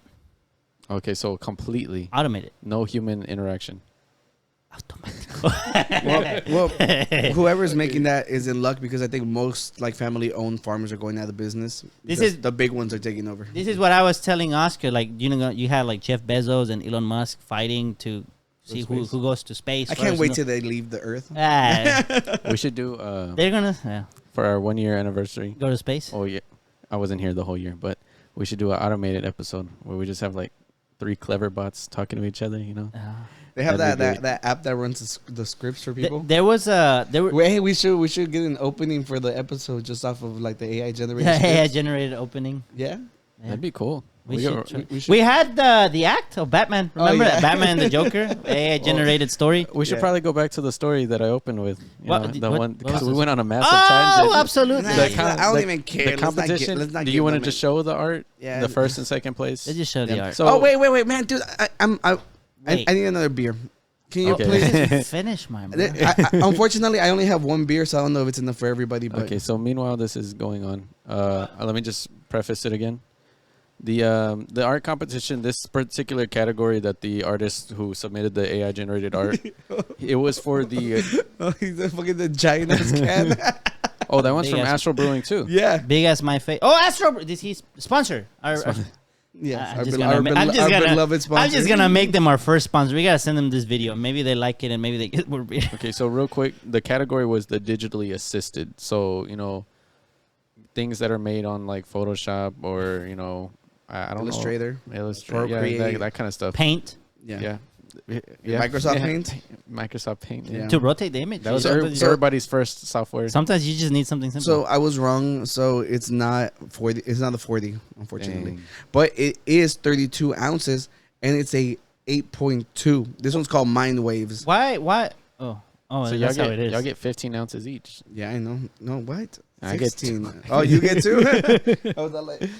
Speaker 3: Okay, so completely
Speaker 1: Automated.
Speaker 3: no human interaction.
Speaker 2: Well, whoever's making that is in luck because I think most like family-owned farmers are going out of business.
Speaker 1: This
Speaker 2: because
Speaker 1: is-
Speaker 2: the big ones are taking over.
Speaker 1: This is what I was telling Oscar. Like, you had like Jeff Bezos and Elon Musk fighting to see who goes to space.
Speaker 2: I can't
Speaker 1: first.
Speaker 2: wait
Speaker 1: No-
Speaker 2: till they leave the Earth.
Speaker 3: We should do
Speaker 1: They're gonna
Speaker 3: for our 1 year anniversary.
Speaker 1: go to space.
Speaker 3: Oh yeah, I wasn't here the whole year, but we should do an automated episode where we just have like 3 clever bots talking to each other. You know.
Speaker 2: They have
Speaker 3: That'd be
Speaker 2: that app that runs the scripts for people.
Speaker 1: There was there were
Speaker 2: Wait, hey, we should get an opening for the episode just off of like the AI generated.
Speaker 1: yeah,
Speaker 2: scripts.
Speaker 1: generated opening.
Speaker 2: Yeah.
Speaker 3: That'd be cool.
Speaker 1: We
Speaker 3: We
Speaker 1: should
Speaker 3: got-
Speaker 1: try-
Speaker 2: we should-
Speaker 1: We had the act of Batman.
Speaker 2: Oh,
Speaker 1: Remember
Speaker 2: yeah.
Speaker 1: that Batman and the Joker AI generated story.
Speaker 3: We should
Speaker 2: Yeah.
Speaker 3: probably go back to the story that I opened with.
Speaker 1: What-
Speaker 3: The
Speaker 1: what-
Speaker 3: one
Speaker 1: what
Speaker 3: because
Speaker 1: was
Speaker 3: we
Speaker 1: this?
Speaker 3: went on a massive
Speaker 1: Oh,
Speaker 3: tangent.
Speaker 1: absolutely.
Speaker 2: Nah,
Speaker 3: The
Speaker 2: I don't even care.
Speaker 3: The
Speaker 2: Let's not get-
Speaker 3: competition.
Speaker 2: let's not
Speaker 3: Do
Speaker 2: get
Speaker 3: you want to
Speaker 2: them
Speaker 3: just
Speaker 2: in.
Speaker 3: show the art?
Speaker 2: Yeah.
Speaker 3: The first and second place.
Speaker 1: They just show the art.
Speaker 3: So
Speaker 2: Oh wait, man, dude, I
Speaker 1: Wait.
Speaker 2: need another beer. Can you
Speaker 3: Okay.
Speaker 2: please?
Speaker 1: Finish my man.
Speaker 2: Unfortunately, I only have one beer, so I don't know if it's enough for everybody. But
Speaker 3: Okay, so meanwhile this is going on, let me just preface it again. The art competition, this particular category that the artist who submitted the AI generated art, it was for the
Speaker 2: he's a fucking the giant ass can.
Speaker 3: that one's
Speaker 1: Big
Speaker 3: from
Speaker 1: ass-
Speaker 3: Astral Brewing too.
Speaker 2: Yeah.
Speaker 1: Big as my face. Oh, Astro. This he's sponsor.
Speaker 2: Yeah.
Speaker 1: I'm just
Speaker 2: beloved sponsor.
Speaker 1: I'm just gonna make them our first sponsor. We gotta send them this video. Maybe they like it and maybe they get more beer.
Speaker 3: Okay, so real quick, the category was the digitally assisted. So, things that are made on like Photoshop or, I don't
Speaker 2: Illustrator.
Speaker 3: know. Illustrator. Yeah,
Speaker 2: Procreate.
Speaker 3: that kind of stuff.
Speaker 1: Paint
Speaker 3: Yeah.
Speaker 2: Microsoft Paint?
Speaker 3: Microsoft Paint. Yeah.
Speaker 2: Yeah.
Speaker 1: to rotate the image.
Speaker 3: That was
Speaker 1: Sometimes-
Speaker 3: everybody's first software.
Speaker 1: Sometimes you just need something simple.
Speaker 2: So I was wrong. So it's not 40. It's not the 40, unfortunately,
Speaker 3: Dang.
Speaker 2: but it is 32 ounces, and it's a 8.2. This one's called Mind Waves.
Speaker 1: why? Oh,
Speaker 3: So
Speaker 1: that's how it is.
Speaker 3: y'all get 15 ounces each.
Speaker 2: Yeah, I know. No, what?
Speaker 3: I get
Speaker 2: 16. Oh, you get two? I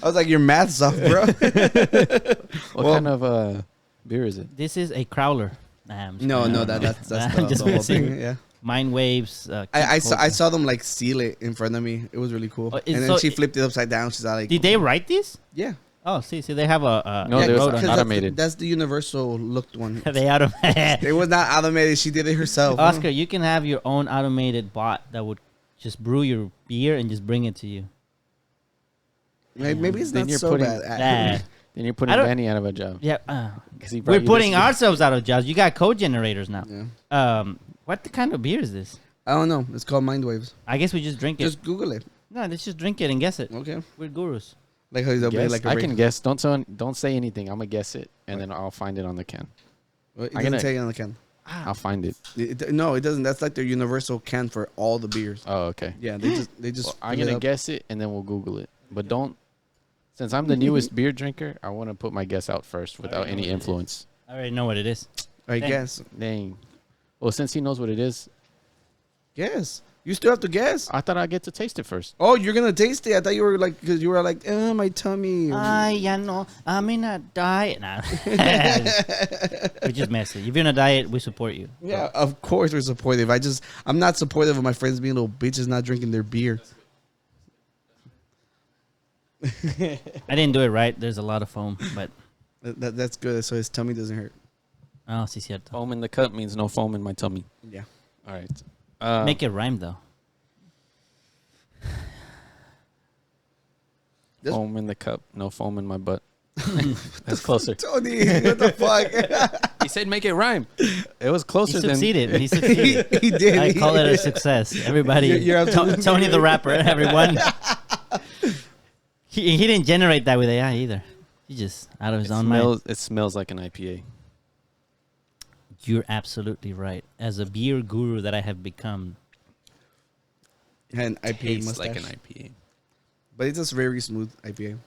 Speaker 2: was like, your math's off, bro.
Speaker 3: What
Speaker 2: Well-
Speaker 3: kind of beer is it?
Speaker 1: This is a crowler. Nah, I'm just
Speaker 2: No,
Speaker 1: kidding.
Speaker 2: no,
Speaker 1: I don't know.
Speaker 2: that's
Speaker 1: I'm
Speaker 2: the
Speaker 1: just
Speaker 2: whole
Speaker 1: messing.
Speaker 2: thing. Yeah.
Speaker 1: Mind waves.
Speaker 2: I saw them like seal it in front of me. It was really cool.
Speaker 1: Oh,
Speaker 2: And then
Speaker 1: so
Speaker 2: she
Speaker 1: it-
Speaker 2: flipped it upside down. She's like,
Speaker 1: Did they write this?
Speaker 2: yeah.
Speaker 1: Oh, see, they have a
Speaker 3: No,
Speaker 2: Yeah,
Speaker 3: they was
Speaker 1: wrote on
Speaker 2: 'cause
Speaker 1: it.
Speaker 3: automated.
Speaker 2: That's the universal looked one.
Speaker 1: They automated.
Speaker 2: It was not automated. She did it herself.
Speaker 1: Oscar, you can have your own automated bot that would just brew your beer and just bring it to you.
Speaker 2: Maybe it's
Speaker 3: Then
Speaker 2: not
Speaker 3: you're
Speaker 2: so
Speaker 3: putting-
Speaker 2: bad.
Speaker 3: Then you're
Speaker 1: I
Speaker 3: putting
Speaker 1: don't-
Speaker 3: Benny out of a job.
Speaker 1: Yeah.
Speaker 3: 'Cause he brought
Speaker 1: We're
Speaker 3: you
Speaker 1: putting
Speaker 3: this-
Speaker 1: ourselves out of jobs. You got code generators now.
Speaker 2: Yeah.
Speaker 1: What kind of beer is this?
Speaker 2: I don't know. It's called Mind Waves.
Speaker 1: I guess we just drink it.
Speaker 2: Just Google it.
Speaker 1: No, let's just drink it and guess it.
Speaker 2: Okay.
Speaker 1: We're gurus.
Speaker 2: Like how he's
Speaker 3: Guess?
Speaker 2: like a
Speaker 3: I
Speaker 2: break.
Speaker 3: can guess. Don't say anything. I'm gonna guess it, and then I'll find it on the can.
Speaker 2: Well, It
Speaker 3: I'm
Speaker 2: doesn't
Speaker 3: gonna-
Speaker 2: say it on the can.
Speaker 3: I'll find it.
Speaker 2: No, it doesn't. That's like their universal can for all the beers.
Speaker 3: Oh, okay.
Speaker 2: Yeah, they just.
Speaker 3: Well, I'm
Speaker 2: fill it
Speaker 3: gonna
Speaker 2: up.
Speaker 3: guess it, and then we'll Google it. But don't. Since I'm the newest beer drinker, I want to put my guess out first without any influence.
Speaker 1: I already know what it is.
Speaker 2: I
Speaker 1: Dang.
Speaker 2: guess.
Speaker 3: Dang. Well, since he knows what it is,
Speaker 2: Guess. You still have to guess.
Speaker 3: I thought I'd get to taste it first.
Speaker 2: Oh, you're gonna taste it. I thought you were like, because you were like, oh, my tummy.
Speaker 1: Ay, ya no. I'm in a diet. Nah. We just mess it. If you're in a diet, we support you.
Speaker 2: Yeah, of course we're supportive. I'm not supportive of my friends being little bitches not drinking their beer.
Speaker 1: I didn't do it right. There's a lot of foam, but
Speaker 2: That's good. So his tummy doesn't hurt.
Speaker 1: oh, sí cierto.
Speaker 3: Foam in the cup means no foam in my tummy.
Speaker 2: Yeah.
Speaker 3: All right.
Speaker 1: Make it rhyme though.
Speaker 3: Foam in the cup, no foam in my butt. That's closer.
Speaker 2: Tony, what the fuck?
Speaker 3: He said make it rhyme. It was
Speaker 1: He
Speaker 3: closer than...
Speaker 1: succeeded. He succeeded.
Speaker 2: He did.
Speaker 1: I call it a success. Everybody,
Speaker 2: You're absolutely
Speaker 1: Tony the
Speaker 2: right.
Speaker 1: rapper, everyone. He didn't generate that with AI either. He just out of his own mind.
Speaker 3: It smells like an IPA.
Speaker 1: You're absolutely right. As a beer guru that I have become,
Speaker 2: And IPA
Speaker 3: Tastes
Speaker 2: mustache.
Speaker 3: like an IPA.
Speaker 2: But it's just very smooth IPA.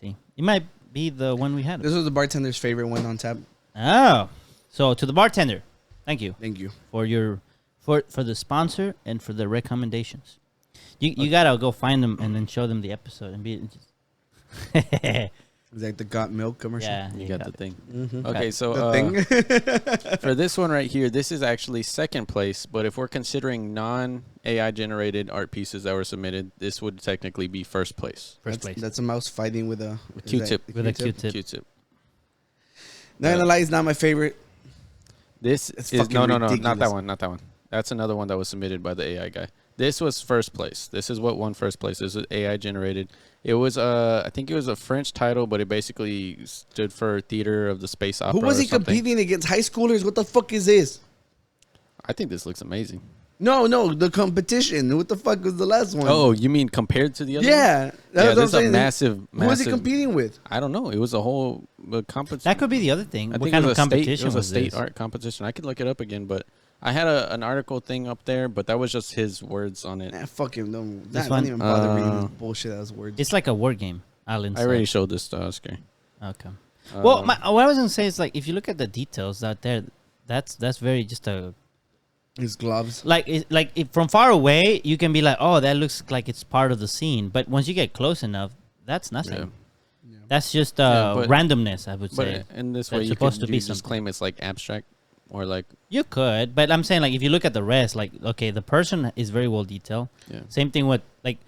Speaker 1: see, it might be the one we had.
Speaker 2: This was the bartender's favorite one on tap.
Speaker 1: Oh, so to the bartender, thank you
Speaker 2: Thank you.
Speaker 1: for your for the sponsor and for the recommendations. You gotta go find them and then show them the episode and be.
Speaker 2: It's like the Got Milk commercial.
Speaker 1: Yeah,
Speaker 3: You got the thing.
Speaker 2: Mm-hmm.
Speaker 3: Okay, so
Speaker 2: The thing.
Speaker 3: for this one right here, this is actually second place. But if we're considering non-AI generated art pieces that were submitted, this would technically be first place.
Speaker 1: First place.
Speaker 2: That's a mouse fighting with a
Speaker 3: Q-tip.
Speaker 2: is that
Speaker 1: With a Q-tip.
Speaker 3: Q-tip.
Speaker 2: Not gonna lie, it's not my favorite.
Speaker 3: This
Speaker 2: It's
Speaker 3: is
Speaker 2: fucking
Speaker 3: no, not
Speaker 2: ridiculous.
Speaker 3: that one, not that one. That's another one that was submitted by the AI guy. This was first place. This is what won first place. This was AI generated. It was I think it was a French title, but it basically stood for Theater of the Space Opera.
Speaker 2: Who was
Speaker 3: or
Speaker 2: he
Speaker 3: something.
Speaker 2: competing against? High schoolers? What the fuck is this?
Speaker 3: I think this looks amazing.
Speaker 2: No, the competition. What the fuck was the last one?
Speaker 3: Oh, you mean compared to the other?
Speaker 2: yeah.
Speaker 3: one?
Speaker 2: That's
Speaker 3: Yeah,
Speaker 2: what
Speaker 3: this
Speaker 2: I'm
Speaker 3: is a
Speaker 2: saying.
Speaker 3: massive.
Speaker 2: Who was he competing with?
Speaker 3: I don't know. It was a whole competition.
Speaker 1: That could be the other thing.
Speaker 3: I
Speaker 1: What
Speaker 3: think
Speaker 1: kind
Speaker 3: it
Speaker 1: of
Speaker 3: was a state.
Speaker 1: competition
Speaker 3: It was a state
Speaker 1: this?
Speaker 3: art competition. I could look it up again, but I had an article thing up there, but that was just his words on it.
Speaker 2: Nah, fuck him. Don't
Speaker 1: one?
Speaker 2: even bother reading this bullshit as words.
Speaker 1: It's like a word game. Alan
Speaker 3: I already
Speaker 1: said.
Speaker 3: showed this to Oscar.
Speaker 1: Okay. Well,
Speaker 3: Um,
Speaker 1: what I was gonna say is like if you look at the details out there, that's very just a
Speaker 2: His gloves.
Speaker 1: from far away you can be like, oh, that looks like it's part of the scene, but once you get close enough, that's nothing.
Speaker 3: Yeah.
Speaker 1: That's just
Speaker 3: Yeah, but-
Speaker 1: randomness, I would
Speaker 3: But
Speaker 1: say.
Speaker 3: in this
Speaker 1: That's
Speaker 3: way, you
Speaker 1: supposed
Speaker 3: could
Speaker 1: to be
Speaker 3: just
Speaker 1: something.
Speaker 3: claim it's like abstract or like
Speaker 1: You could, but I'm saying like if you look at the rest, like okay, the person is very well detailed.
Speaker 3: yeah.
Speaker 1: Same thing with like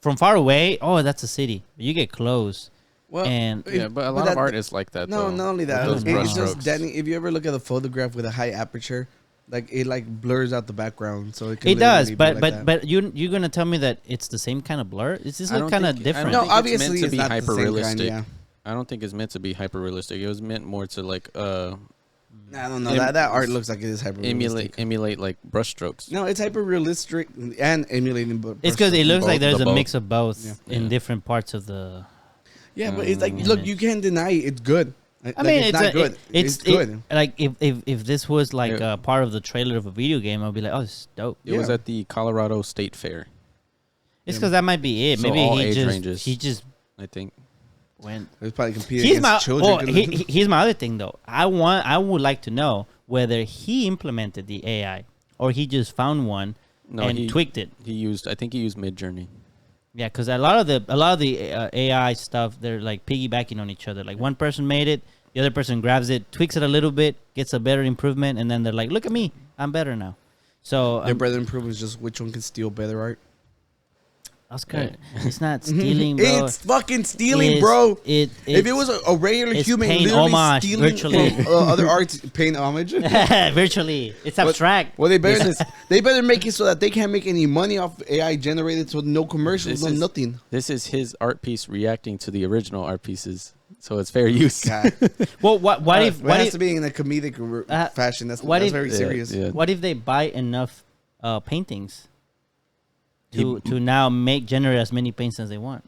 Speaker 1: from far away, oh, that's a city. You get close,
Speaker 2: Well,
Speaker 1: and
Speaker 3: Yeah, but a lot
Speaker 2: that-
Speaker 3: of art is like that.
Speaker 2: No,
Speaker 3: though,
Speaker 2: not only
Speaker 3: with
Speaker 2: that.
Speaker 3: those
Speaker 2: It's just
Speaker 3: brushstrokes.
Speaker 2: Danny. If you ever look at a photograph with a high aperture, like it like blurs out the background, so it can
Speaker 1: it does.
Speaker 2: literally be
Speaker 1: But
Speaker 2: like that.
Speaker 1: but you're gonna tell me that it's the same kind of blur? Is this
Speaker 3: I
Speaker 1: look
Speaker 3: don't
Speaker 1: kind of
Speaker 3: think- I
Speaker 1: different?
Speaker 3: don't
Speaker 2: no,
Speaker 3: think it's
Speaker 2: obviously
Speaker 3: meant to
Speaker 2: it's
Speaker 3: be
Speaker 2: not the same kind.
Speaker 3: hyper-realistic.
Speaker 2: Yeah,
Speaker 3: I don't think it's meant to be hyper realistic. It was meant more to like
Speaker 2: I don't know.
Speaker 3: Em-
Speaker 2: That art looks like it is hyper
Speaker 3: emulate like brushstrokes.
Speaker 2: No, it's hyper realistic and emulating. But
Speaker 1: It's because it looks like
Speaker 3: Both,
Speaker 1: there's
Speaker 3: the
Speaker 1: a
Speaker 3: both.
Speaker 1: mix of both
Speaker 2: Yeah.
Speaker 1: in
Speaker 3: Yeah.
Speaker 1: different parts of the.
Speaker 2: yeah, but it's like
Speaker 1: Mm.
Speaker 2: look, you can't deny it's good.
Speaker 1: I mean,
Speaker 2: it's not good. It's good.
Speaker 1: Like if this was like
Speaker 3: Yeah.
Speaker 1: a part of the trailer of a video game, I'd be like, oh, it's dope.
Speaker 3: It was
Speaker 2: Yeah.
Speaker 3: at the Colorado State Fair,
Speaker 1: It's because that might be it.
Speaker 3: So
Speaker 1: Maybe
Speaker 3: all
Speaker 1: he
Speaker 3: age
Speaker 1: just
Speaker 3: ranges.
Speaker 1: he just
Speaker 3: I think.
Speaker 1: went.
Speaker 2: It's probably competing
Speaker 1: Here's
Speaker 2: against
Speaker 1: my
Speaker 2: children. 'cause
Speaker 1: here's my other thing though. I would like to know whether he implemented the AI or he just found one
Speaker 3: No,
Speaker 1: and
Speaker 3: he
Speaker 1: tweaked it.
Speaker 3: I think he used Midjourney.
Speaker 1: Yeah, because a lot of the AI stuff, they're like piggybacking on each other. Like one person made it, the other person grabs it, tweaks it a little bit, gets a better improvement, and then they're like, "Look at me, I'm better now." So
Speaker 2: Their brother improvement is just which one can steal better art.
Speaker 1: Oscar, it's not stealing, bro.
Speaker 2: It's fucking stealing,
Speaker 1: It's-
Speaker 2: bro.
Speaker 1: If
Speaker 2: If it was a regular
Speaker 1: it's
Speaker 2: human
Speaker 1: paying
Speaker 2: literally
Speaker 1: homage,
Speaker 2: stealing
Speaker 1: virtually.
Speaker 2: from other arts, paying homage.
Speaker 1: virtually, it's abstract.
Speaker 2: Well, they better make it so that they can't make any money off AI generated, so no commercials,
Speaker 3: This
Speaker 2: no
Speaker 3: is-
Speaker 2: nothing.
Speaker 3: This is his art piece reacting to the original art pieces, so it's fair use.
Speaker 2: God.
Speaker 1: Well, what if
Speaker 2: It
Speaker 1: what
Speaker 2: has
Speaker 1: if
Speaker 2: to be in a comedic fashion. That's
Speaker 1: what if-
Speaker 2: very
Speaker 3: Yeah,
Speaker 2: serious.
Speaker 3: yeah.
Speaker 1: what if they buy enough paintings to now generate as many paints as they want?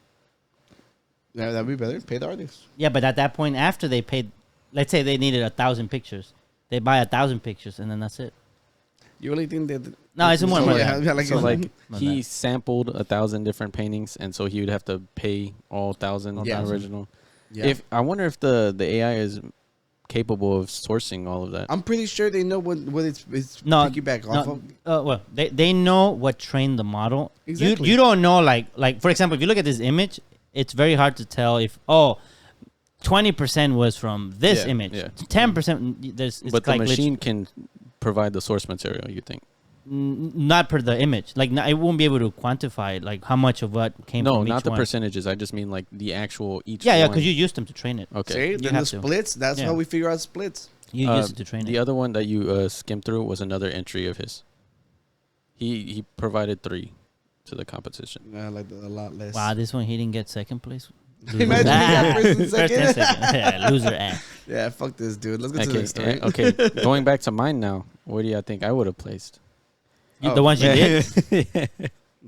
Speaker 2: Yeah, that'd be better. Pay the artist.
Speaker 1: Yeah, but at that point, after they paid, let's say they needed 1,000 pictures, they buy 1,000 pictures, and then that's it.
Speaker 2: You really think that?
Speaker 1: No, it's more than
Speaker 2: yeah,
Speaker 1: that.
Speaker 2: yeah, like,
Speaker 3: So like
Speaker 1: My
Speaker 3: he
Speaker 1: bad.
Speaker 3: sampled 1,000 different paintings, and so he would have to pay all 1,000
Speaker 2: Yeah.
Speaker 3: original.
Speaker 2: yeah.
Speaker 3: If I wonder if the AI is capable of sourcing all of that.
Speaker 2: I'm pretty sure they know what it's
Speaker 1: No,
Speaker 2: piggyback off
Speaker 1: no,
Speaker 2: of.
Speaker 1: well, they know what trained the model.
Speaker 2: Exactly.
Speaker 1: You don't know like for example, if you look at this image, it's very hard to tell if 20% was from this
Speaker 3: Yeah,
Speaker 1: image,
Speaker 3: yeah.
Speaker 1: 10% there's it's
Speaker 3: But the
Speaker 1: like
Speaker 3: machine can provide the source material. You think?
Speaker 1: not per the image. Like it won't be able to quantify like how much of what came
Speaker 3: No,
Speaker 1: from
Speaker 3: not
Speaker 1: each
Speaker 3: the
Speaker 1: one.
Speaker 3: percentages. I just mean like the actual each.
Speaker 1: Yeah,
Speaker 3: one.
Speaker 1: because you used them to train it.
Speaker 3: Okay.
Speaker 2: See,
Speaker 1: You
Speaker 2: then the
Speaker 1: have to.
Speaker 2: splits. That's
Speaker 1: Yeah.
Speaker 2: how we figure out splits.
Speaker 1: You used it to train
Speaker 3: The
Speaker 1: it.
Speaker 3: other one that you skimmed through was another entry of his. He provided 3 to the competition.
Speaker 2: Yeah, like a lot less.
Speaker 1: Wow, this one he didn't get second place.
Speaker 2: Imagine he got first and
Speaker 1: First
Speaker 2: second.
Speaker 1: and second. Yeah, loser ass.
Speaker 2: Yeah, fuck this dude. Let's get to the next story.
Speaker 3: Okay. Going back to mine now. Where do you think I would have placed?
Speaker 1: The ones you did.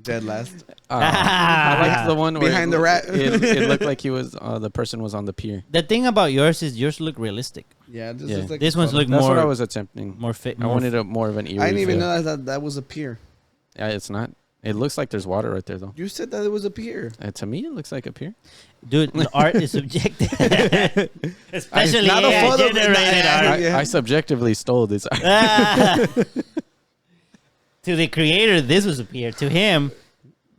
Speaker 2: Dead last.
Speaker 3: I liked the one where
Speaker 2: Behind the rat.
Speaker 3: it looked like he was. The person was on the pier.
Speaker 1: The thing about yours is yours look realistic.
Speaker 2: Yeah, this
Speaker 3: Yeah.
Speaker 2: is like
Speaker 1: This one's look
Speaker 3: That's
Speaker 1: more.
Speaker 3: what I was attempting.
Speaker 1: more fit.
Speaker 3: I wanted a more of an eerie.
Speaker 2: I didn't even
Speaker 3: feel.
Speaker 2: know that was a pier.
Speaker 3: Yeah, it's not. It looks like there's water right there though.
Speaker 2: You said that it was a pier.
Speaker 3: To me, it looks like a pier.
Speaker 1: Dude, the art is subjective. Especially
Speaker 2: Not a
Speaker 1: AI
Speaker 2: photo,
Speaker 1: generated
Speaker 2: nah,
Speaker 1: art.
Speaker 2: Yeah.
Speaker 3: I subjectively stole this.
Speaker 1: To the creator, this was a peer. To him,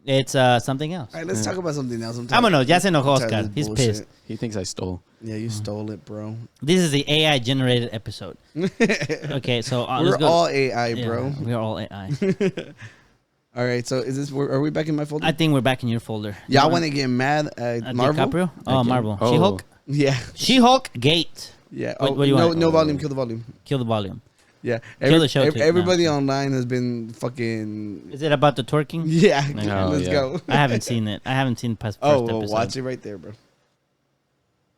Speaker 1: it's something else.
Speaker 2: All right, let's talk about something else.
Speaker 1: Vámonos, ya se enojó
Speaker 2: I'm tired
Speaker 1: Oscar.
Speaker 2: of this
Speaker 1: He's
Speaker 2: bullshit.
Speaker 1: pissed.
Speaker 3: He thinks I stole.
Speaker 2: Yeah, you stole it, bro.
Speaker 1: This is the AI generated episode. Okay, so
Speaker 2: We're
Speaker 1: let's go.
Speaker 2: all AI,
Speaker 1: Yeah,
Speaker 2: bro.
Speaker 1: we're all AI.
Speaker 2: All right, so is this? Are we back in my folder?
Speaker 1: I think we're back in your folder.
Speaker 2: Y'all want to get mad at Marvel?
Speaker 1: DiCaprio? Oh,
Speaker 3: Again?
Speaker 1: Marvel.
Speaker 3: Oh.
Speaker 1: She-Hulk?
Speaker 2: Yeah,
Speaker 1: She-Hulk Gate.
Speaker 2: yeah.
Speaker 1: What do you
Speaker 2: no,
Speaker 1: want?
Speaker 2: no volume. Kill the volume.
Speaker 1: Kill the volume.
Speaker 2: Yeah,
Speaker 1: Kill the show tape
Speaker 2: everybody
Speaker 1: now.
Speaker 2: online has been fucking.
Speaker 1: Is it about the twerking?
Speaker 2: Yeah,
Speaker 1: No,
Speaker 2: let's
Speaker 3: yeah.
Speaker 2: go.
Speaker 1: I haven't seen it. I haven't seen past
Speaker 2: Oh,
Speaker 1: first
Speaker 2: well,
Speaker 1: episode.
Speaker 2: watch it right there, bro.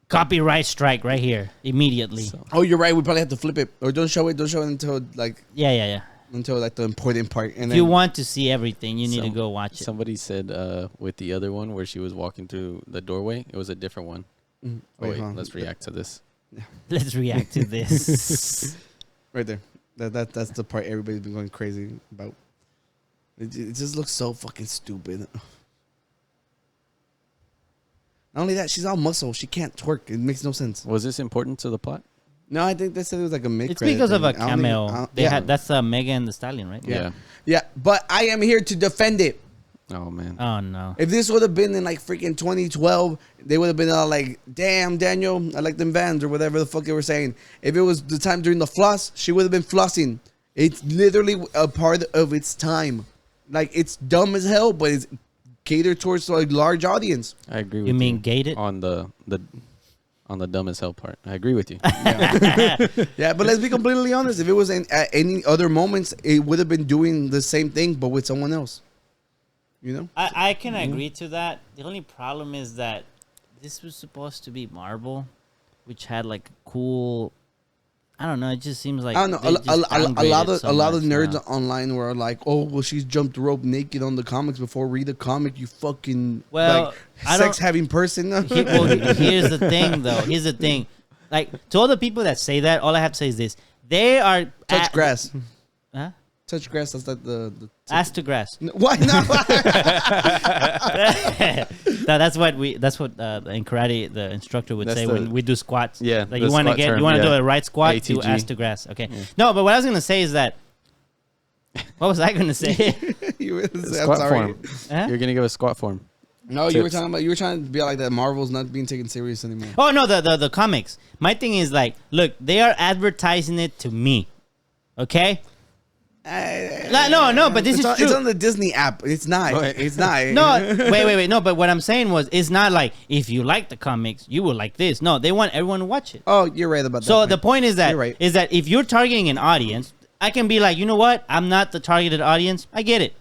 Speaker 1: Copyright strike right here. Immediately.
Speaker 3: So-
Speaker 2: Oh, you're right. We probably have to flip it, or don't show it. Don't show it until like
Speaker 1: Yeah.
Speaker 2: the important part. And
Speaker 1: If
Speaker 2: then
Speaker 1: you want to see everything, you need to
Speaker 3: Some-
Speaker 1: go watch it.
Speaker 3: Somebody said with the other one where she was walking through the doorway, it was a different one.
Speaker 2: Mhm.
Speaker 3: Oh, wait,
Speaker 2: hold on.
Speaker 3: let's react to this.
Speaker 1: Let's react to this.
Speaker 2: Right there. That's the part everybody's been going crazy about. It just looks so fucking stupid. Not only that, she's all muscle. She can't twerk. It makes no sense.
Speaker 3: Was this important to the plot?
Speaker 2: No, I think they said it was like a mid.
Speaker 1: It's because of a
Speaker 2: I don't think-
Speaker 1: cameo. They
Speaker 2: yeah.
Speaker 1: had that's Mega and the Stallion, right?
Speaker 3: Yeah.
Speaker 2: Yeah, but I am here to defend it.
Speaker 3: Oh man.
Speaker 1: Oh no.
Speaker 2: If this would have been in like freaking 2012, they would have been all like, "Damn, Daniel, I like them Vans," or whatever the fuck they were saying. If it was the time during the floss, she would have been flossing. It's literally a part of its time. Like, it's dumb as hell, but it's catered towards a large audience.
Speaker 3: I agree with
Speaker 1: You
Speaker 3: you.
Speaker 1: mean gated?
Speaker 3: On the dumb as hell part. I agree with you.
Speaker 2: Yeah, but let's be completely honest. If it was at any other moments, it would have been doing the same thing, but with someone else. You know?
Speaker 1: I can agree to that. The only problem is that this was supposed to be Marvel, which had like cool. I don't know. It just seems like
Speaker 2: I don't know.
Speaker 1: they just
Speaker 2: A lot
Speaker 1: downgraded
Speaker 2: of
Speaker 1: so
Speaker 2: a lot of
Speaker 1: much
Speaker 2: nerds
Speaker 1: now.
Speaker 2: online were like, "Oh, well, she's jumped rope naked on the comics before read the comic. You fucking
Speaker 1: Well,
Speaker 2: like
Speaker 1: I don't-
Speaker 2: sex having person."
Speaker 1: Here's the thing, though. Here's the thing. Like, to all the people that say that, all I have to say is this: they are
Speaker 2: Touch grass.
Speaker 1: Huh?
Speaker 2: Touch grass. That's like the
Speaker 1: Ass to grass.
Speaker 2: why not?
Speaker 1: No, that's what in karate the instructor would
Speaker 3: That's
Speaker 1: say
Speaker 3: the-
Speaker 1: when we do squats.
Speaker 3: Yeah,
Speaker 1: like
Speaker 3: the
Speaker 1: you want to
Speaker 3: squat
Speaker 1: get
Speaker 3: term,
Speaker 1: you want to do
Speaker 3: yeah.
Speaker 1: a right squat, do
Speaker 3: ATG.
Speaker 1: ass to grass. Okay. No, but what I was gonna say is that. What was I gonna say?
Speaker 2: You were- I'm
Speaker 3: Squat
Speaker 2: sorry.
Speaker 3: form.
Speaker 1: Huh?
Speaker 3: You're gonna give a squat form.
Speaker 2: No, you were
Speaker 3: Tips.
Speaker 2: talking about. You were trying to be like that. Marvel's not being taken serious anymore.
Speaker 1: Oh no, the comics. My thing is like, look, they are advertising it to me. Okay. No, but this is true.
Speaker 2: It's on the Disney app. It's not.
Speaker 3: Right.
Speaker 2: It's not.
Speaker 1: No, wait. No, but what I'm saying was, it's not like if you like the comics, you will like this. No, they want everyone to watch it.
Speaker 2: Oh, you're right about that.
Speaker 1: So the point is that
Speaker 2: You're right.
Speaker 1: if you're targeting an audience, I can be like, you know what? I'm not the targeted audience. I get it.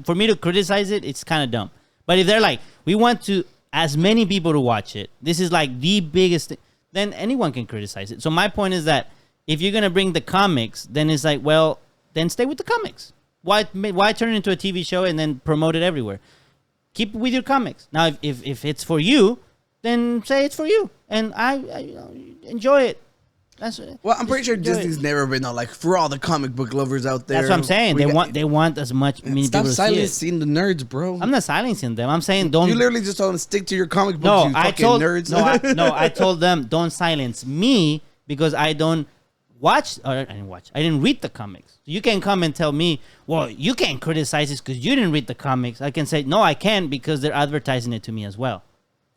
Speaker 1: For me to criticize it, it's kind of dumb. But if they're like, we want to as many people to watch it, this is like the biggest thing, then anyone can criticize it. So my point is that if you're gonna bring the comics, then it's like, well, then stay with the comics. Why turn it into a TV show and then promote it everywhere? Keep it with your comics. Now, if it's for you, then say it's for you, and I enjoy it.
Speaker 2: Well, I'm pretty sure
Speaker 1: Just do
Speaker 2: Disney's
Speaker 1: it.
Speaker 2: never been like for all the comic book lovers out there.
Speaker 1: That's what I'm saying.
Speaker 2: We got-
Speaker 1: They want as many
Speaker 2: Stop
Speaker 1: people to see it.
Speaker 2: silencing the nerds, bro.
Speaker 1: I'm not silencing them. I'm saying don't.
Speaker 2: You literally just told them stick to your comic books.
Speaker 1: no,
Speaker 2: You
Speaker 1: I
Speaker 2: fucking
Speaker 1: told
Speaker 2: nerds.
Speaker 1: I told them don't silence me because I don't watch. Or I didn't watch. I didn't read the comics. You can come and tell me, well, you can't criticize this because you didn't read the comics. I can say no, I can because they're advertising it to me as well,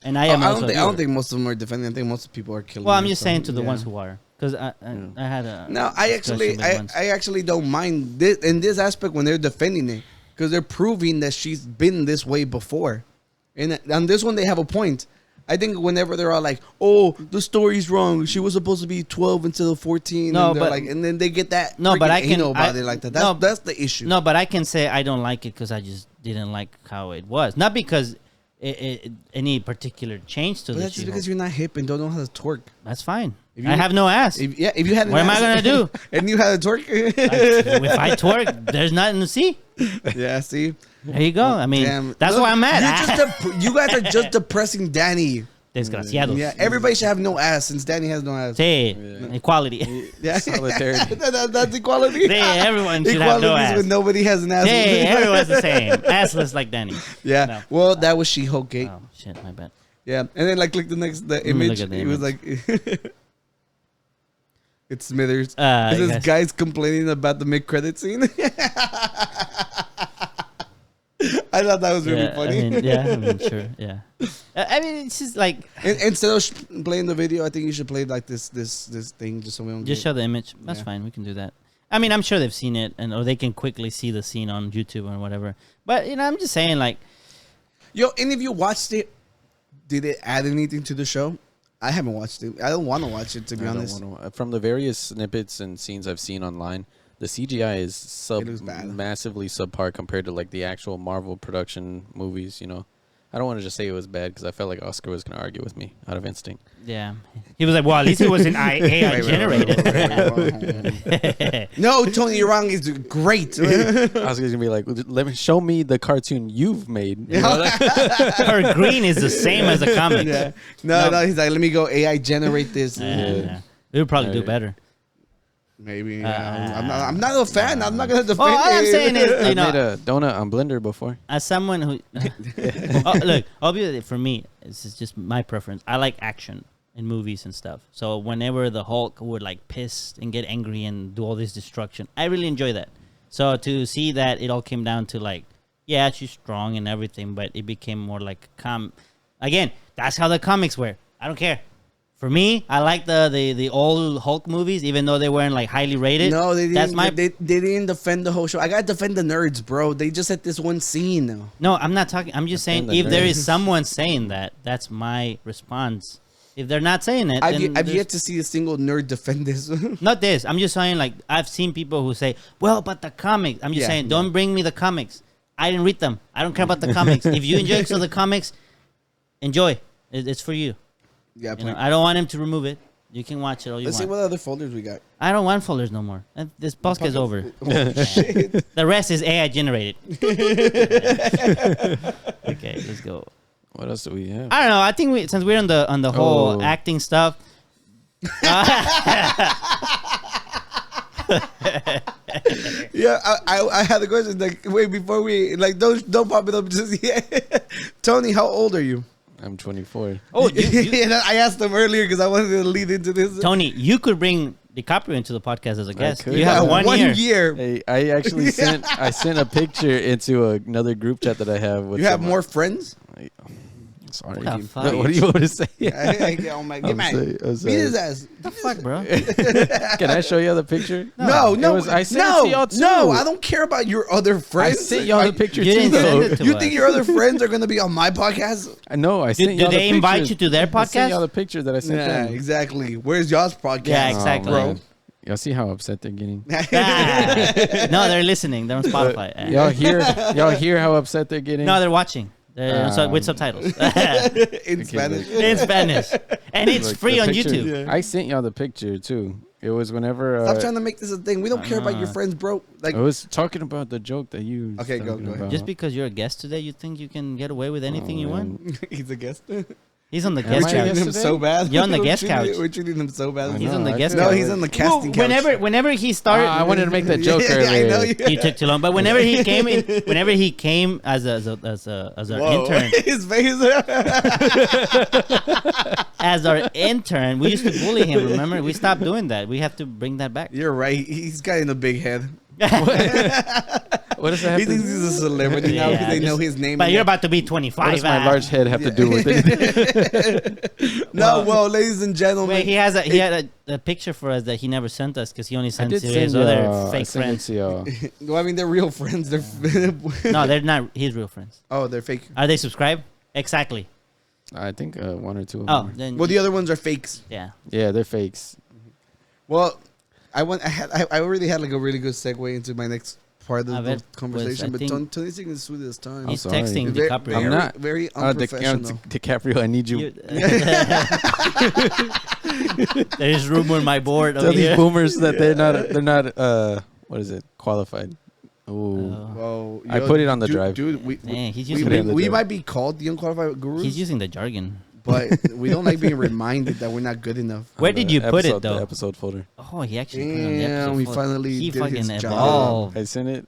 Speaker 1: and I am.
Speaker 2: I
Speaker 1: also
Speaker 2: don't think most of them are defending. I think most people are killing.
Speaker 1: Well, I'm
Speaker 2: it,
Speaker 1: just
Speaker 2: so,
Speaker 1: saying to the
Speaker 2: yeah.
Speaker 1: ones who are, because I had a.
Speaker 2: No, I actually don't mind this in this aspect when they're defending it because they're proving that she's been this way before, and on this one they have a point. I think whenever they're all like, "Oh, the story's wrong. She was supposed to be 12 instead of 14,"
Speaker 1: No,
Speaker 2: and they're
Speaker 1: but-
Speaker 2: like, and then they get that.
Speaker 1: No, but I can-
Speaker 2: anal about
Speaker 1: I-
Speaker 2: it like that.
Speaker 1: no,
Speaker 2: That's the issue.
Speaker 1: No, but I can say I don't like it because I just didn't like how it was. Not because any particular change to
Speaker 2: but
Speaker 1: the
Speaker 2: that's just
Speaker 1: She-Hulk.
Speaker 2: because you're not hip and don't know how to twerk.
Speaker 1: That's fine.
Speaker 2: If you-
Speaker 1: I have no ass.
Speaker 2: If you had, an
Speaker 1: What am I
Speaker 2: ass-
Speaker 1: gonna do?
Speaker 2: And you had a twerk.
Speaker 1: If I twerk, there's nothing to see.
Speaker 2: Yeah, see.
Speaker 1: There you go. I mean,
Speaker 2: Damn.
Speaker 1: that's
Speaker 2: Look,
Speaker 1: why I'm mad.
Speaker 2: You guys are just depressing Danny.
Speaker 1: Desgraciados.
Speaker 2: Yeah, everybody should have no ass since Danny has no ass.
Speaker 1: Sí, equality.
Speaker 2: Yeah,
Speaker 3: Solidarity.
Speaker 2: that's equality.
Speaker 1: Sí, everyone should have
Speaker 2: Equality
Speaker 1: no
Speaker 2: is
Speaker 1: ass.
Speaker 2: when nobody has an ass.
Speaker 1: Hey, everyone's the same. Assless like Danny.
Speaker 2: Yeah.
Speaker 1: No.
Speaker 2: Well, that was She-Hulk. Okay.
Speaker 1: Oh, shit, my bad.
Speaker 2: Yeah, and then like click the next
Speaker 1: me
Speaker 2: image.
Speaker 1: look at the
Speaker 2: It was like it's Smithers. This is
Speaker 1: yes.
Speaker 2: guys complaining about the mid-credit scene. I thought that was really funny.
Speaker 1: I mean, sure, yeah. I mean, it's just like
Speaker 2: Instead of playing the video, I think you should play like this thing just so we don't
Speaker 1: just
Speaker 2: get.
Speaker 1: show the image. That's
Speaker 2: Yeah.
Speaker 1: fine. We can do that. I mean, I'm sure they've seen it, or they can quickly see the scene on YouTube or whatever. But I'm just saying, like,
Speaker 2: Yo, any of you watched it? Did it add anything to the show? I haven't watched it. I don't want to watch it, to be
Speaker 3: I don't
Speaker 2: honest.
Speaker 3: wanna- from the various snippets and scenes I've seen online, the CGI is
Speaker 2: looks bad.
Speaker 3: massively subpar compared to like the actual Marvel production movies. I don't want to just say it was bad because I felt like Oscar was going to argue with me out of instinct.
Speaker 1: yeah. He was like, well, at least it wasn't AI generated.
Speaker 2: No, Tony, you're wrong. It's great.
Speaker 3: Oscar's going to be like, "Let me show me the cartoon you've made." You know, like-
Speaker 1: Her green is the same as the comics.
Speaker 2: Yeah. No, he's like, let me go AI generate this.
Speaker 1: Yeah. It would probably do better.
Speaker 2: Maybe. I'm not a fan. I'm not gonna defend
Speaker 1: All I'm
Speaker 2: it.
Speaker 1: saying is,
Speaker 3: I made a donut on Blender before.
Speaker 1: as someone who look, obviously for me, this is just my preference. I like action in movies and stuff. So whenever the Hulk would like piss and get angry and do all this destruction, I really enjoy that. So to see that it all came down to like, yeah, she's strong and everything, but it became more like again, that's how the comics were. I don't care. For me, I like the old Hulk movies, even though they weren't like highly rated.
Speaker 2: No, they didn't.
Speaker 1: That's my
Speaker 2: They didn't defend the whole show. I gotta defend the nerds, bro. They just had this one scene.
Speaker 1: No, I'm not talking. I'm just saying,
Speaker 3: Defend
Speaker 1: if
Speaker 3: the
Speaker 1: there
Speaker 3: nerds.
Speaker 1: is someone saying that, that's my response. If they're not saying it,
Speaker 2: I've
Speaker 1: then
Speaker 2: yet
Speaker 1: there's-
Speaker 2: to see a single nerd defend this.
Speaker 1: not this. I'm just saying, like, I've seen people who say, well, but the comics. I'm just
Speaker 2: Yeah,
Speaker 1: saying, don't bring me the comics. I didn't read them. I don't care about the comics. If you enjoy the comics, enjoy. It's for you.
Speaker 2: Yeah,
Speaker 1: You know, I don't want him to remove it. You can watch it all you
Speaker 2: let's see
Speaker 1: want.
Speaker 2: what other folders we got.
Speaker 1: I don't want folders no more. This podcast is over.
Speaker 2: Oh, shit.
Speaker 1: The rest is AI generated. Okay, let's go.
Speaker 3: What else do we have?
Speaker 1: I don't know. I think since we're on the whole
Speaker 3: Oh.
Speaker 1: acting stuff.
Speaker 2: Yeah, I had a question. Like, wait, before we don't pop it up just yet. Tony, how old are you?
Speaker 3: I'm 24.
Speaker 1: Oh,
Speaker 2: And I asked him earlier because I wanted to lead into this.
Speaker 1: Tony, you could bring DiCaprio into the podcast as a guest.
Speaker 3: could.
Speaker 1: You
Speaker 2: Yeah,
Speaker 1: have 1 year.
Speaker 3: Hey, I actually sent a picture into another group chat that I have. With
Speaker 2: You have
Speaker 3: some-
Speaker 2: more friends?
Speaker 3: Sorry.
Speaker 1: What the fuck?
Speaker 3: What do you want to say?
Speaker 2: Oh my god,
Speaker 3: I'm
Speaker 2: man.
Speaker 3: sorry, I'm
Speaker 2: Beat
Speaker 3: sorry.
Speaker 2: his ass.
Speaker 1: What the fuck, bro?
Speaker 3: Can I show you the picture?
Speaker 2: No,
Speaker 3: I sent it to y'all too.
Speaker 2: no, I don't care about your other
Speaker 3: I
Speaker 2: friends.
Speaker 3: sent y'all the picture
Speaker 1: You
Speaker 3: too,
Speaker 1: didn't send
Speaker 3: though.
Speaker 1: it to
Speaker 2: You
Speaker 1: us.
Speaker 2: think your other friends are gonna be on my podcast?
Speaker 3: I know. I sent
Speaker 1: Do
Speaker 3: y'all the
Speaker 1: they invite
Speaker 3: picture.
Speaker 1: you to their
Speaker 3: I sent y'all
Speaker 1: podcast?
Speaker 3: the picture that I sent
Speaker 2: Yeah,
Speaker 3: them.
Speaker 2: exactly. Where's y'all's podcast?
Speaker 1: Yeah, exactly.
Speaker 2: bro.
Speaker 3: man. Y'all see how upset they're getting?
Speaker 1: Ah. No, they're listening. They're on Spotify. Ah.
Speaker 3: Y'all hear how upset they're getting?
Speaker 1: No, they're watching. They're with subtitles
Speaker 2: In Spanish.
Speaker 1: in Spanish, and it's
Speaker 3: Like,
Speaker 1: free
Speaker 3: the
Speaker 1: on
Speaker 3: picture-
Speaker 1: YouTube.
Speaker 3: I sent y'all the picture too. It was whenever
Speaker 2: Stop trying to make this a thing. We don't care about your
Speaker 1: Uh,
Speaker 2: friends, bro. Like,
Speaker 3: I was talking about the joke that you.
Speaker 2: Okay, go
Speaker 3: talking
Speaker 2: ahead.
Speaker 3: about.
Speaker 1: Just because you're a guest today, you think you can get away with anything you
Speaker 3: man.
Speaker 1: want?
Speaker 2: he's a guest.
Speaker 1: He's on the
Speaker 3: Am
Speaker 1: guest
Speaker 3: I a
Speaker 1: couch.
Speaker 3: guest?
Speaker 2: Treating him so bad.
Speaker 1: You're on the
Speaker 2: We're
Speaker 1: guest
Speaker 2: treating-
Speaker 1: couch.
Speaker 2: We're treating him so bad.
Speaker 3: I
Speaker 1: He's
Speaker 3: know,
Speaker 1: on the
Speaker 3: I
Speaker 1: guest
Speaker 3: feel
Speaker 2: No,
Speaker 1: couch.
Speaker 2: he's on the casting couch.
Speaker 1: Whenever he started,
Speaker 3: I wanted to make that joke
Speaker 2: Yeah, I
Speaker 3: earlier.
Speaker 2: know
Speaker 1: you took too long. But whenever he came in, whenever he came as an
Speaker 2: Whoa.
Speaker 1: intern,
Speaker 2: His face.
Speaker 1: as our intern, we used to bully him. Remember, we stopped doing that. We have to bring that back.
Speaker 2: You're right. He's got in a big head.
Speaker 3: What does that have
Speaker 2: He
Speaker 3: to
Speaker 2: thinks he's a celebrity now because they know his name.
Speaker 1: But
Speaker 2: and
Speaker 1: you're
Speaker 2: that-
Speaker 1: about to be
Speaker 3: What
Speaker 1: 25.
Speaker 3: does my large head have to do with it?
Speaker 2: No, well, ladies and gentlemen.
Speaker 1: Wait, he had a picture for us that he never sent us because he only
Speaker 3: I
Speaker 1: sent
Speaker 3: did
Speaker 1: to
Speaker 3: send
Speaker 1: his other
Speaker 3: y'all. I
Speaker 1: fake
Speaker 3: sent it
Speaker 1: friends.
Speaker 3: to y'all.
Speaker 2: Well, I mean, they're real friends. They're
Speaker 1: No, they're not his real friends.
Speaker 2: oh, they're fake.
Speaker 1: Are they subscribed? Exactly.
Speaker 3: I think one or two of
Speaker 1: Oh,
Speaker 3: them.
Speaker 1: then
Speaker 2: Well, the other ones are fakes.
Speaker 1: yeah.
Speaker 3: Yeah, they're fakes.
Speaker 2: Well, I already had like a really good segue into my next part of
Speaker 1: A
Speaker 2: the
Speaker 1: ver,
Speaker 2: conversation,
Speaker 1: pues, I
Speaker 2: but
Speaker 1: think-
Speaker 2: Tony's taking this through this time.
Speaker 1: He's
Speaker 3: sorry.
Speaker 1: texting
Speaker 2: Ve-
Speaker 1: DiCaprio.
Speaker 3: I'm not.
Speaker 2: very unprofessional.
Speaker 3: DiCaprio, I need you.
Speaker 1: There's rumor in my board
Speaker 3: Tell
Speaker 1: over
Speaker 3: these
Speaker 1: here.
Speaker 3: boomers that they're not what is it, qualified. Ooh.
Speaker 2: Whoa,
Speaker 3: I put it on the drive.
Speaker 2: dude.
Speaker 1: Dang, he's
Speaker 2: We,
Speaker 1: using
Speaker 3: Put it on
Speaker 2: we,
Speaker 3: the
Speaker 2: we
Speaker 3: drive.
Speaker 2: might be called the unqualified gurus,
Speaker 1: he's using the jargon.
Speaker 2: but we don't like being reminded that we're not good enough.
Speaker 1: Where
Speaker 3: On
Speaker 1: did
Speaker 3: the
Speaker 1: you put it
Speaker 3: episode-
Speaker 1: though?
Speaker 3: The episode folder.
Speaker 1: Oh, he actually put it on the
Speaker 2: Damn,
Speaker 1: episode
Speaker 2: we
Speaker 1: folder.
Speaker 2: finally
Speaker 1: He
Speaker 2: did
Speaker 1: fucking
Speaker 2: his job.
Speaker 1: evolved.
Speaker 3: I sent it.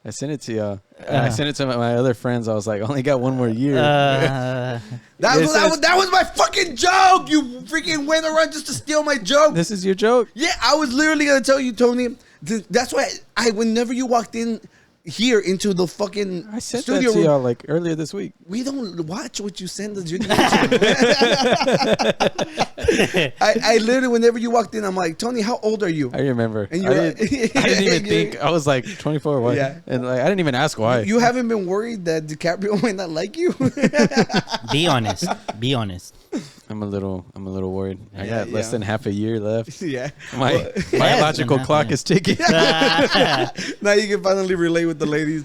Speaker 3: I sent it to y'all. I sent it to my other friends. I was like, I only got one more year.
Speaker 2: That
Speaker 3: It
Speaker 2: was,
Speaker 3: says-
Speaker 2: that was my fucking joke. You freaking went around just to steal my joke.
Speaker 3: This is your joke.
Speaker 2: Yeah, I was literally gonna tell you, Tony. That's why whenever you walked in here into the fucking
Speaker 3: I sent
Speaker 2: studio
Speaker 3: that to
Speaker 2: room,
Speaker 3: y'all like earlier this week.
Speaker 2: we don't watch what you send us. I literally, whenever you walked in, I'm like, Tony, how old are you?
Speaker 3: I remember.
Speaker 2: And
Speaker 3: I
Speaker 2: you're
Speaker 3: didn't even think. I was like 24. Why?
Speaker 2: Yeah.
Speaker 3: And like I didn't even ask why.
Speaker 2: You haven't been worried that DiCaprio might not like you?
Speaker 1: Be honest. Be honest.
Speaker 3: I'm a little worried. I
Speaker 2: Yeah,
Speaker 3: got less
Speaker 2: yeah.
Speaker 3: than half a year left.
Speaker 2: Yeah.
Speaker 3: My biological
Speaker 1: Less than
Speaker 3: clock
Speaker 1: half,
Speaker 3: is ticking.
Speaker 2: Now you can finally relate with the ladies.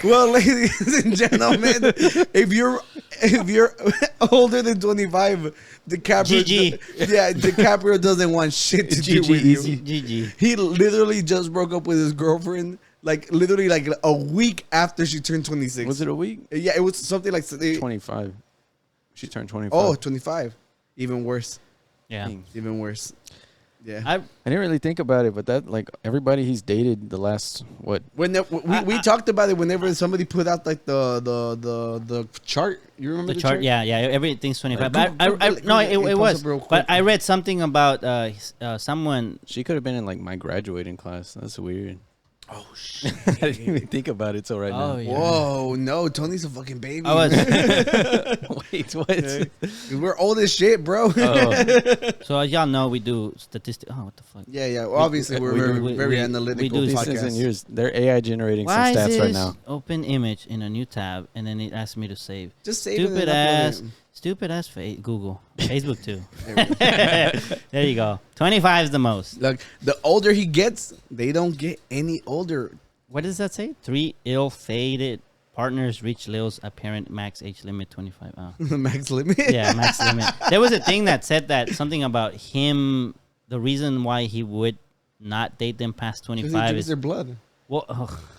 Speaker 2: Well, ladies and gentlemen, if you're older than 25, DiCaprio,
Speaker 1: GG.
Speaker 2: DiCaprio doesn't want shit to do
Speaker 3: GG
Speaker 2: with
Speaker 3: easy.
Speaker 2: you.
Speaker 1: GG.
Speaker 2: He literally just broke up with his girlfriend, like literally like a week after she turned 26.
Speaker 3: Was it a week?
Speaker 2: Yeah, it was something like
Speaker 3: 25. She turned 25.
Speaker 2: Oh, 25. Even worse.
Speaker 1: Yeah.
Speaker 2: Even worse. Yeah.
Speaker 1: I
Speaker 3: I didn't really think about it, but that like everybody he's dated the last what?
Speaker 2: When we talked about it whenever somebody put out like the chart. You remember
Speaker 1: the chart, yeah, everything's 25.
Speaker 2: Like,
Speaker 1: But no, it
Speaker 2: pulls
Speaker 1: was.
Speaker 2: up real quick.
Speaker 1: But I read something about someone.
Speaker 3: She could have been in like my graduating class. That's weird.
Speaker 2: Oh shit.
Speaker 3: I didn't even think about it till right
Speaker 1: Oh
Speaker 3: now.
Speaker 1: yeah.
Speaker 2: Whoa, no, Tony's a fucking baby.
Speaker 1: I was.
Speaker 3: Wait, what?
Speaker 2: We're old as shit, bro.
Speaker 3: Oh,
Speaker 1: So as y'all know, we do statistics. Oh, what the fuck?
Speaker 2: Yeah. Well, obviously, we're
Speaker 3: we
Speaker 2: very,
Speaker 3: do-
Speaker 2: very
Speaker 1: we
Speaker 2: analytical
Speaker 1: do
Speaker 3: these
Speaker 2: podcast.
Speaker 3: things in years, they're AI generating
Speaker 1: Why
Speaker 3: some
Speaker 1: is
Speaker 3: stats right
Speaker 1: this
Speaker 3: now.
Speaker 1: open image in a new tab and then it asks me to save?
Speaker 2: Just save it and
Speaker 1: Stupid
Speaker 2: upload it.
Speaker 1: stupid ass Google, Facebook too.
Speaker 2: There we go.
Speaker 1: There you go. 25 is the most.
Speaker 2: Look, the older he gets, they don't get any older.
Speaker 1: What does that say? 3 ill-fated partners reach Leo's apparent max age limit 25. Oh.
Speaker 2: The max limit.
Speaker 1: Yeah, max limit. There was a thing that said that something about him. The reason why he would not date them past
Speaker 2: 'Cause he
Speaker 1: 25
Speaker 2: drinks
Speaker 1: is
Speaker 2: their blood.
Speaker 1: well.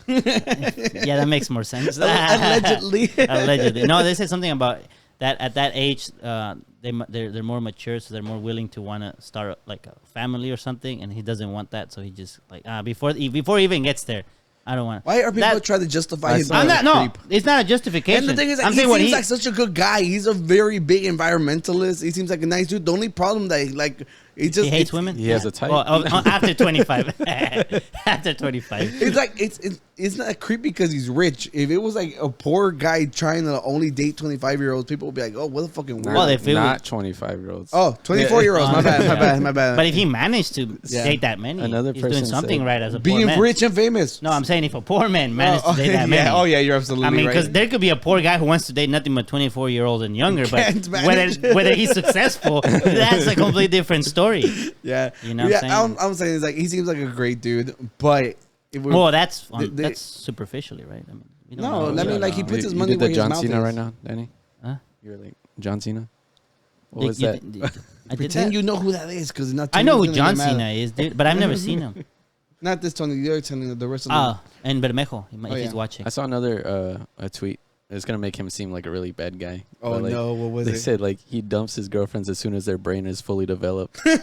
Speaker 1: Yeah, that makes more sense.
Speaker 2: Allegedly.
Speaker 1: Allegedly. No, they said something about that at that age. They're more mature, so they're more willing to want to start like a family or something. And he doesn't want that, so he just like before he even gets there, I don't want.
Speaker 2: Why are people
Speaker 1: That-
Speaker 2: trying to justify his
Speaker 1: I'm not. No,
Speaker 2: creep?
Speaker 1: it's not a justification.
Speaker 2: And the thing is,
Speaker 1: I'm
Speaker 2: he
Speaker 1: saying what
Speaker 2: seems
Speaker 1: he.
Speaker 2: like such a good guy. He's a very big environmentalist. He seems like a nice dude. The only problem that like he just
Speaker 1: He hates women.
Speaker 3: He has a type.
Speaker 1: Well, after 25. After 25.
Speaker 2: It's like it's not creepy because he's rich. If it was like a poor guy trying to only date 25-year-olds, people would be like, "Oh, what a fucking weirdo."
Speaker 1: Well, if it
Speaker 3: not
Speaker 1: was-
Speaker 3: 25-year-olds.
Speaker 2: Oh, 24-year-olds. My bad. My bad.
Speaker 1: But if he managed to
Speaker 2: Yeah.
Speaker 1: date that many,
Speaker 3: Another
Speaker 1: he's doing
Speaker 3: person
Speaker 1: something
Speaker 3: said-
Speaker 1: right as a poor
Speaker 2: being
Speaker 1: man.
Speaker 2: rich and famous.
Speaker 1: No, I'm saying if a poor man managed to date that many.
Speaker 2: yeah. Oh yeah, you're absolutely
Speaker 1: I mean,
Speaker 2: right.
Speaker 1: because there could be a poor guy who wants to date nothing but 24-year-olds and younger, but
Speaker 2: Can't manage.
Speaker 1: whether he's successful, that's a completely different story.
Speaker 2: yeah,
Speaker 1: You know what I'm saying?
Speaker 2: I'm saying it's like he seems like a great dude, but if we're,
Speaker 1: Well, that's
Speaker 2: they-
Speaker 1: that's superficially, right? I mean, we don't
Speaker 2: No,
Speaker 1: know.
Speaker 2: I mean, like, he
Speaker 3: You-
Speaker 2: puts his
Speaker 3: you
Speaker 2: money
Speaker 3: did
Speaker 2: where
Speaker 3: the
Speaker 2: his
Speaker 3: John
Speaker 2: mouth
Speaker 3: Cena
Speaker 2: is.
Speaker 3: right now, Danny.
Speaker 1: Huh?
Speaker 3: You're like John Cena. What
Speaker 1: You-
Speaker 3: was
Speaker 1: you
Speaker 3: that?
Speaker 1: did- I did
Speaker 2: pretend
Speaker 1: that.
Speaker 2: you know who that is because not.
Speaker 1: I know who
Speaker 2: Tony's
Speaker 1: John
Speaker 2: gonna get mad.
Speaker 1: Cena is, dude, but I've never seen him.
Speaker 2: Not this Tony. The other Tony. The rest of them.
Speaker 1: Ah, and Bermejo, if
Speaker 2: Oh,
Speaker 1: he's
Speaker 2: yeah.
Speaker 1: watching.
Speaker 3: I saw another a tweet. It's gonna make him seem like a really bad guy.
Speaker 2: Oh
Speaker 3: But, like,
Speaker 2: no! What was
Speaker 3: They
Speaker 2: it?
Speaker 3: said like he dumps his girlfriends as soon as their brain is fully developed. You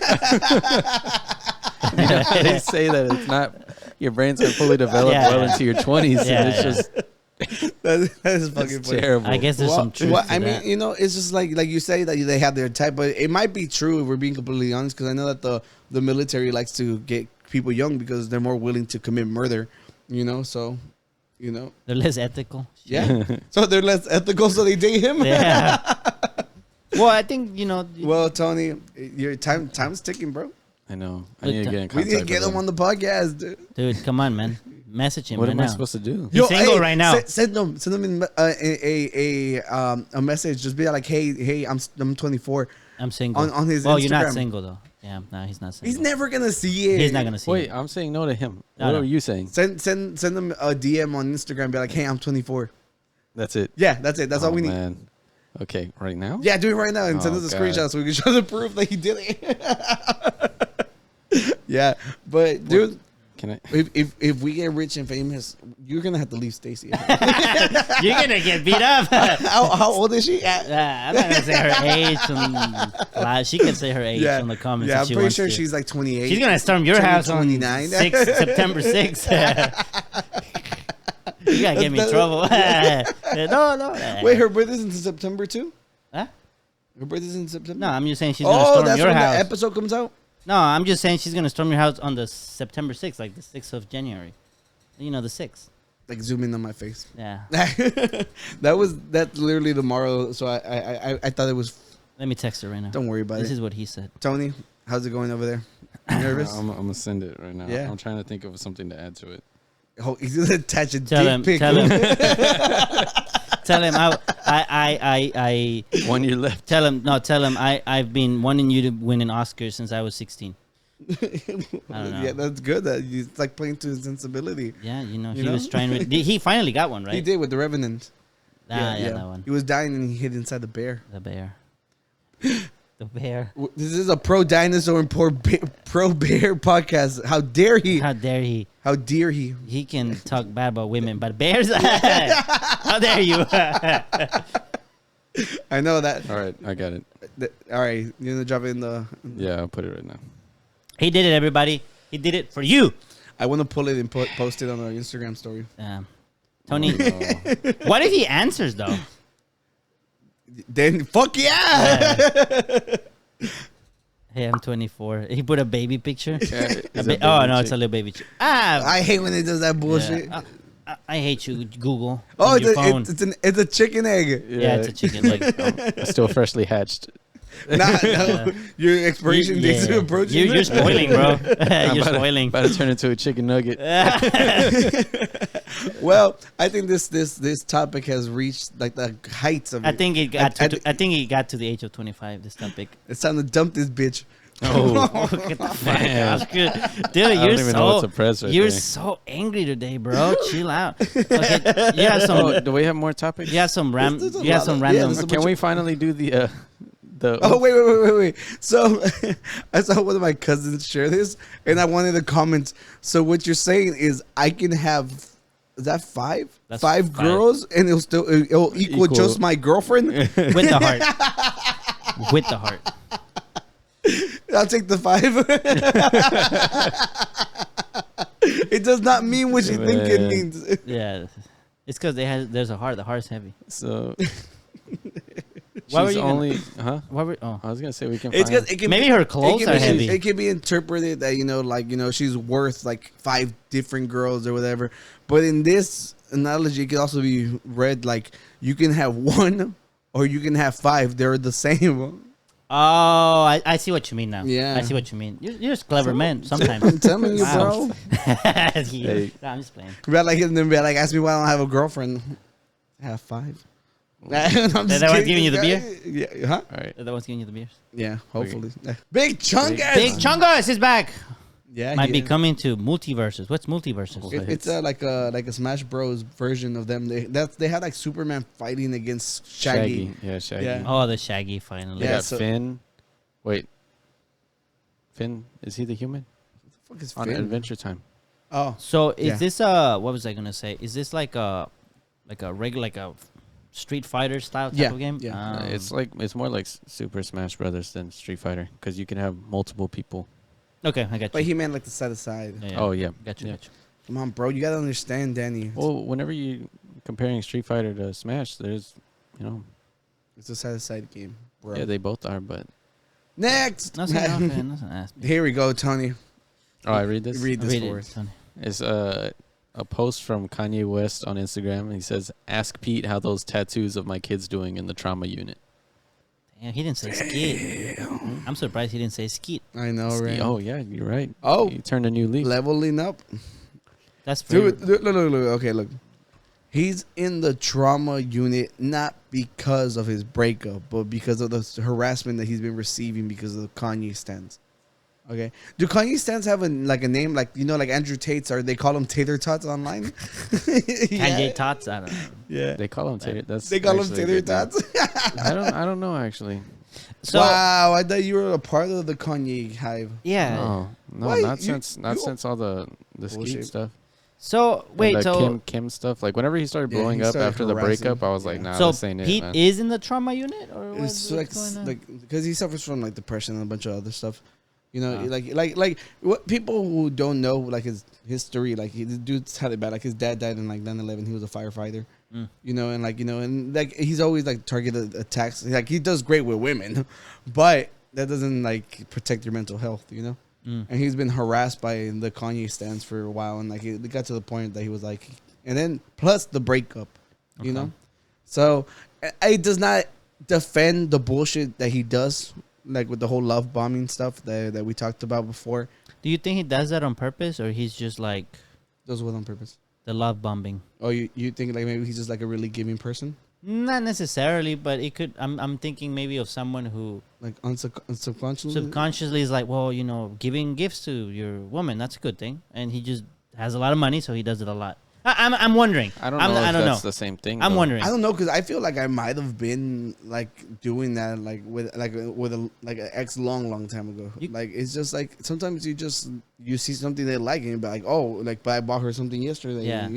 Speaker 3: know, they say that it's not your brains are fully developed
Speaker 1: Yeah.
Speaker 3: well into your 20s,
Speaker 1: Yeah,
Speaker 3: and it's
Speaker 1: yeah.
Speaker 3: just
Speaker 2: that is fucking
Speaker 3: it's
Speaker 2: funny.
Speaker 3: terrible.
Speaker 1: I guess there's some truth to
Speaker 2: I
Speaker 1: that.
Speaker 2: mean, you know, it's just like you say that they have their type, but it might be true if we're being completely honest. Because I know that the military likes to get people young because they're more willing to commit murder. You know, so you know,
Speaker 1: They're less ethical.
Speaker 2: yeah. So they're less ethical, so they date him.
Speaker 1: Yeah. Well, I think, you know.
Speaker 2: Well, Tony, your time's ticking, bro.
Speaker 3: I know. I
Speaker 1: But
Speaker 3: need to get in
Speaker 2: We
Speaker 3: contact.
Speaker 2: need to get
Speaker 3: with
Speaker 2: him on the podcast, dude.
Speaker 1: Dude, come on, man. Message him
Speaker 3: What
Speaker 1: right
Speaker 3: am
Speaker 1: now.
Speaker 3: I supposed to do?
Speaker 1: He's single right now.
Speaker 2: Send them a message. Just be like, hey, I'm 24.
Speaker 1: I'm single.
Speaker 2: On his
Speaker 1: well, you're not
Speaker 2: Instagram.
Speaker 1: single though. Yeah, no, he's not single.
Speaker 2: He's never gonna see it.
Speaker 1: He's not gonna see
Speaker 3: Wait,
Speaker 1: it.
Speaker 3: I'm saying no to him.
Speaker 1: No,
Speaker 3: What
Speaker 1: no.
Speaker 3: are you saying?
Speaker 2: Send them a DM on Instagram. Be like, hey, I'm 24.
Speaker 3: That's it.
Speaker 2: Yeah, that's it. That's all we need.
Speaker 3: Man. Okay, right now?
Speaker 2: Yeah, do it right now and send
Speaker 3: Oh,
Speaker 2: us a
Speaker 3: God.
Speaker 2: screenshot so we can show the proof that he did it. Yeah, but dude,
Speaker 3: Can I?
Speaker 2: if we get rich and famous, you're gonna have to leave Stacy.
Speaker 1: You're gonna get beat up.
Speaker 2: how old is she?
Speaker 1: I'm not gonna say her age. She can say her age in the comments.
Speaker 2: Yeah,
Speaker 1: if
Speaker 2: I'm
Speaker 1: she
Speaker 2: pretty
Speaker 1: wants
Speaker 2: sure
Speaker 1: to.
Speaker 2: she's like 28.
Speaker 1: She's gonna storm your
Speaker 2: turning
Speaker 1: house on
Speaker 2: 29.
Speaker 1: September 6th. You gotta get me in trouble. No.
Speaker 2: Wait, her birthday's in September too?
Speaker 1: Huh?
Speaker 2: Her birthday's in September?
Speaker 1: No, I'm just saying she's gonna
Speaker 2: Oh,
Speaker 1: storm
Speaker 2: that's
Speaker 1: your
Speaker 2: when
Speaker 1: house.
Speaker 2: the episode comes out?
Speaker 1: No, I'm just saying she's gonna storm your house on the September 6th, like the 6th of January. You know, the 6th.
Speaker 2: Like zoom in on my face.
Speaker 1: Yeah.
Speaker 2: That's literally tomorrow. So I thought it was.
Speaker 1: Let me text her right now.
Speaker 2: Don't worry about
Speaker 1: This
Speaker 2: it.
Speaker 1: is what he said.
Speaker 2: Tony, how's it going over there? You nervous?
Speaker 3: I'm gonna send it right now.
Speaker 2: Yeah.
Speaker 3: I'm trying to think of something to add to it.
Speaker 2: Oh, he's gonna attach a
Speaker 1: Tell
Speaker 2: dick
Speaker 1: him.
Speaker 2: pic.
Speaker 1: Tell him. Tell him. I
Speaker 3: 1 year left.
Speaker 1: Tell him. No, tell him. I've been wanting you to win an Oscar since I was 16. I don't know.
Speaker 2: Yeah, that's good. It's like playing to his sensibility.
Speaker 1: Yeah,
Speaker 2: You
Speaker 1: he
Speaker 2: know?
Speaker 1: was trying. He finally got one, right?
Speaker 2: He did with the Revenant.
Speaker 1: Yeah, that one.
Speaker 2: He was dying and he hid inside the bear.
Speaker 1: The bear. The bear.
Speaker 2: This is a pro dinosaur and pro bear podcast. How dare he?
Speaker 1: How dare he?
Speaker 2: How dare he?
Speaker 1: He can talk bad about women, but bears. How dare you?
Speaker 2: I know that.
Speaker 3: All right, I got it.
Speaker 2: All right, you're gonna drop it in the.
Speaker 3: Yeah, I'll put it right now.
Speaker 1: He did it, everybody. He did it for you.
Speaker 2: I want to pull it and post it on our Instagram story.
Speaker 1: Tony.
Speaker 3: Oh, no.
Speaker 1: What if he answers though?
Speaker 2: Then fuck yeah!
Speaker 1: Hey, I'm 24. He put a baby picture.
Speaker 3: Yeah, it's a
Speaker 1: Oh
Speaker 3: baby
Speaker 1: no, it's
Speaker 3: chick.
Speaker 1: a little baby. Ah,
Speaker 2: I hate when it does that bullshit.
Speaker 1: yeah. I hate you, Google.
Speaker 2: Oh,
Speaker 1: on your phone.
Speaker 2: it's a chicken egg.
Speaker 1: Yeah, it's a chicken leg.
Speaker 3: It's still freshly hatched.
Speaker 2: No, your expiration date's
Speaker 1: Yeah.
Speaker 2: approaching.
Speaker 1: You're spoiling, bro.
Speaker 3: I'm
Speaker 1: You're
Speaker 3: about to-
Speaker 1: spoiling.
Speaker 3: About to turn into a chicken nugget.
Speaker 2: Well, I think this topic has reached like the heights of it.
Speaker 1: I think it got I think it got to the age of 25. This topic.
Speaker 2: It's time to dump this bitch.
Speaker 3: Oh,
Speaker 1: Get the fuck
Speaker 3: Man.
Speaker 1: out. Dude,
Speaker 3: I
Speaker 1: you're
Speaker 3: don't even know what to press right
Speaker 1: you're
Speaker 3: there.
Speaker 1: so angry today, bro. Chill out. Okay, you have some.
Speaker 3: Oh, do we have more topics?
Speaker 1: You have some
Speaker 2: There's a
Speaker 1: You have
Speaker 2: lot
Speaker 1: some
Speaker 2: of-
Speaker 1: random.
Speaker 2: there's a
Speaker 3: Can we finally do the
Speaker 2: Oh wait. So I saw one of my cousins share this, and I wanted to comment. So what you're saying is I can have, is that five?
Speaker 1: That's
Speaker 2: Five
Speaker 1: five.
Speaker 2: girls, and it'll equal just my girlfriend.
Speaker 1: With the heart. With the heart.
Speaker 2: I'll take the 5. It does not mean what you think it
Speaker 3: Man.
Speaker 2: means.
Speaker 1: Yeah. It's because there's a heart. The heart's heavy.
Speaker 3: So
Speaker 1: Why were
Speaker 3: she's
Speaker 1: you gonna-
Speaker 3: only, huh?
Speaker 1: What were, oh.
Speaker 3: I was gonna say we can.
Speaker 2: It's
Speaker 3: find,
Speaker 2: because it can
Speaker 1: Maybe
Speaker 2: be,
Speaker 1: her clothes
Speaker 2: it
Speaker 1: are
Speaker 2: can be,
Speaker 1: heavy.
Speaker 2: It can be interpreted that she's worth like 5 different girls or whatever. But in this analogy, it can also be read like you can have 1 or you can have 5. They're the same.
Speaker 1: Oh, I see what you mean now.
Speaker 2: Yeah.
Speaker 1: I see what you mean. You're a clever man sometimes.
Speaker 2: I'm telling you,
Speaker 1: Wow.
Speaker 2: bro.
Speaker 3: Hey.
Speaker 1: No, I'm just playing.
Speaker 2: And then be like, ask me why I don't have a girlfriend. I have 5. I'm just
Speaker 1: That one's
Speaker 2: kidding,
Speaker 1: giving you the
Speaker 2: guy. Yeah, huh?
Speaker 3: All right.
Speaker 1: That one's giving you the beers.
Speaker 2: Yeah, hopefully. Big Chungus.
Speaker 1: Big Chungus is back.
Speaker 2: Yeah,
Speaker 1: Might be
Speaker 2: yeah.
Speaker 1: coming to multiverses. What's multiverses?
Speaker 2: It's like a Smash Bros version of them. They had like Superman fighting against Shaggy.
Speaker 3: Yeah, Shaggy.
Speaker 2: Yeah.
Speaker 1: Oh, the Shaggy finally.
Speaker 3: They
Speaker 2: Yeah,
Speaker 3: got
Speaker 2: so-
Speaker 3: Finn. Wait. Finn, is he the human?
Speaker 2: What the fuck is
Speaker 3: On
Speaker 2: Finn?
Speaker 3: Adventure Time.
Speaker 2: Oh,
Speaker 1: So is
Speaker 2: Yeah.
Speaker 1: this what was I gonna say? Is this like a regular like a Street Fighter style type
Speaker 2: Yeah,
Speaker 1: of game?
Speaker 2: yeah.
Speaker 3: It's more like Super Smash Brothers than Street Fighter because you can have multiple people.
Speaker 1: Okay, I got
Speaker 2: but
Speaker 1: you.
Speaker 2: he meant like the side to side.
Speaker 3: Oh yeah.
Speaker 1: Got you.
Speaker 3: Yeah.
Speaker 1: Got you.
Speaker 2: Come on, bro. You gotta understand, Danny.
Speaker 3: Well, whenever you comparing Street Fighter to Smash, there's,
Speaker 2: It's a side to side game, bro.
Speaker 3: yeah, they both are, but
Speaker 2: Next.
Speaker 1: Nothing, nothing, nothing. Ask me.
Speaker 2: Here we go, Tony.
Speaker 3: oh, I read this.
Speaker 2: Read this
Speaker 1: Read
Speaker 2: for
Speaker 1: it,
Speaker 2: us.
Speaker 1: Tony.
Speaker 3: It's a post from Kanye West on Instagram. He says, "Ask Pete how those tattoos of my kids doing in the trauma unit."
Speaker 1: Damn, he didn't say skeet. I'm surprised he didn't say skeet.
Speaker 2: I know, right?
Speaker 3: Oh yeah, you're right.
Speaker 2: Oh.
Speaker 3: You turned a new leaf.
Speaker 2: Leveling up.
Speaker 1: That's pretty.
Speaker 2: Dude, look. Okay, look. He's in the trauma unit not because of his breakup, but because of the harassment that he's been receiving because of the Kanye stans. Okay. Do Kanye stans have a name like like Andrew Tate's, or they call him Tater Tots online?
Speaker 1: Kanye Tots. I don't know.
Speaker 2: Yeah.
Speaker 3: They call him Tater.
Speaker 2: They call him Tater Tots.
Speaker 3: I don't know actually.
Speaker 1: So
Speaker 2: wow, I thought you were a part of the Kanye hive.
Speaker 1: yeah.
Speaker 3: No,
Speaker 2: Why?
Speaker 3: not since all the
Speaker 2: Bullshit.
Speaker 3: Skeet stuff.
Speaker 1: So wait.
Speaker 3: And the
Speaker 1: So
Speaker 3: Kim stuff. Like whenever he started
Speaker 2: Yeah,
Speaker 3: blowing
Speaker 2: he
Speaker 3: up
Speaker 2: started
Speaker 3: after the
Speaker 2: harassing.
Speaker 3: breakup, I was like,
Speaker 2: Yeah.
Speaker 3: nah,
Speaker 1: so
Speaker 3: this ain't
Speaker 1: Pete
Speaker 3: it, man.
Speaker 1: is in the trauma unit, or
Speaker 2: It's
Speaker 1: what's going on?
Speaker 2: because he suffers from like depression and a bunch of other stuff. You know,
Speaker 1: Ah.
Speaker 2: like what people who don't know like his history, like the dude's had it bad. Like his dad died in like 9/11. He was a firefighter.
Speaker 1: Mm.
Speaker 2: And he's always like targeted attacks. Like he does great with women, but that doesn't like protect your mental health. And he's been harassed by the Kanye stans for a while, and like it got to the point that he was like, and then plus the breakup,
Speaker 1: Okay.
Speaker 2: So it does not defend the bullshit that he does, like with the whole love bombing stuff that we talked about before.
Speaker 1: Do you think he does that on purpose, or he's just like
Speaker 2: Those was on purpose.
Speaker 1: the love bombing?
Speaker 2: Oh, you think like maybe he's just like a really giving person,
Speaker 1: Not necessarily, but it could. I'm thinking maybe of someone who
Speaker 2: like subconsciously.
Speaker 1: subconsciously is like, well, giving gifts to your woman, that's a good thing, and he just has a lot of money, so he does it a lot. I'm wondering.
Speaker 3: I don't know if that's the same thing.
Speaker 1: I'm
Speaker 3: though.
Speaker 1: wondering.
Speaker 2: I don't know, because I feel like I might have been like doing that like with an ex long time ago. Like it's just like sometimes you see something they like and you be like, oh, like, but I bought her something yesterday.
Speaker 1: Yeah.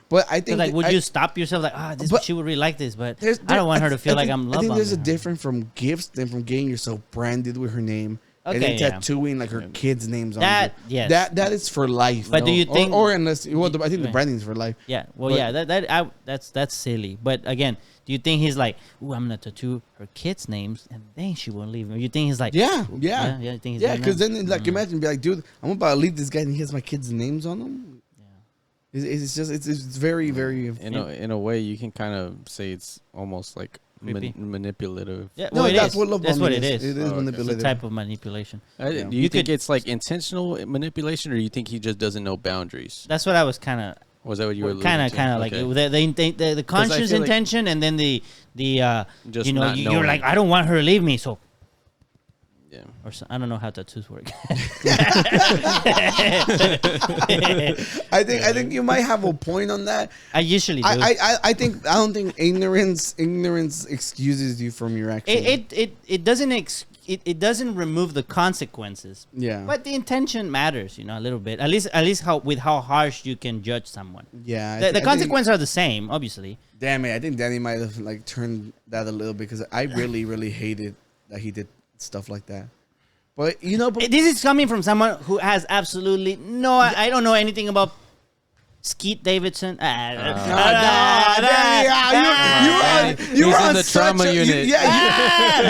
Speaker 2: But I
Speaker 1: So
Speaker 2: think
Speaker 1: like, would you stop yourself like, she would really like this, but I don't want her to feel like I'm love
Speaker 2: I think there's a
Speaker 1: bombing her.
Speaker 2: difference from gifts than from getting yourself branded with her name. And
Speaker 1: Okay,
Speaker 2: then
Speaker 1: yeah.
Speaker 2: tattooing like her kids' names on
Speaker 1: That-
Speaker 2: you.
Speaker 1: yes.
Speaker 2: That is for life.
Speaker 1: But do you think-
Speaker 2: or unless I think the
Speaker 1: Right.
Speaker 2: branding is for life.
Speaker 1: Yeah, well,
Speaker 2: But-
Speaker 1: that's silly. But again, do you think he's like, ooh, I'm gonna tattoo her kids' names, and then she won't leave me? Or you think he's like,
Speaker 2: Yeah.
Speaker 1: yeah, you think he's
Speaker 2: Yeah,
Speaker 1: doing
Speaker 2: because
Speaker 1: that?
Speaker 2: then like imagine be like, dude, I'm about to leave this guy and he has my kids' names on him. It's just it's very very.
Speaker 3: In a way, you can kind of say it's almost like
Speaker 1: Creepy.
Speaker 3: manipulative.
Speaker 1: Yeah,
Speaker 2: No,
Speaker 1: well, it
Speaker 2: that's
Speaker 1: is.
Speaker 2: what love
Speaker 1: That's what
Speaker 2: bombing
Speaker 1: it is.
Speaker 2: It is
Speaker 3: okay.
Speaker 1: It's a
Speaker 2: manipulative.
Speaker 1: type of manipulation.
Speaker 3: Do
Speaker 2: Yeah.
Speaker 3: you
Speaker 1: You
Speaker 3: think
Speaker 1: could-
Speaker 3: it's like intentional manipulation, or you think he just doesn't know boundaries?
Speaker 1: That's what I was kind of
Speaker 3: Was that what you were
Speaker 1: kind of like
Speaker 3: Okay.
Speaker 1: the conscious
Speaker 3: feel like-
Speaker 1: intention, and then the
Speaker 3: Just
Speaker 1: you're
Speaker 3: not
Speaker 1: like,
Speaker 3: knowing.
Speaker 1: I don't want her to leave me, so.
Speaker 3: Yeah.
Speaker 1: Or so, I don't know how tattoos work.
Speaker 2: I think you might have a point on that.
Speaker 1: I usually do.
Speaker 2: I don't think ignorance excuses you from your actions.
Speaker 1: It doesn't it doesn't remove the consequences.
Speaker 2: Yeah.
Speaker 1: But the intention matters, a little bit. At least how harsh you can judge someone.
Speaker 2: Yeah.
Speaker 1: The consequences are the same, obviously.
Speaker 2: Damn it! I think Danny might have like turned that a little bit because I really hated that he did stuff like that. But
Speaker 1: This is coming from someone who has absolutely no. I don't know anything about Skeet Davidson.
Speaker 2: You were
Speaker 3: He's in
Speaker 2: on
Speaker 3: the
Speaker 2: such
Speaker 3: trauma
Speaker 2: a,
Speaker 3: unit.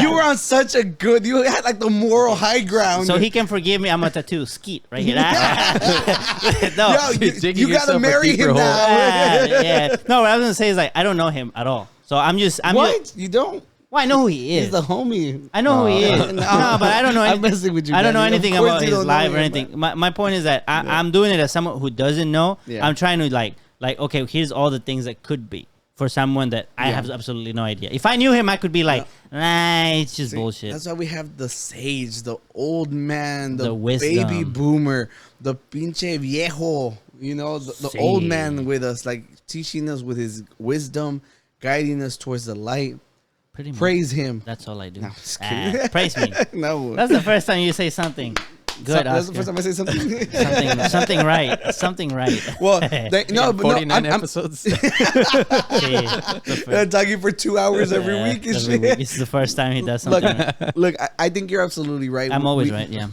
Speaker 2: You were on such a good. You had like the moral high ground.
Speaker 1: So he can forgive me. I'm a tattoo Skeet right here. No.
Speaker 2: Yo,
Speaker 3: Digging
Speaker 2: you gotta
Speaker 3: yourself a
Speaker 2: marry
Speaker 3: deeper
Speaker 2: him
Speaker 3: hole.
Speaker 2: now.
Speaker 1: Yeah. No, what I was gonna say is like I don't know him at all. So I'm
Speaker 2: What? You don't?
Speaker 1: well, I know who he is.
Speaker 2: He's the homie.
Speaker 1: I know who he is. No, but I don't know.
Speaker 2: I'm messing with you.
Speaker 1: I don't know
Speaker 2: Danny. Of
Speaker 1: anything
Speaker 2: course
Speaker 1: about
Speaker 2: you
Speaker 1: his
Speaker 2: don't know
Speaker 1: life or
Speaker 2: him,
Speaker 1: anything. My point is that I'm doing it as someone who doesn't know.
Speaker 2: Yeah.
Speaker 1: I'm trying to like okay, here's all the things that could be for someone that I have absolutely no idea. If I knew him, I could be like, nah, it's just bullshit.
Speaker 2: That's why we have the sage, the old man,
Speaker 1: The
Speaker 2: the
Speaker 1: wisdom.
Speaker 2: baby boomer, the pinche viejo. The old man with us, like teaching us with his wisdom, guiding us towards the light.
Speaker 1: Pretty much.
Speaker 2: Praise him.
Speaker 1: That's all I do.
Speaker 2: No, I'm just kidding.
Speaker 1: Praise me.
Speaker 2: No.
Speaker 1: That's the first time you say something good.
Speaker 2: That's the
Speaker 1: Oscar.
Speaker 2: first time I say something.
Speaker 1: something right. Something right.
Speaker 2: Well, but
Speaker 3: 49
Speaker 2: I'm
Speaker 3: episodes.
Speaker 2: I'm talking for 2 hours every week and shit.
Speaker 1: This is the first time he does something. right.
Speaker 2: Look, I think you're absolutely right.
Speaker 1: I'm always right. Yeah.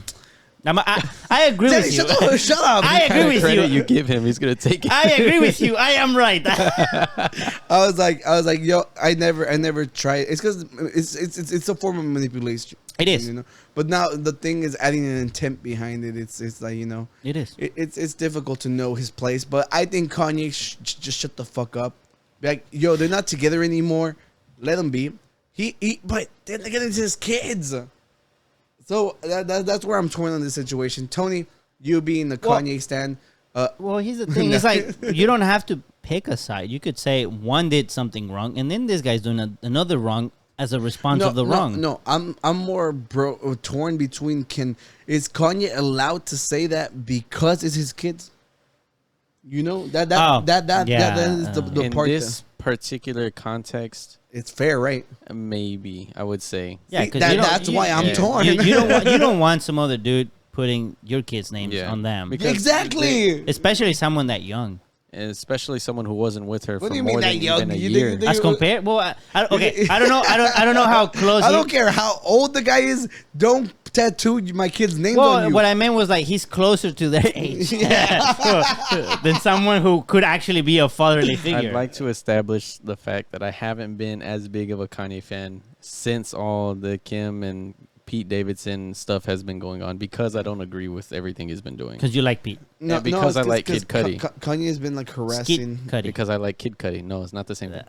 Speaker 1: I agree
Speaker 2: Danny,
Speaker 1: with you.
Speaker 2: shut up.
Speaker 1: I agree with
Speaker 3: Credit
Speaker 1: you.
Speaker 3: you give him, he's gonna take it.
Speaker 1: I agree with you. I am right.
Speaker 2: I was like, yo, I never tried. It's because it's a form of manipulation.
Speaker 1: It is.
Speaker 2: But now the thing is adding an intent behind it. It's like
Speaker 1: It is.
Speaker 2: it's difficult to know his place. But I think Kanye just shut the fuck up. Be like, yo, they're not together anymore. Let them be. But they're getting into his kids. So that's where I'm torn on this situation. Tony, you being the Kanye stan,
Speaker 1: Well, here's the thing. It's like you don't have to pick a side. You could say one did something wrong, and then this guy's doing another wrong as a response of the wrong.
Speaker 2: No, I'm more torn between is Kanye allowed to say that because it's his kids? You know that is the
Speaker 3: in
Speaker 2: part.
Speaker 3: This particular context,
Speaker 2: it's fair, right?
Speaker 3: Maybe I would say.
Speaker 1: Yeah,
Speaker 2: See, that's why I'm torn.
Speaker 1: You don't want some other dude putting your kids' names on them.
Speaker 3: Because
Speaker 2: Exactly.
Speaker 1: Especially someone that young.
Speaker 3: And especially someone who wasn't with her
Speaker 2: What
Speaker 3: for
Speaker 2: do you mean
Speaker 3: more
Speaker 2: that
Speaker 3: than
Speaker 2: young?
Speaker 3: even a
Speaker 2: You
Speaker 3: year.
Speaker 2: think-
Speaker 1: As compared, well, I don't know. I don't know how close.
Speaker 2: I don't care how old the guy is. Don't tattoo my kid's names on
Speaker 1: Well,
Speaker 2: you.
Speaker 1: what I meant was like he's closer to their age than someone who could actually be a fatherly figure.
Speaker 3: I'd like to establish the fact that I haven't been as big of a Kanye fan since all the Kim and Pete Davidson stuff has been going on because I don't agree with everything he's been doing.
Speaker 1: Because you like Pete.
Speaker 3: because I
Speaker 2: it's
Speaker 3: like Kid Cudi.
Speaker 2: Kanye has been like harassing.
Speaker 1: Cudi.
Speaker 3: Because I like Kid Cudi. No, it's not the same thing.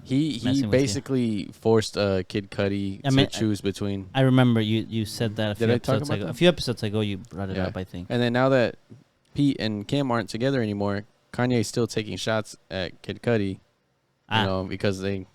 Speaker 3: He
Speaker 1: messing with
Speaker 3: basically forced Kid Cudi to choose between.
Speaker 1: I remember you said that a few
Speaker 3: Did I talk
Speaker 1: episodes
Speaker 3: about
Speaker 1: ago.
Speaker 3: that?
Speaker 1: A few episodes ago, you brought it up. I think.
Speaker 3: And then now that Pete and Kim aren't together anymore, Kanye's still taking shots at Kid Cudi. You know, because they.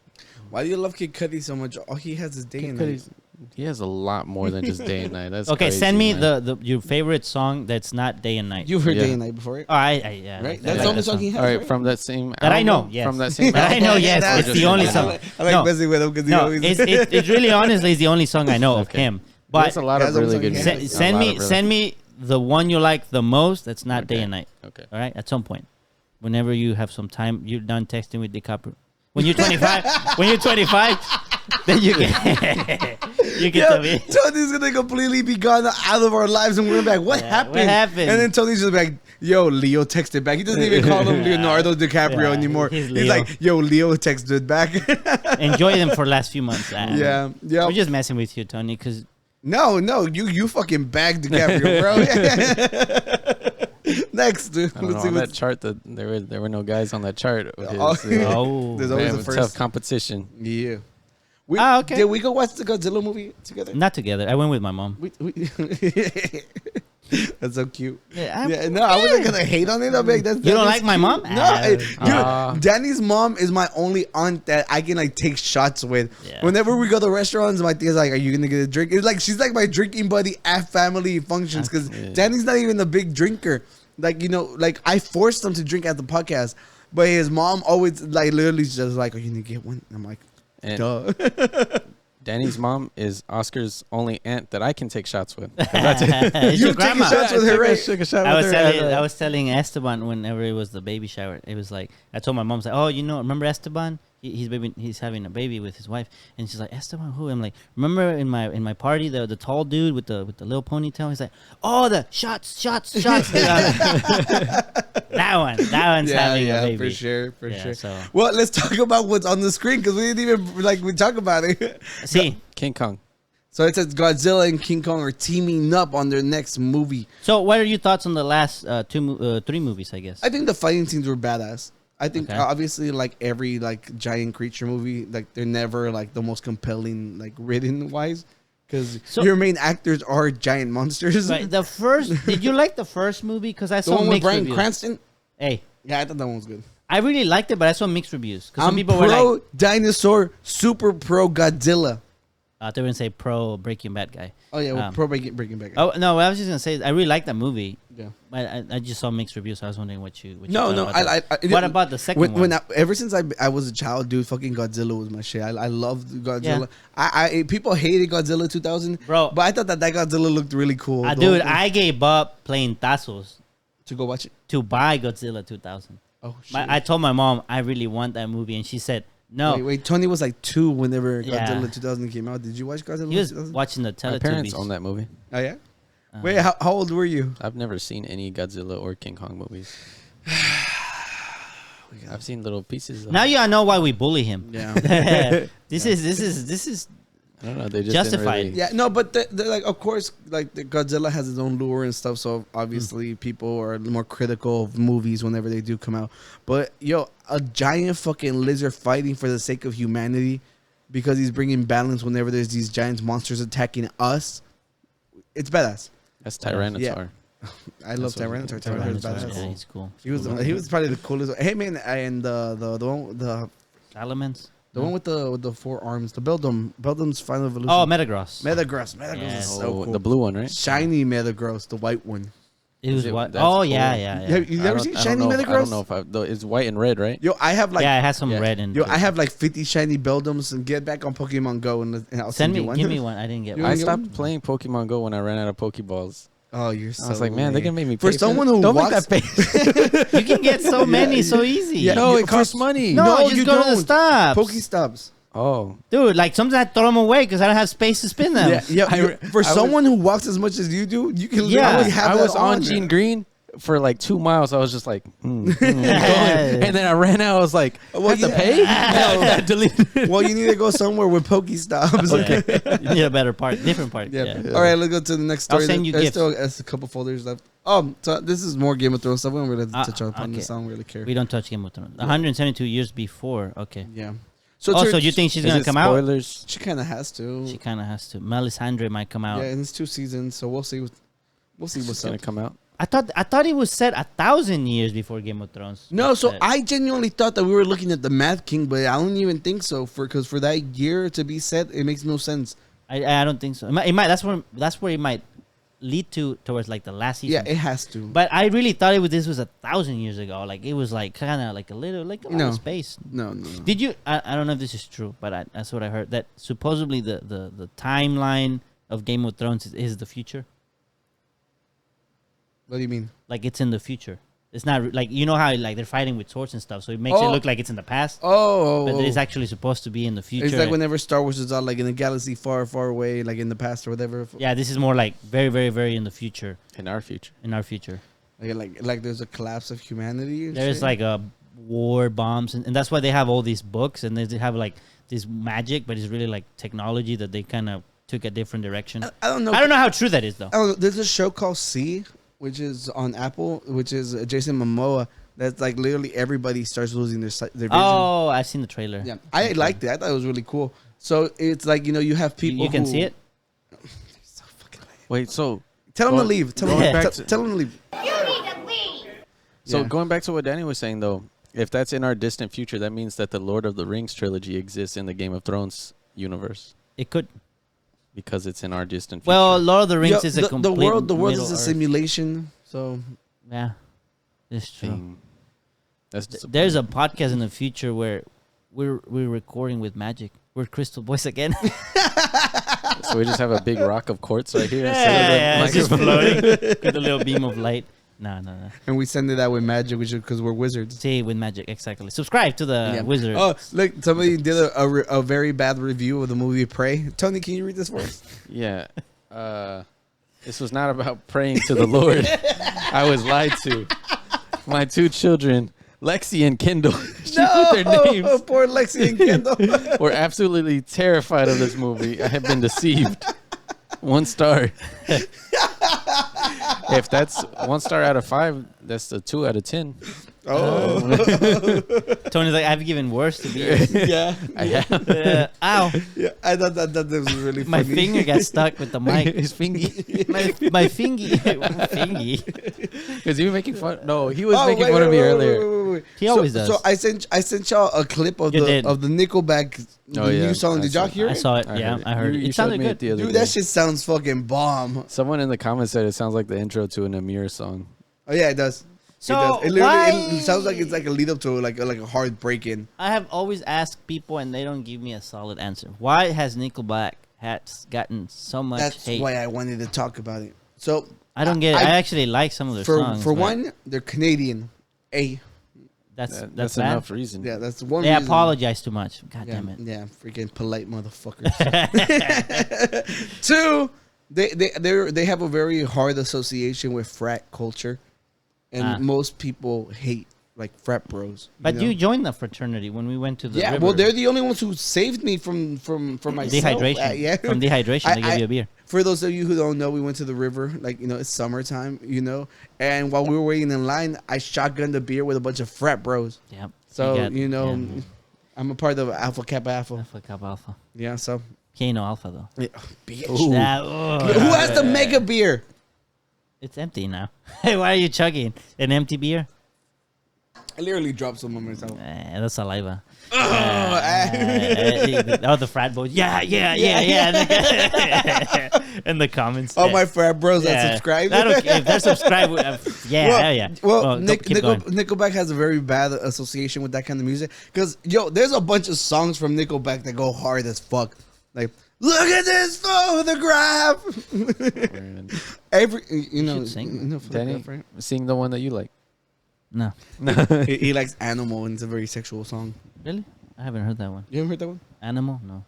Speaker 2: Why do you love Kid Cudi so much? All he has is day
Speaker 3: Kid
Speaker 2: and night.
Speaker 3: Cudi's, he has a lot more than just day and night. That's
Speaker 1: Okay,
Speaker 3: crazy,
Speaker 1: send me
Speaker 3: man.
Speaker 1: your favorite song that's not day and night.
Speaker 2: You've heard
Speaker 3: Yeah.
Speaker 2: day and night before, right?
Speaker 1: Oh, yeah.
Speaker 2: Right?
Speaker 1: I
Speaker 2: That's
Speaker 1: like
Speaker 2: the only
Speaker 1: that
Speaker 2: song he has.
Speaker 3: All right,
Speaker 2: right?
Speaker 3: from that same
Speaker 1: That I know,
Speaker 3: album?
Speaker 1: yes.
Speaker 3: From that same
Speaker 1: That I know, yes.
Speaker 2: That's
Speaker 1: It's the only
Speaker 3: just-
Speaker 1: song.
Speaker 2: I like
Speaker 1: No.
Speaker 2: messing with him because he
Speaker 1: No,
Speaker 2: always.
Speaker 1: it's really honestly it's the only song I know of
Speaker 3: Okay.
Speaker 1: him.
Speaker 3: There's
Speaker 1: But
Speaker 3: a lot of
Speaker 2: That's what
Speaker 3: really
Speaker 2: I'm
Speaker 3: good
Speaker 2: saying.
Speaker 3: music.
Speaker 1: send me the one you like the most. That's not day
Speaker 3: Okay.
Speaker 1: and night.
Speaker 3: Okay.
Speaker 1: All right, at some point, whenever you have some time, you're done texting with DiCaprio. When you're 25, then you can you can tell me.
Speaker 2: Tony's gonna completely be gone out of our lives, and we're like, what happened?
Speaker 1: what happened?
Speaker 2: And then Tony's just like, yo, Leo texted back. He doesn't even call him Leonardo DiCaprio
Speaker 1: Yeah,
Speaker 2: anymore.
Speaker 1: he's
Speaker 2: He's
Speaker 1: Leo.
Speaker 2: like, yo, Leo texted back.
Speaker 1: Enjoy them for the last few months.
Speaker 2: yeah.
Speaker 1: We're just messing with you, Tony, because
Speaker 2: No, you fucking bagged DiCaprio, bro. Next, dude.
Speaker 3: I don't know, on that chart, there were no guys on that chart. Of his,
Speaker 1: oh,
Speaker 2: There's
Speaker 3: we
Speaker 2: always
Speaker 3: have
Speaker 2: a
Speaker 3: a
Speaker 2: first.
Speaker 3: tough competition.
Speaker 2: Yeah.
Speaker 1: okay.
Speaker 2: Did we go watch the Godzilla movie together?
Speaker 1: not together. I went with my mom.
Speaker 2: That's so cute.
Speaker 1: Yeah,
Speaker 2: Yeah, no, I wasn't gonna hate on it. I'm like,
Speaker 1: You don't like my mom?
Speaker 2: Dude, Danny's mom is my only aunt that I can like take shots with.
Speaker 1: Yeah.
Speaker 2: Whenever we go to restaurants, my thing's like, "Are you gonna get a drink?" It's like she's like my drinking buddy at family functions because Danny's not even a big drinker. Like like I forced him to drink at the podcast, but his mom always like literally just like, "Are you gonna get one?" And I'm like,
Speaker 3: And
Speaker 2: "Duh."
Speaker 3: Danny's mom is Oscar's only aunt that I can take shots with.
Speaker 1: It's
Speaker 2: You
Speaker 1: your
Speaker 2: taking
Speaker 1: grandma.
Speaker 2: shots with her, right?
Speaker 3: Took a shot
Speaker 1: I
Speaker 3: with
Speaker 1: was
Speaker 3: her.
Speaker 1: telling I was telling Esteban whenever it was the baby shower. It was like I told my mom, like, "Oh, remember Esteban? He's having a baby with his wife." And she's like, "Esteban who?" I'm like, "Remember in my party the tall dude with the little ponytail?" He's like, "Oh, the shots." that one's having a baby.
Speaker 2: for sure.
Speaker 1: Yeah, so-
Speaker 2: Well, let's talk about what's on the screen because we didn't even we talk about it.
Speaker 1: See,
Speaker 3: King Kong.
Speaker 2: So it says Godzilla and King Kong are teaming up on their next movie.
Speaker 1: so what are your thoughts on the last 3 movies? I guess.
Speaker 2: I think the fighting scenes were badass. I think
Speaker 1: Okay.
Speaker 2: obviously like every like giant creature movie, like they're never like the most compelling like written wise, because
Speaker 1: So-
Speaker 2: your main actors are giant monsters.
Speaker 1: Right, the first. Did you like the first movie? Because I
Speaker 2: The
Speaker 1: saw
Speaker 2: one with
Speaker 1: mixed
Speaker 2: Bryan
Speaker 1: reviews.
Speaker 2: Cranston.
Speaker 1: Hey,
Speaker 2: Yeah, I thought that one was good.
Speaker 1: I really liked it, but I saw mixed reviews. Because some
Speaker 2: I'm
Speaker 1: people were
Speaker 2: pro
Speaker 1: like,
Speaker 2: dinosaur, super pro Godzilla.
Speaker 1: they were gonna say pro Breaking Bad guy.
Speaker 2: Oh yeah, well,
Speaker 1: Um,
Speaker 2: pro Breaking Bad.
Speaker 1: Oh no, I was just gonna say I really liked that movie.
Speaker 2: Yeah.
Speaker 1: But I just saw mixed reviews. So I was wondering what you.
Speaker 2: No,
Speaker 1: thought
Speaker 2: no.
Speaker 1: about that.
Speaker 2: I
Speaker 1: What about the second one?
Speaker 2: Ever since I was a child, dude, fucking Godzilla was my shit. I loved Godzilla.
Speaker 1: Yeah.
Speaker 2: People hated Godzilla 2000,
Speaker 1: Bro.
Speaker 2: but I thought that Godzilla looked really cool. The
Speaker 1: Dude,
Speaker 2: whole thing.
Speaker 1: I gave up playing Tazos
Speaker 2: to go watch it.
Speaker 1: to buy Godzilla 2000.
Speaker 2: Oh shit!
Speaker 1: I told my mom I really want that movie, and she said no.
Speaker 2: Wait. Tony was like 2 whenever
Speaker 1: Yeah.
Speaker 2: Godzilla 2000 came out. Did you watch Godzilla?
Speaker 1: He was
Speaker 2: 2000?
Speaker 1: watching the
Speaker 3: My parents
Speaker 1: Teletubbies.
Speaker 3: own that movie.
Speaker 2: Oh yeah. Wait, how old were you?
Speaker 3: I've never seen any Godzilla or King Kong movies. I've seen little pieces. Of
Speaker 1: Now you know why we bully him.
Speaker 2: Yeah.
Speaker 1: This is
Speaker 3: I don't know. They just
Speaker 1: Justified.
Speaker 3: Didn't really,
Speaker 2: Yeah, no, but they're like, of course, like the Godzilla has its own lure and stuff. So obviously, people are more critical of movies whenever they do come out. But yo, a giant fucking lizard fighting for the sake of humanity because he's bringing balance whenever there's these giant monsters attacking us. It's badass.
Speaker 3: That's Tyrannosaur.
Speaker 2: Yeah. I love Tyranitar. Tyranitar is badass.
Speaker 1: Yeah, he's cool.
Speaker 2: He was probably the coolest. Hey man, and the one
Speaker 1: Salamence?
Speaker 2: the one with the 4 arms, the Beldum's Final Evolution.
Speaker 1: Oh, Metagross.
Speaker 2: Metagross
Speaker 1: Yeah.
Speaker 2: is so cool.
Speaker 3: The blue one, right?
Speaker 2: Shiny Metagross, the white one.
Speaker 1: It was
Speaker 3: Is it-
Speaker 1: what?
Speaker 3: that's
Speaker 1: Oh,
Speaker 3: cool.
Speaker 1: yeah.
Speaker 2: Have you ever seen shiny Metagross?
Speaker 3: I don't know if though it's white and red, right?
Speaker 2: Yo, I have like
Speaker 1: yeah, it has some
Speaker 3: yeah.
Speaker 1: red in
Speaker 2: yo,
Speaker 1: it.
Speaker 2: I have like 50 shiny Beldums, and get back on Pokemon Go and I'll
Speaker 1: Send
Speaker 2: you
Speaker 1: me,
Speaker 2: one.
Speaker 1: give me one. I didn't get
Speaker 2: You
Speaker 1: one.
Speaker 3: I
Speaker 2: get
Speaker 3: stopped
Speaker 2: one?
Speaker 3: playing Pokemon Go when I ran out of Pokeballs.
Speaker 2: Oh, you're so.
Speaker 3: I was like, man, they're
Speaker 2: lame.
Speaker 3: gonna make me
Speaker 2: For
Speaker 3: pay
Speaker 2: someone
Speaker 3: that.
Speaker 2: who
Speaker 3: Don't
Speaker 2: walks,
Speaker 3: make that pay.
Speaker 1: You can get so many so easy.
Speaker 2: Yeah,
Speaker 3: no,
Speaker 2: you-
Speaker 3: it costs money.
Speaker 1: No,
Speaker 2: No,
Speaker 1: just
Speaker 2: you
Speaker 1: go to the
Speaker 2: don't.
Speaker 1: stops.
Speaker 2: Pokestops.
Speaker 3: Oh,
Speaker 1: Dude, like sometimes I throw them away because I don't have space to spin them.
Speaker 2: Yeah. For
Speaker 3: I
Speaker 2: someone who walks as much as you do, you can
Speaker 1: Yeah.
Speaker 2: literally have
Speaker 3: I
Speaker 2: that
Speaker 3: was on
Speaker 2: on
Speaker 3: Gene Green for like 2 miles. I was just like, going. And then I ran out. I was like,
Speaker 2: Well,
Speaker 3: have to
Speaker 2: yeah.
Speaker 3: pay? I deleted it.
Speaker 2: Well, you need to go somewhere with Pokestops.
Speaker 1: Okay. You need a better park, different park.
Speaker 2: Yeah.
Speaker 1: Yeah.
Speaker 2: All right, let's go to the next
Speaker 1: I'll
Speaker 2: story.
Speaker 1: send you
Speaker 2: There's
Speaker 1: gifts.
Speaker 2: still there's a couple folders left. So this is more Game of Thrones stuff. We don't really touch on
Speaker 1: okay.
Speaker 2: this. I don't really care.
Speaker 1: We don't touch Game of Thrones. 172 years before. Okay.
Speaker 2: Yeah.
Speaker 1: So
Speaker 2: Church-
Speaker 1: you think she's
Speaker 3: Is
Speaker 1: gonna
Speaker 3: it
Speaker 1: come out?
Speaker 3: spoilers?
Speaker 2: she kind of has to?
Speaker 1: She kind of has to. Melisandre might come out.
Speaker 2: Yeah, and it's 2 seasons, so we'll see. We'll see
Speaker 3: It's
Speaker 2: what's
Speaker 3: gonna
Speaker 2: up.
Speaker 3: come out.
Speaker 1: I thought it was set 1,000 years before Game of Thrones.
Speaker 2: No,
Speaker 1: was
Speaker 2: so
Speaker 1: set.
Speaker 2: I genuinely thought that we were looking at the Math King, but I don't even think so. Because for that year to be set, it makes no sense.
Speaker 1: I don't think so. It might. That's where it might lead towards like the last season.
Speaker 2: Yeah, it has to.
Speaker 1: But I really thought this was 1,000 years ago. Like it was like kind of like a little like a lot
Speaker 2: No.
Speaker 1: of space.
Speaker 2: No.
Speaker 1: Did you? I don't know if this is true, but that's what I heard. That supposedly the timeline of Game of Thrones is the future.
Speaker 2: What do you mean?
Speaker 1: Like it's in the future. It's not like you know how like they're fighting with swords and stuff, so it makes it
Speaker 2: Oh.
Speaker 1: look like it's in the past.
Speaker 2: Oh,
Speaker 1: But it's actually supposed to be in the future.
Speaker 2: it's like whenever Star Wars is out, like in a galaxy far, far away, like in the past or whatever.
Speaker 1: Yeah, this is more like very, very, very in the future.
Speaker 3: In our future.
Speaker 1: In our future,
Speaker 2: Like there's a collapse of humanity. and
Speaker 1: there's
Speaker 2: shit?
Speaker 1: like a war bombs, and that's why they have all these books, and they have like this magic, but it's really like technology that they kind of took a different direction.
Speaker 2: I don't know.
Speaker 1: I don't know how true that is though.
Speaker 2: I don't know. There's a show called C, which is on Apple, which is Jason Momoa. That's like literally everybody starts losing their vision.
Speaker 1: Oh, I've seen the trailer.
Speaker 2: Yeah, I liked it. I thought it was really cool. So it's like you have people.
Speaker 1: You can
Speaker 2: who-
Speaker 1: see it.
Speaker 2: So fucking lame.
Speaker 3: Wait, so
Speaker 2: Tell them to
Speaker 3: Going-
Speaker 2: leave. Tell
Speaker 3: going
Speaker 2: them.
Speaker 3: back
Speaker 2: Tell,
Speaker 3: to-
Speaker 2: tell them to leave.
Speaker 3: So
Speaker 2: Yeah.
Speaker 3: going back to what Danny was saying, though, if that's in our distant future, that means that the Lord of the Rings trilogy exists in the Game of Thrones universe
Speaker 1: It could.
Speaker 3: because it's in our distant future.
Speaker 1: Well, Lord of the Rings
Speaker 2: Yo,
Speaker 1: is a
Speaker 2: the
Speaker 1: complete
Speaker 2: world. The world
Speaker 1: Middle
Speaker 2: is a
Speaker 1: Earth.
Speaker 2: simulation. So
Speaker 1: Yeah, it's true.
Speaker 3: thing. That's
Speaker 1: There's a podcast in the future where we're recording with magic. We're Crystal Boys again.
Speaker 3: so we just have a big rock of quartz right here.
Speaker 1: yeah,
Speaker 3: instead
Speaker 1: it's
Speaker 3: of
Speaker 1: just
Speaker 3: the
Speaker 1: floating
Speaker 3: microphone.
Speaker 1: with a little beam of light. No.
Speaker 2: and we send it out with magic, which because we're wizards.
Speaker 1: See, with magic, exactly. Subscribe to the
Speaker 2: Yeah.
Speaker 1: Wizard.
Speaker 2: Oh, look! Somebody did a very bad review of the movie Prey. Tony, can you read this for us?
Speaker 3: Yeah. This was not about praying to the Lord. I was lied to. My 2 children, Lexi and Kendall, she put their names,
Speaker 2: Poor Lexi and Kendall.
Speaker 3: were absolutely terrified of this movie. I have been deceived. 1 star. If that's 1 star out of 5, that's a 2 out of 10.
Speaker 2: Oh,
Speaker 1: Tony's like, I've given worse to be.
Speaker 2: yeah.
Speaker 3: I have
Speaker 1: Ow!
Speaker 2: Yeah, I thought that was really funny.
Speaker 1: My finger got stuck with the mic.
Speaker 3: his fingy.
Speaker 1: my fingy. Fingy.
Speaker 3: Is he making fun? No, he was making fun of me earlier.
Speaker 2: Wait.
Speaker 1: He always does.
Speaker 2: So I sent y'all a clip of
Speaker 1: You
Speaker 2: the
Speaker 1: did.
Speaker 2: Nickelback
Speaker 3: Oh, yeah.
Speaker 2: new song.
Speaker 3: I
Speaker 2: Did y'all
Speaker 3: saw-
Speaker 2: hear
Speaker 1: I
Speaker 2: it?
Speaker 1: saw it.
Speaker 3: I
Speaker 1: Yeah,
Speaker 3: heard it.
Speaker 1: I heard
Speaker 3: You-
Speaker 1: it.
Speaker 3: you
Speaker 1: It
Speaker 3: showed
Speaker 1: sounded
Speaker 3: me it
Speaker 1: good.
Speaker 3: the other
Speaker 2: Dude,
Speaker 3: day.
Speaker 2: that shit sounds fucking bomb.
Speaker 3: Someone in the comments said it sounds like the intro to an Amir song.
Speaker 2: Oh yeah, it does.
Speaker 1: So
Speaker 2: it does. It literally
Speaker 1: why?
Speaker 2: it sounds like it's like a lead up to like a hard break in.
Speaker 1: I have always asked people, and they don't give me a solid answer. Why has Nickelback gotten so much
Speaker 2: That's
Speaker 1: hate?
Speaker 2: why I wanted to talk about it. So
Speaker 1: I don't get it.
Speaker 2: I-
Speaker 1: I actually like some of their songs.
Speaker 2: for
Speaker 1: but
Speaker 2: one, they're Canadian.
Speaker 1: that's
Speaker 3: That's
Speaker 1: bad.
Speaker 3: enough reason.
Speaker 2: Yeah, that's one.
Speaker 1: They
Speaker 2: reason.
Speaker 1: apologize too much. God
Speaker 2: Yeah,
Speaker 1: damn it.
Speaker 2: yeah, freaking polite motherfuckers. 2, they have a very hard association with frat culture, and
Speaker 1: Ah.
Speaker 2: most people hate like frat bros.
Speaker 1: But
Speaker 2: know?
Speaker 1: you joined the fraternity when we went to the
Speaker 2: yeah,
Speaker 1: river.
Speaker 2: well, they're the only ones who saved me from myself.
Speaker 1: dehydration.
Speaker 2: Yeah.
Speaker 1: From dehydration, they gave you a beer.
Speaker 2: For those of you who don't know, we went to the river. Like, it's summertime, and while we were waiting in line, I shotgunned a beer with a bunch of frat bros.
Speaker 1: Yep.
Speaker 2: So,
Speaker 1: yeah.
Speaker 2: I'm a part of Alpha Kappa Alpha.
Speaker 1: Alpha Kappa Alpha.
Speaker 2: Yeah, so.
Speaker 1: He ain't no alpha though.
Speaker 2: Yeah, bitch.
Speaker 1: That-
Speaker 2: Who has the mega beer?
Speaker 1: It's empty now. Hey, why are you chugging an empty beer?
Speaker 2: I literally dropped some on myself.
Speaker 1: That's saliva.
Speaker 2: Oh,
Speaker 1: The frat boys. Yeah. In the comments.
Speaker 2: all my frat bros that subscribe.
Speaker 1: If they're subscribed, yeah.
Speaker 2: Well,
Speaker 1: Keep going.
Speaker 2: Nickelback has a very bad association with that kind of music because there's a bunch of songs from Nickelback that go hard as fuck. Like, look at this photograph.
Speaker 1: should sing.
Speaker 3: Danny,
Speaker 2: Right?
Speaker 3: sing the one that you like.
Speaker 1: No.
Speaker 2: he likes Animal, and it's a very sexual song.
Speaker 1: Really? I haven't heard that one.
Speaker 2: You haven't heard that one?
Speaker 1: Animal? No.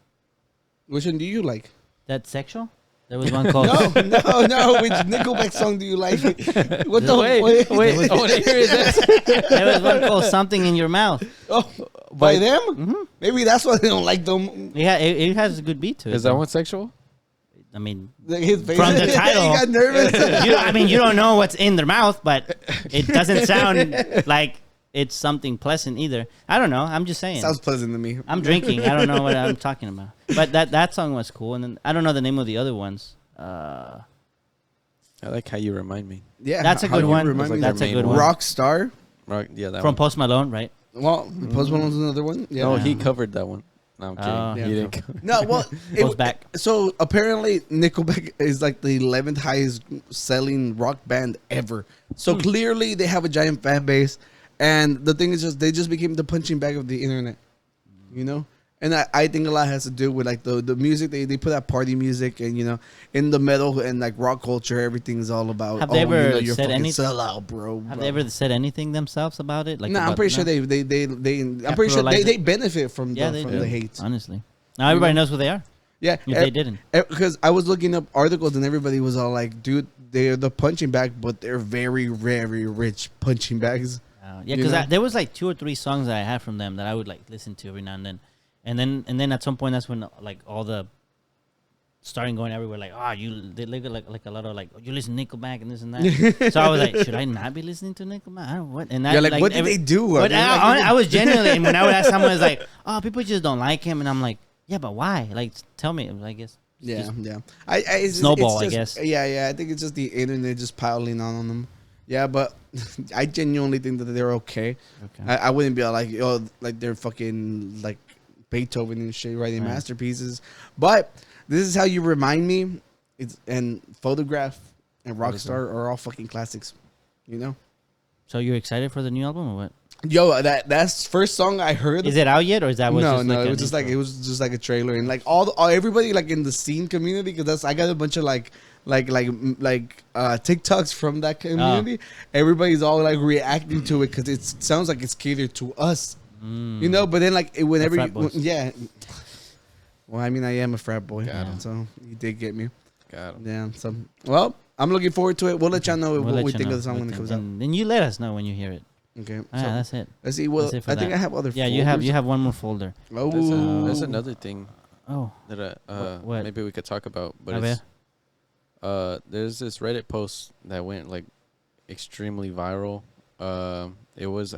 Speaker 2: Which one do you like?
Speaker 1: That's sexual? There was one called...
Speaker 2: No. Which Nickelback song do you like? What the
Speaker 3: Wait, I want to hear this.
Speaker 1: There was one called Something in Your Mouth.
Speaker 2: Oh, by them?
Speaker 1: Mm-hmm.
Speaker 2: Maybe that's why they don't like them.
Speaker 1: Yeah, it has a good beat to it.
Speaker 3: Is that one sexual?
Speaker 1: I mean,
Speaker 2: His face.
Speaker 1: from the title.
Speaker 2: He got nervous.
Speaker 1: you don't know what's in their mouth, but it doesn't sound like it's something pleasant either. I don't know. I'm just saying.
Speaker 2: Sounds pleasant to me.
Speaker 1: I'm drinking. I don't know what I'm talking about. But that song was cool. And then I don't know the name of the other ones.
Speaker 3: I like How You Remind Me.
Speaker 2: Yeah,
Speaker 1: That's a
Speaker 2: how
Speaker 1: good
Speaker 2: you
Speaker 1: one.
Speaker 2: remind me.
Speaker 1: That's a
Speaker 3: main
Speaker 1: good
Speaker 3: one.
Speaker 1: one.
Speaker 2: Rockstar.
Speaker 3: Yeah, that
Speaker 1: From
Speaker 3: one.
Speaker 1: Post Malone, right?
Speaker 2: Well, Post Malone's another one. Yeah.
Speaker 3: No, he covered that one. No, I'm kidding.
Speaker 1: Oh.
Speaker 3: He
Speaker 2: Yeah.
Speaker 3: didn't cover.
Speaker 2: No, well,
Speaker 1: Goes back.
Speaker 2: So apparently, Nickelback is like the 11th highest selling rock band ever. So clearly, they have a giant fan base, and the thing is, they just became the punching bag of the internet, you know. And I think a lot has to do with like the music they put out, party music, and in the metal and like rock culture, everything's all about.
Speaker 1: Have they ever
Speaker 2: you're
Speaker 1: said
Speaker 2: fucking
Speaker 1: anything?
Speaker 2: sellout, bro.
Speaker 1: Have they ever said anything themselves about it? Like,
Speaker 2: No, I'm
Speaker 1: about-
Speaker 2: pretty sure I'm pretty sure
Speaker 1: Capitalize
Speaker 2: they benefit from
Speaker 1: Yeah,
Speaker 2: the,
Speaker 1: they
Speaker 2: from
Speaker 1: do.
Speaker 2: the hate.
Speaker 1: Honestly, now everybody knows who they are.
Speaker 2: Yeah,
Speaker 1: If they didn't.
Speaker 2: Because I was looking up articles and everybody was all like, dude, they're the punching bag, but they're very, very rich punching bags.
Speaker 1: Yeah,
Speaker 2: You
Speaker 1: because
Speaker 2: know?
Speaker 1: there was like 2 or 3 songs that I had from them that I would like listen to every now and then. And then at some point that's when like all the starting going everywhere like they look like a lot of like you listen to Nickelback and this and that. So I was like, should I not be listening to Nickelback? I don't know what. And
Speaker 2: You're like, what did they do?
Speaker 1: But I was genuinely, and when I would ask someone, it's like, people just don't like him, and I'm like, yeah, but why? Like, tell me. I guess.
Speaker 2: Yeah.
Speaker 1: Snowball,
Speaker 2: it's
Speaker 1: I
Speaker 2: just,
Speaker 1: guess.
Speaker 2: Yeah. I think it's just the internet just piling on them. Yeah, but I genuinely think that they're okay. I wouldn't be like, like they're fucking like Beethoven and shit writing
Speaker 1: Right.
Speaker 2: masterpieces. But this is how you remind me. And Photograph and Rockstar are all fucking classics. You know.
Speaker 1: So you're excited for the new album or what?
Speaker 2: Yo, that's first song I heard.
Speaker 1: Is it out yet, or is that was
Speaker 2: No,
Speaker 1: just like
Speaker 2: it was just like a trailer, and like all everybody like in the scene community, because I got a bunch of like TikToks from that community. Everybody's all like reacting to it because it sounds like it's catered to us, you know. But then like whenever
Speaker 1: frat boys.
Speaker 2: yeah, well, I mean, I am a frat boy,
Speaker 3: Got him.
Speaker 2: so you did get me.
Speaker 3: Got him.
Speaker 2: Yeah, so well, I'm looking forward to it. We'll let y'all know
Speaker 1: We'll
Speaker 2: what
Speaker 1: let
Speaker 2: we
Speaker 1: you
Speaker 2: think
Speaker 1: know
Speaker 2: of the song
Speaker 1: what
Speaker 2: when it
Speaker 1: things-
Speaker 2: comes out.
Speaker 1: and then you let us know when you hear it.
Speaker 2: Okay,
Speaker 1: Ah, that's it.
Speaker 2: let's see. Well,
Speaker 1: That's it for
Speaker 2: I think
Speaker 1: that.
Speaker 2: I have other.
Speaker 1: Yeah, you have
Speaker 2: folders.
Speaker 1: one more folder.
Speaker 2: Oh,
Speaker 3: There's another thing
Speaker 1: Oh,
Speaker 3: that
Speaker 1: What?
Speaker 3: maybe we could talk about, but
Speaker 1: A
Speaker 3: it's there's this Reddit post that went like extremely viral. I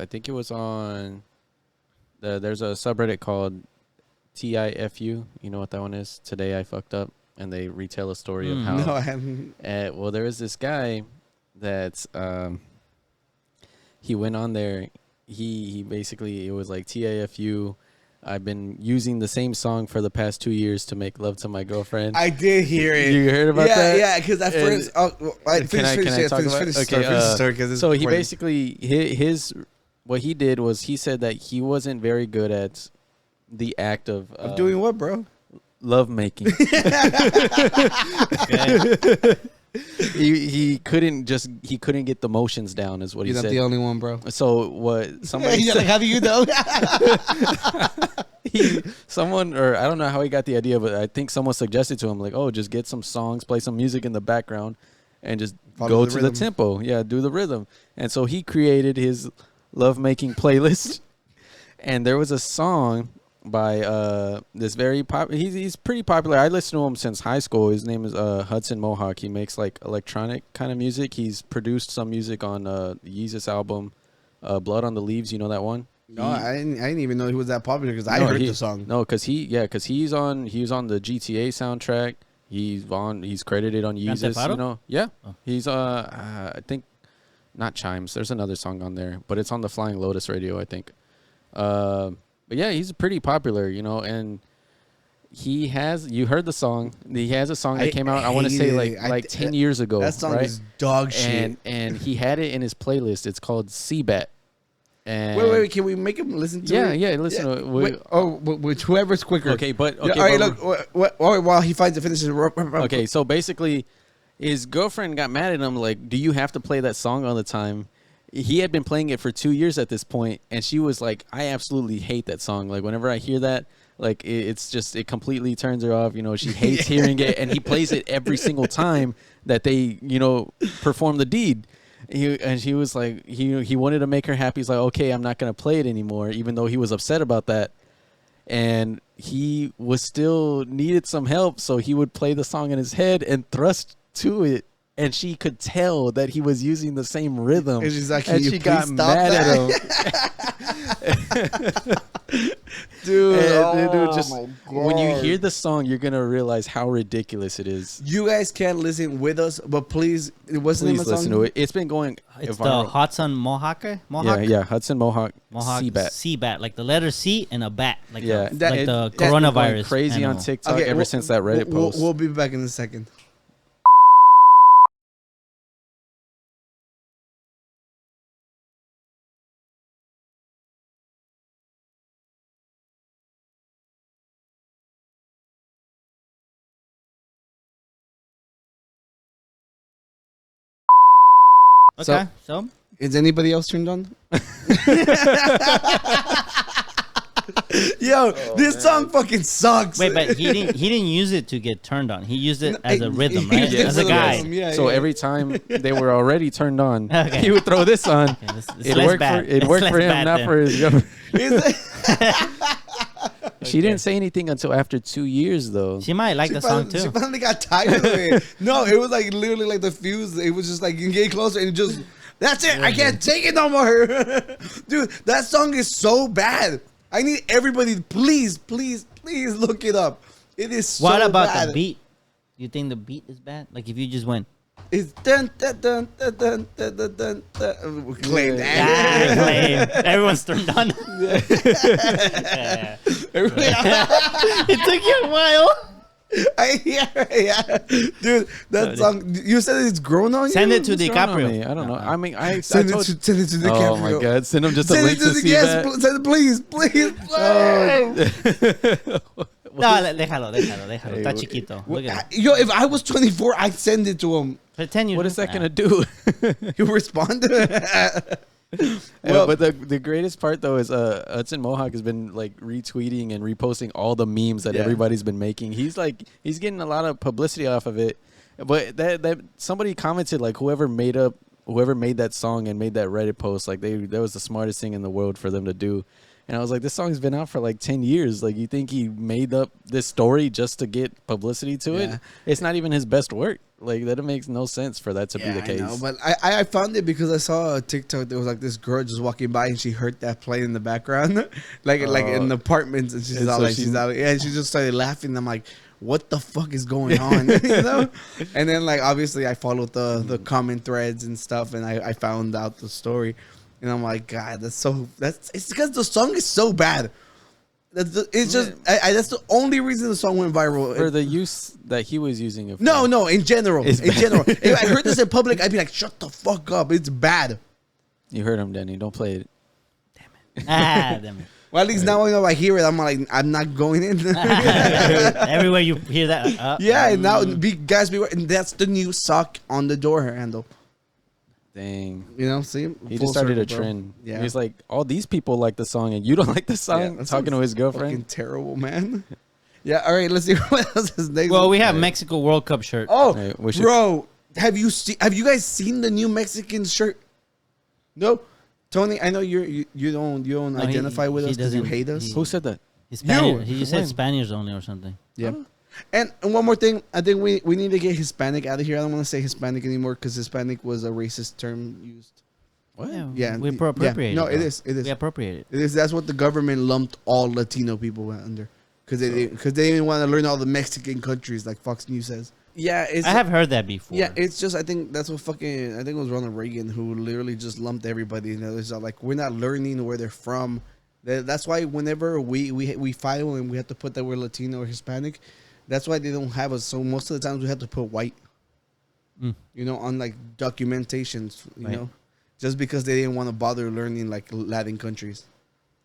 Speaker 3: think it was on there's a subreddit called TIFU. You know what that one is? Today I fucked up, and they retell a story of how.
Speaker 2: no, I haven't.
Speaker 3: Well, there was this guy that's he went on there. He basically, it was like TIFU. I've been using the same song for the past 2 years to make love to my girlfriend.
Speaker 2: I did hear it.
Speaker 3: You heard about that?
Speaker 2: Yeah, because at
Speaker 3: And-
Speaker 2: first,
Speaker 3: Can I talk about it? Okay, so he basically his what he did was he said that he wasn't very good at the act of
Speaker 2: doing what, bro?
Speaker 3: love making. he couldn't get the motions down, is what
Speaker 2: You're
Speaker 3: he
Speaker 2: not
Speaker 3: said.
Speaker 2: the only one, bro.
Speaker 3: So what somebody
Speaker 2: He's
Speaker 3: said,
Speaker 2: like, how do you know?
Speaker 3: someone, or I don't know how he got the idea, but I think someone suggested to him like, oh, just get some songs, play some music in the background, and just
Speaker 2: Follow
Speaker 3: go
Speaker 2: the
Speaker 3: to
Speaker 2: rhythm.
Speaker 3: the tempo. Yeah, do the rhythm. And so he created his lovemaking playlist, and there was a song by this very he's pretty popular. I listened to him since high school. His name is Hudson Mohawk. He makes like electronic kind of music. He's produced some music on Yeezus album, Blood on the Leaves. You know that one?
Speaker 2: No, I didn't even know he was that popular because I
Speaker 3: No,
Speaker 2: heard
Speaker 3: he-
Speaker 2: the song.
Speaker 3: No, because he was on the GTA soundtrack. He's credited on
Speaker 1: Grand
Speaker 3: Yeezus.
Speaker 1: Theft Auto?
Speaker 3: You know, yeah.
Speaker 1: Oh.
Speaker 3: He's I think not Chimes. There's another song on there, but it's on the Flying Lotus radio, I think. But yeah, he's pretty popular, you know, and you heard the song. He has a song that came out, I want to say like 10 years ago.
Speaker 2: That song
Speaker 3: right?
Speaker 2: is dog shit.
Speaker 3: And he had it in his playlist. It's called Cbat. And
Speaker 2: Wait, can we make him listen to it?
Speaker 3: Yeah, listen to it.
Speaker 2: Which whoever's quicker.
Speaker 3: Okay, but
Speaker 2: Yeah, all right, look. While he finds it, finishes.
Speaker 3: Okay, so basically, his girlfriend got mad at him. Like, do you have to play that song all the time? He had been playing it for 2 years at this point, and she was like, "I absolutely hate that song. Like, whenever I hear that, like, it completely turns her off. You know, she hates hearing it, and he plays it every single time that they, perform the deed." She was like, he wanted to make her happy. He's like, okay, I'm not gonna play it anymore, even though he was upset about that. And he was still needed some help, so he would play the song in his head and thrust to it. And she could tell that he was using the same rhythm.
Speaker 2: And she's like,
Speaker 3: and she got mad at him. Dude, just when you hear the song, you're gonna realize how ridiculous it is.
Speaker 2: You guys can't listen with us, but please, what's the name of the
Speaker 3: listen
Speaker 2: song?
Speaker 3: to it. It's been going.
Speaker 1: It's the Hudson Mohawk.
Speaker 3: Yeah, Hudson Mohawk. Cbat.
Speaker 1: Cbat, like the letter C and a bat, like
Speaker 3: Yeah.
Speaker 1: the
Speaker 3: That's been going
Speaker 1: coronavirus.
Speaker 3: crazy
Speaker 1: animal.
Speaker 3: on TikTok ever since that Reddit post.
Speaker 2: We'll be back in a second.
Speaker 1: Okay, so
Speaker 2: Is anybody else turned on? Yo, this song fucking sucks.
Speaker 1: wait, but he didn't use it to get turned on. He used it as a rhythm,
Speaker 2: He
Speaker 1: right?
Speaker 2: used it
Speaker 1: As a
Speaker 2: as a
Speaker 1: guy.
Speaker 2: rhythm, yeah.
Speaker 3: So every time they were already turned on,
Speaker 1: Okay.
Speaker 3: he would throw this on.
Speaker 1: Okay, it's
Speaker 3: It
Speaker 1: less
Speaker 3: worked
Speaker 1: bad.
Speaker 3: for it
Speaker 1: It's
Speaker 3: worked
Speaker 1: less
Speaker 3: for him,
Speaker 1: bad
Speaker 3: not
Speaker 1: then.
Speaker 3: for his girlfriend.
Speaker 2: Is
Speaker 3: She didn't say anything until after 2 years, though.
Speaker 1: She might like the song
Speaker 2: She
Speaker 1: too.
Speaker 2: finally got tired of it. No, it was like literally like the fuse. It was just like you get closer and it just that's it. I can't take it no more. Dude, that song is so bad. I need everybody to please look it up. It is so
Speaker 1: What about
Speaker 2: bad.
Speaker 1: the beat? You think the beat is bad? Like if you just went,
Speaker 2: It's dun dun dun dun dun dun dun dun. Dun. Claimed.
Speaker 1: lame. Everyone's turned on. Yeah. It took you a while.
Speaker 2: Yeah. Dude, that song. You said it's grown on you.
Speaker 1: Send it to
Speaker 3: What's wrong with
Speaker 1: DiCaprio.
Speaker 3: me? I don't know. I mean,
Speaker 2: Send it to DiCaprio.
Speaker 3: Oh my God! Send him just a
Speaker 2: Send
Speaker 3: link
Speaker 2: it to
Speaker 3: to
Speaker 2: the
Speaker 3: see
Speaker 2: yes,
Speaker 3: that.
Speaker 2: send it, please.
Speaker 1: No, déjalo. Está chiquito. Look at it.
Speaker 2: Yo, if I was 24, I'd send it to him.
Speaker 1: Pretend you.
Speaker 3: What is that gonna do?
Speaker 2: You respond.
Speaker 3: Well, but the greatest part though is Hudson Mohawk has been like retweeting and reposting all the memes that
Speaker 2: Yeah.
Speaker 3: everybody's been making. He's getting a lot of publicity off of it. But that somebody commented like whoever made that song and made that Reddit post, like that was the smartest thing in the world for them to do. And I was like, this song's been out for like 10 years. Like, you think he made up this story just to get publicity to
Speaker 2: Yeah.
Speaker 3: it? It's not even his best work. Like, that makes no sense for that to be the case.
Speaker 2: I know, but I found it because I saw a TikTok. There was like this girl just walking by and she heard that playing in the background, like in the apartments, and she's
Speaker 3: And
Speaker 2: all
Speaker 3: so
Speaker 2: like, she's out, yeah, and she just started laughing. I'm like, what the fuck is going on, you know? And then like obviously I followed the comment threads and stuff, and I found out the story, and I'm like, God, it's because the song is so bad. That's the only reason the song went viral.
Speaker 3: For the use that he was using it for.
Speaker 2: No, in general.
Speaker 3: It's
Speaker 2: In
Speaker 3: bad.
Speaker 2: general. If I heard this in public, I'd be like, shut the fuck up. It's bad.
Speaker 3: You heard him, Danny. Don't play it.
Speaker 1: Damn it.
Speaker 2: Well, at least now I know I hear it. I'm like, I'm not going in.
Speaker 1: Everywhere you hear that.
Speaker 2: Yeah, and now guys beware. And that's the new sock on the door handle.
Speaker 3: Dang.
Speaker 2: You know, see?
Speaker 3: He
Speaker 2: Full
Speaker 3: just started
Speaker 2: circle,
Speaker 3: a
Speaker 2: bro.
Speaker 3: trend.
Speaker 2: Yeah.
Speaker 3: He's like, all these people like the song and you don't like the song?
Speaker 2: that's
Speaker 3: Talking to his
Speaker 2: Fucking
Speaker 3: girlfriend.
Speaker 2: terrible, man. Yeah, all right, let's see what else is next.
Speaker 1: Well, we have Mexico World Cup shirt.
Speaker 2: Oh,
Speaker 3: Hey, we should-
Speaker 2: bro, have you guys seen the new Mexican shirt? No, Tony, I know you don't
Speaker 1: No, he-
Speaker 2: identify with
Speaker 1: he
Speaker 2: us because you
Speaker 1: doesn't-
Speaker 2: hate us.
Speaker 1: he-
Speaker 3: Who said that?
Speaker 1: Spanish. He just said
Speaker 3: When?
Speaker 1: Spanish only or something.
Speaker 2: Yeah. And one more thing, I think we need to get Hispanic out of here. I don't want to say Hispanic anymore because Hispanic was a racist term used.
Speaker 3: What?
Speaker 2: Yeah,
Speaker 1: we
Speaker 2: yeah.
Speaker 1: appropriate.
Speaker 2: No,
Speaker 1: it
Speaker 2: it
Speaker 1: though.
Speaker 2: is. It is.
Speaker 1: We appropriate it.
Speaker 2: It is. That's what the government lumped all Latino people under. because they didn't want to learn all the Mexican countries like Fox News says. Yeah,
Speaker 1: I have heard that before.
Speaker 2: Yeah, it's just I think that's what fucking I think it was Ronald Reagan who literally just lumped everybody. You know, it's like we're not learning where they're from. That's why whenever we file and we have to put that we're Latino or Hispanic, that's why they don't have us. So most of the times we have to put white. You know, on like documentations. You know, just because they didn't want to bother learning like Latin countries.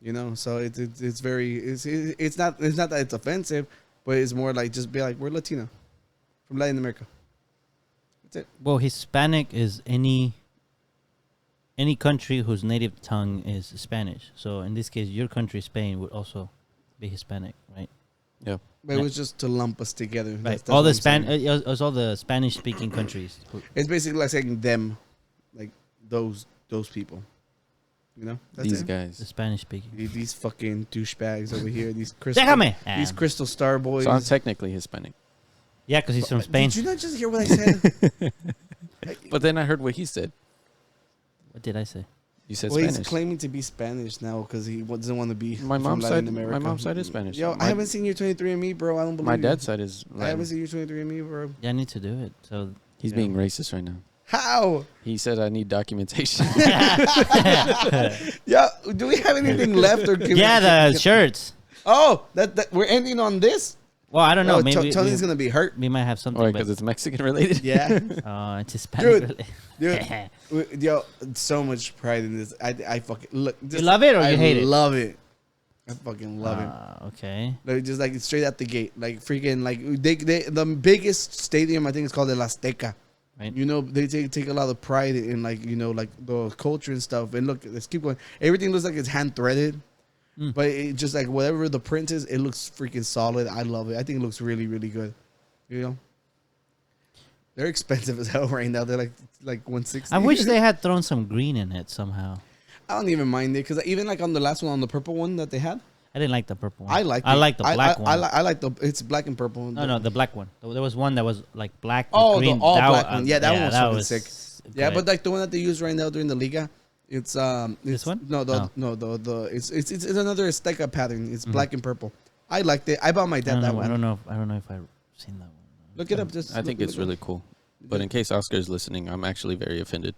Speaker 2: You know, so it's not that it's offensive, but it's more like just be like we're Latino from Latin America. That's it.
Speaker 1: Well, Hispanic is any country whose native tongue is Spanish. So in this case, your country, Spain, would also be Hispanic, right?
Speaker 3: Yeah.
Speaker 2: But it was just to lump us together.
Speaker 1: Right.
Speaker 2: That's
Speaker 1: All
Speaker 2: what
Speaker 1: the
Speaker 2: I'm saying.
Speaker 1: it was all the Spanish-speaking countries.
Speaker 2: It's basically like saying them, like those people. You know, that's
Speaker 3: These
Speaker 2: it.
Speaker 1: The
Speaker 3: guys.
Speaker 1: Spanish-speaking.
Speaker 2: These fucking douchebags over here. These
Speaker 1: Déjame.
Speaker 2: these Crystal Star boys.
Speaker 3: So I'm technically Hispanic.
Speaker 1: Yeah, because he's from Spain.
Speaker 2: Did you not just hear what I said?
Speaker 3: But then I heard what he said.
Speaker 1: What did I say?
Speaker 3: You said
Speaker 2: Well,
Speaker 3: Spanish.
Speaker 2: he's claiming to be Spanish now because he doesn't want to be.
Speaker 3: My
Speaker 2: from
Speaker 3: mom's
Speaker 2: Latin
Speaker 3: side.
Speaker 2: America.
Speaker 3: My mom's side is Spanish.
Speaker 2: Yo, I
Speaker 3: My-
Speaker 2: haven't seen your 23andMe, bro. I don't believe
Speaker 3: My
Speaker 2: you.
Speaker 3: dad's side is.
Speaker 2: I haven't
Speaker 3: Latin.
Speaker 2: seen your 23andMe, bro.
Speaker 1: Yeah, I need to do it. So
Speaker 3: He's
Speaker 2: Yeah.
Speaker 3: being racist right now.
Speaker 2: How?
Speaker 3: He said I need documentation.
Speaker 2: Yeah. Do we have anything left or?
Speaker 1: yeah, the shirts.
Speaker 2: Oh, that we're ending on this.
Speaker 1: Well, I don't know.
Speaker 2: Oh,
Speaker 1: Maybe
Speaker 2: Tony's gonna be hurt.
Speaker 1: we might have something.
Speaker 3: Or
Speaker 1: but
Speaker 3: because it's Mexican related.
Speaker 2: Yeah.
Speaker 1: it's Hispanic.
Speaker 2: Dude, yo, so much pride in this. I fucking look.
Speaker 1: You love it or you hate it?
Speaker 2: I love it. I fucking love it.
Speaker 1: Okay.
Speaker 2: Like just like straight out the gate, like freaking like they the biggest stadium I think is called El Azteca.
Speaker 1: Right.
Speaker 2: You know they take a lot of pride in like you know like the culture and stuff. And look, let's keep going. Everything looks like it's hand threaded, but it just like whatever the print is, it looks freaking solid. I love it. I think it looks really really good. You know. They're expensive as hell right now. They're like 160.
Speaker 1: I wish they had thrown some green in it somehow.
Speaker 2: I don't even mind it because even like on the last one, on the purple one that they had,
Speaker 1: I didn't like the purple one.
Speaker 2: I like
Speaker 1: the black one.
Speaker 2: I like the it's black and purple.
Speaker 1: No, the black one. There was one that was like black.
Speaker 2: Oh,
Speaker 1: and green.
Speaker 2: the all
Speaker 1: That
Speaker 2: black
Speaker 1: wa-
Speaker 2: one. Yeah, that one was
Speaker 1: that
Speaker 2: fucking
Speaker 1: was
Speaker 2: sick. Yeah,
Speaker 1: good.
Speaker 2: but like the one that they use right now during the Liga, it's
Speaker 1: This one?
Speaker 2: No, the it's another Azteca pattern. It's black and purple. I liked it. I bought my
Speaker 1: I
Speaker 2: dad
Speaker 1: don't
Speaker 2: that
Speaker 1: know.
Speaker 2: one.
Speaker 1: I don't know if I've seen that one.
Speaker 2: Look it up. Just
Speaker 3: I think it's really cool. But in case Oscar's listening, I'm actually very offended.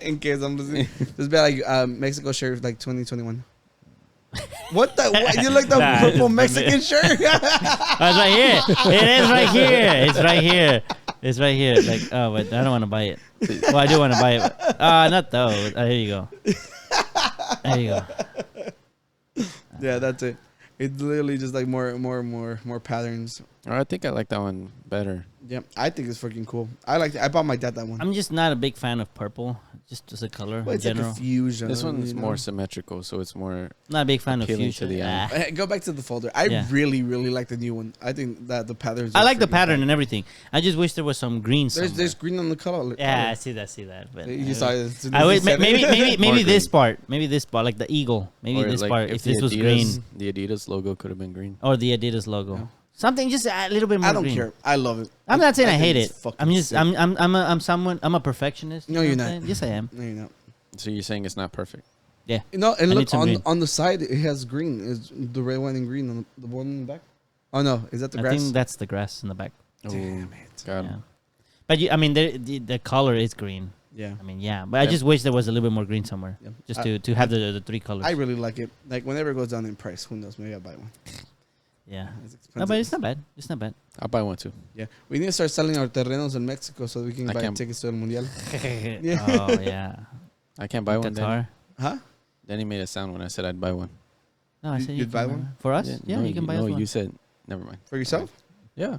Speaker 2: in case I'm listening. Just be like Mexico shirt like 2021. What the? What? You like the
Speaker 1: Nah,
Speaker 2: purple
Speaker 1: it's
Speaker 2: Mexican shirt?
Speaker 1: Oh, it's right here. It is right here. It's right here. It's right here. Like, oh, but I don't want to buy it. Well, I do want to buy it. Not though. Here you go. There you go.
Speaker 2: Yeah, that's it. It's literally just like more patterns.
Speaker 3: I think I like that one better.
Speaker 2: Yeah, I think it's freaking cool. I like. I bought my dad that one.
Speaker 1: I'm just not a big fan of purple, just as a color
Speaker 2: But
Speaker 1: in
Speaker 2: it's like
Speaker 1: general.
Speaker 2: a fusion.
Speaker 3: This one's
Speaker 2: you know?
Speaker 3: more symmetrical, so it's more.
Speaker 1: Not a big fan of
Speaker 3: appealing to
Speaker 1: fuchsia.
Speaker 3: the eye.
Speaker 2: Hey, go back to the folder. I
Speaker 1: Yeah.
Speaker 2: really like the new one. I think that the patterns.
Speaker 1: I
Speaker 2: are
Speaker 1: like the
Speaker 2: freaking
Speaker 1: pattern
Speaker 2: fun.
Speaker 1: and everything. I just wish there was some green.
Speaker 2: There's green on the color.
Speaker 1: Yeah, I see that. But
Speaker 2: You saw it. as soon
Speaker 1: I
Speaker 2: as
Speaker 1: would
Speaker 2: you said it.
Speaker 1: maybe
Speaker 3: More
Speaker 1: this part, like the eagle, maybe
Speaker 3: Or
Speaker 1: this
Speaker 3: like
Speaker 1: part. If this
Speaker 3: the
Speaker 1: was
Speaker 3: Adidas-
Speaker 1: green
Speaker 3: the Adidas logo could have been green.
Speaker 1: or the Adidas logo, something just a little bit more.
Speaker 2: I don't
Speaker 1: green.
Speaker 2: care. I love it.
Speaker 1: I'm not saying I
Speaker 2: think
Speaker 1: hate
Speaker 2: it's
Speaker 1: it.
Speaker 2: fucking
Speaker 1: I'm just
Speaker 2: sick.
Speaker 1: I'm a perfectionist.
Speaker 2: No,
Speaker 1: you
Speaker 2: you're
Speaker 1: know what
Speaker 2: not.
Speaker 1: I'm saying? Yes, I am.
Speaker 2: No, you're not.
Speaker 3: So you're saying it's not perfect?
Speaker 1: Yeah.
Speaker 2: No, and
Speaker 1: I
Speaker 2: look
Speaker 1: need some green.
Speaker 2: on the side it has green. It's the red one and green on the one in the back. Oh no, is that the
Speaker 1: I
Speaker 2: grass?
Speaker 1: think that's the grass in the back.
Speaker 2: Damn it.
Speaker 3: God.
Speaker 1: Yeah. But the color is green.
Speaker 2: Yeah.
Speaker 1: I mean, yeah. But I just wish there was a little bit more green somewhere,
Speaker 2: Yeah.
Speaker 1: just to have the three colors.
Speaker 2: I really like it. Like whenever it goes down in price, who knows? Maybe I'll buy one.
Speaker 1: yeah.
Speaker 2: It's expensive.
Speaker 1: No, but it's not bad. It's not bad.
Speaker 3: I'll buy one too.
Speaker 2: Yeah, we need to start selling our terrenos in Mexico so we can
Speaker 3: I
Speaker 2: buy
Speaker 3: can't-
Speaker 2: tickets to El Mundial.
Speaker 1: Oh yeah.
Speaker 3: I can't buy one. Danny.
Speaker 1: Qatar.
Speaker 2: Huh?
Speaker 3: Danny made a sound when I said I'd buy one.
Speaker 1: No, I said
Speaker 2: You'd
Speaker 1: can
Speaker 2: buy one?
Speaker 1: for us. Yeah,
Speaker 3: no,
Speaker 1: you can buy us one.
Speaker 3: you said never mind.
Speaker 2: For yourself?
Speaker 3: Yeah.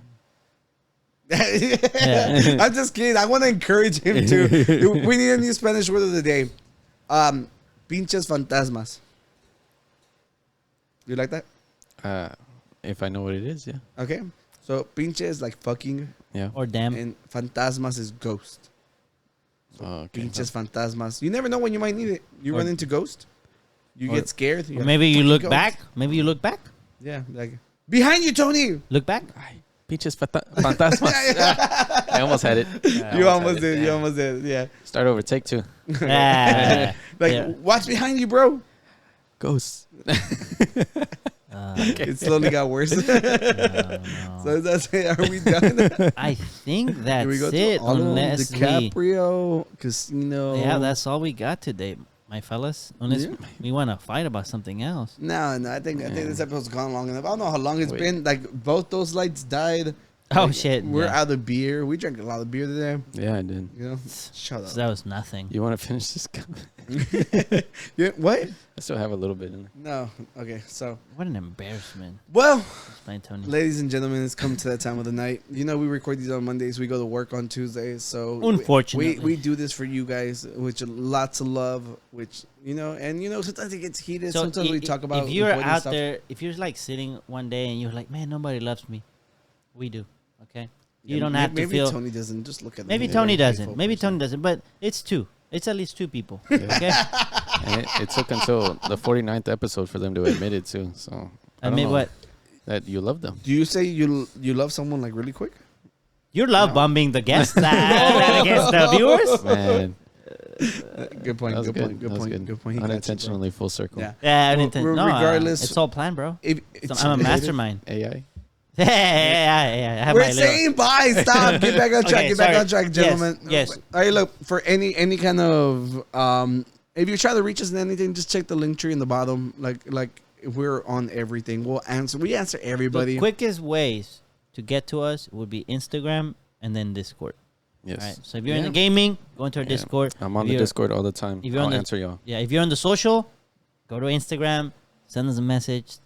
Speaker 1: Yeah.
Speaker 2: I'm just kidding. I want to encourage him to. We need a new Spanish word of the day. Pinches fantasmas. You like that?
Speaker 3: If I know what it is, yeah.
Speaker 2: Okay. So pinche is like fucking,
Speaker 3: Yeah.
Speaker 1: Or damn.
Speaker 2: and fantasmas is ghost.
Speaker 3: Oh, okay.
Speaker 2: Pinches fantasmas. You never know when you might need it. You run into ghost. You
Speaker 3: or-
Speaker 2: get scared.
Speaker 1: Or maybe you
Speaker 2: fucking
Speaker 1: look
Speaker 2: ghost.
Speaker 1: back. Maybe you look back.
Speaker 2: Yeah, like behind you, Tony.
Speaker 1: Look back.
Speaker 3: Ay, pinches fantasmas. I almost had it.
Speaker 2: You almost
Speaker 3: had it.
Speaker 2: did. You almost did. Yeah.
Speaker 3: Start over. Take two.
Speaker 1: Ah,
Speaker 2: Like
Speaker 1: yeah.
Speaker 2: watch behind you, bro.
Speaker 3: Ghosts.
Speaker 2: It slowly got worse.
Speaker 1: No.
Speaker 2: So that's it. Are we done?
Speaker 1: I think that's
Speaker 2: we go
Speaker 1: it.
Speaker 2: to all of them?
Speaker 1: Unless we,
Speaker 2: DiCaprio, Casino.
Speaker 1: yeah, that's all we got today, my fellas. Unless
Speaker 2: Yeah.
Speaker 1: we want to fight about something else.
Speaker 2: No, I think this episode's gone long enough. I don't know how long it's been. Like both those lights died.
Speaker 1: Oh
Speaker 2: Like,
Speaker 1: shit!
Speaker 2: We're
Speaker 1: yeah.
Speaker 2: out of beer. We drank a lot of beer today.
Speaker 3: Yeah, I did.
Speaker 2: You know, shut
Speaker 1: So
Speaker 2: up.
Speaker 1: that was nothing.
Speaker 3: You want to finish this?
Speaker 2: Yeah, what?
Speaker 3: I still have a little bit in there.
Speaker 2: No. Okay. So,
Speaker 1: What an embarrassment.
Speaker 2: well,
Speaker 1: Explain, Tony.
Speaker 2: ladies and gentlemen, it's come to that time of the night. You know, we record these on Mondays. We go to work on Tuesdays. So,
Speaker 1: Unfortunately.
Speaker 2: we do this for you guys, which lots of love. Which sometimes it gets heated.
Speaker 1: So
Speaker 2: sometimes we talk about
Speaker 1: if you're
Speaker 2: important
Speaker 1: out
Speaker 2: stuff.
Speaker 1: there, if you're like sitting one day and you're like, man, nobody loves me, we do. Okay, you
Speaker 2: Yeah,
Speaker 1: don't have to
Speaker 2: maybe
Speaker 1: feel.
Speaker 2: Tony doesn't. Just look at
Speaker 1: Maybe
Speaker 2: him.
Speaker 1: Tony
Speaker 2: He's a
Speaker 1: doesn't.
Speaker 2: faithful
Speaker 1: Maybe
Speaker 2: person.
Speaker 1: Tony doesn't. But it's two. It's at least two people. Okay.
Speaker 3: And it took until the 49th episode for them to admit it too. So I don't
Speaker 1: Admit
Speaker 3: know
Speaker 1: what?
Speaker 3: that you love them.
Speaker 2: Do you say you love someone like really quick?
Speaker 1: You're love bombing the guests against the viewers.
Speaker 3: Man,
Speaker 2: Good point.
Speaker 3: that was
Speaker 2: Good
Speaker 3: good.
Speaker 2: point. Good
Speaker 3: That was
Speaker 2: point.
Speaker 3: good.
Speaker 2: Good point. He got you, bro.
Speaker 3: Unintentionally full circle.
Speaker 2: Yeah.
Speaker 1: Yeah,
Speaker 2: Well,
Speaker 1: no,
Speaker 2: regardless-
Speaker 1: it's all planned, bro.
Speaker 2: If
Speaker 1: I'm a mastermind.
Speaker 3: AI.
Speaker 1: Yeah, I have
Speaker 2: We're
Speaker 1: my little.
Speaker 2: saying bye. Stop. Get back on track.
Speaker 1: Okay,
Speaker 2: Get back
Speaker 1: sorry.
Speaker 2: on track, gentlemen.
Speaker 1: Yes.
Speaker 2: All right. Look, for any kind of if you try to reach us in anything, just check the link tree in the bottom. Like we're on everything. We'll answer. We answer everybody.
Speaker 1: The quickest ways to get to us would be Instagram and then Discord.
Speaker 3: Yes.
Speaker 1: All right. So if you're into gaming, go into our
Speaker 3: Yeah.
Speaker 1: Discord.
Speaker 3: I'm on
Speaker 1: If
Speaker 3: the
Speaker 1: you're-
Speaker 3: Discord all the time.
Speaker 1: if you're
Speaker 3: I'll
Speaker 1: on the-
Speaker 3: answer y'all.
Speaker 1: Yeah, if you're on the social, go to Instagram, send us a message.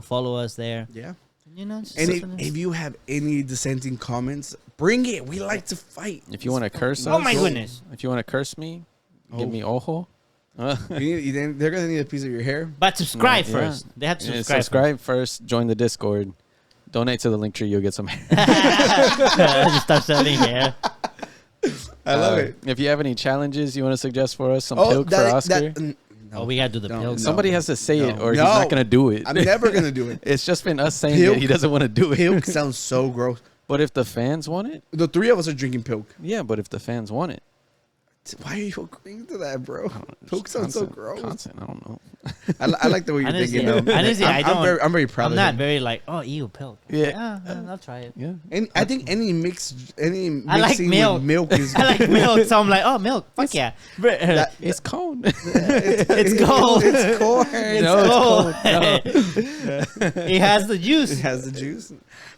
Speaker 1: Follow us there.
Speaker 2: Yeah.
Speaker 1: Just
Speaker 2: And
Speaker 1: listen.
Speaker 2: if you have any dissenting comments, bring it. We like to fight.
Speaker 3: If you want to curse us,
Speaker 1: Oh my goodness.
Speaker 3: If you want to curse me, give me ojo.
Speaker 2: They're gonna need a piece of your hair.
Speaker 1: But subscribe
Speaker 3: Yeah.
Speaker 1: first. They have to
Speaker 3: Yeah,
Speaker 1: subscribe.
Speaker 3: subscribe first. Join the Discord. Donate to the link tree. You'll get some.
Speaker 1: Just start selling hair.
Speaker 2: I love it.
Speaker 3: If you have any challenges you want to suggest for us, some
Speaker 2: Oh,
Speaker 3: pilk for Oscar.
Speaker 1: Oh, we gotta do the
Speaker 2: No,
Speaker 1: pills.
Speaker 2: no.
Speaker 3: Somebody has to say it,
Speaker 2: No.
Speaker 3: or he's
Speaker 2: No.
Speaker 3: not gonna do it.
Speaker 2: I'm never gonna do it.
Speaker 3: It's just been us saying
Speaker 2: Pilk.
Speaker 3: it. He doesn't want to do it.
Speaker 2: Pilk sounds so gross.
Speaker 3: But if the fans want it,
Speaker 2: The three of us are drinking pilk.
Speaker 3: yeah. But if the fans want it,
Speaker 2: Why are you agreeing to that, bro?
Speaker 3: just
Speaker 2: Pilk sounds so
Speaker 3: content-
Speaker 2: gross.
Speaker 3: content, I don't know.
Speaker 2: I like the way you're
Speaker 1: Honestly,
Speaker 2: thinking. Though.
Speaker 1: honestly, I don't.
Speaker 2: I'm very proud
Speaker 1: I'm
Speaker 2: of
Speaker 1: not
Speaker 2: him.
Speaker 1: very like, oh, ew, pill.
Speaker 3: Yeah.
Speaker 1: I'll try it.
Speaker 3: Yeah.
Speaker 2: And I think any
Speaker 1: I like
Speaker 2: mixing
Speaker 1: milk.
Speaker 2: with milk is
Speaker 1: I like milk, so I'm like, oh, milk. Fuck yeah.
Speaker 3: It's cold.
Speaker 1: It's cold.
Speaker 2: It's corn.
Speaker 1: It's
Speaker 3: No,
Speaker 1: cold.
Speaker 3: it's
Speaker 1: It has the
Speaker 2: It
Speaker 1: juice.
Speaker 2: has the juice.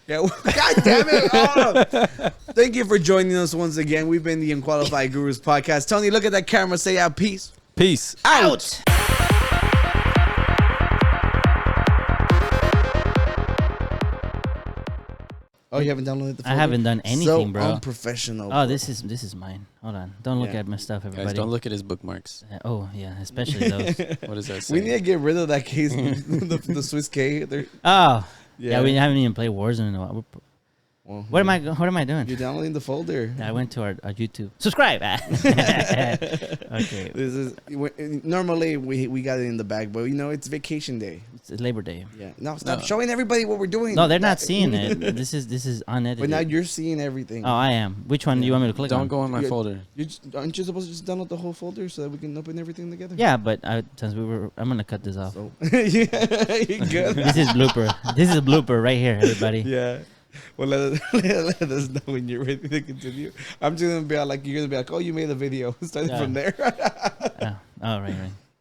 Speaker 2: Yeah. God damn it. Oh. Thank you for joining us once again. We've been the Unqualified Gurus podcast. Tony, look at that camera. Say out. Peace.
Speaker 3: Peace.
Speaker 1: Out.
Speaker 2: Oh, you haven't downloaded the
Speaker 1: I
Speaker 2: folder?
Speaker 1: haven't done anything,
Speaker 2: so
Speaker 1: bro.
Speaker 2: unprofessional.
Speaker 1: Oh, this is mine. Hold on. Don't look
Speaker 2: Yeah.
Speaker 1: at my stuff, everybody.
Speaker 3: Guys, don't look at his bookmarks.
Speaker 1: Oh yeah, especially those.
Speaker 3: What does that say?
Speaker 2: We need to get rid of that case, the Swiss K.
Speaker 1: Oh yeah, we haven't even played Warzone in a while. What am I doing?
Speaker 2: You're downloading the folder.
Speaker 1: I went to our YouTube. Subscribe. Okay,
Speaker 2: This is normally we got it in the bag, but it's vacation day.
Speaker 1: it's Labor Day.
Speaker 2: Yeah. No, stop
Speaker 3: No.
Speaker 2: showing everybody what we're doing.
Speaker 1: No, they're not seeing it. This is unedited.
Speaker 2: But now you're seeing everything.
Speaker 1: Oh, I am. Which one do you want me to click on?
Speaker 3: Don't go in my
Speaker 2: Yeah.
Speaker 3: folder.
Speaker 2: Aren't you supposed to just download the whole folder so that we can open everything together?
Speaker 1: Yeah, but since I'm gonna cut this off.
Speaker 2: So yeah, you good?
Speaker 1: This is blooper. This is a blooper right here, everybody.
Speaker 2: Yeah. Well, let us know when you're ready to continue. I'm just gonna be like, you're gonna be like, oh, you made a video. Starting
Speaker 1: Yeah.
Speaker 2: from there.
Speaker 1: Oh, right.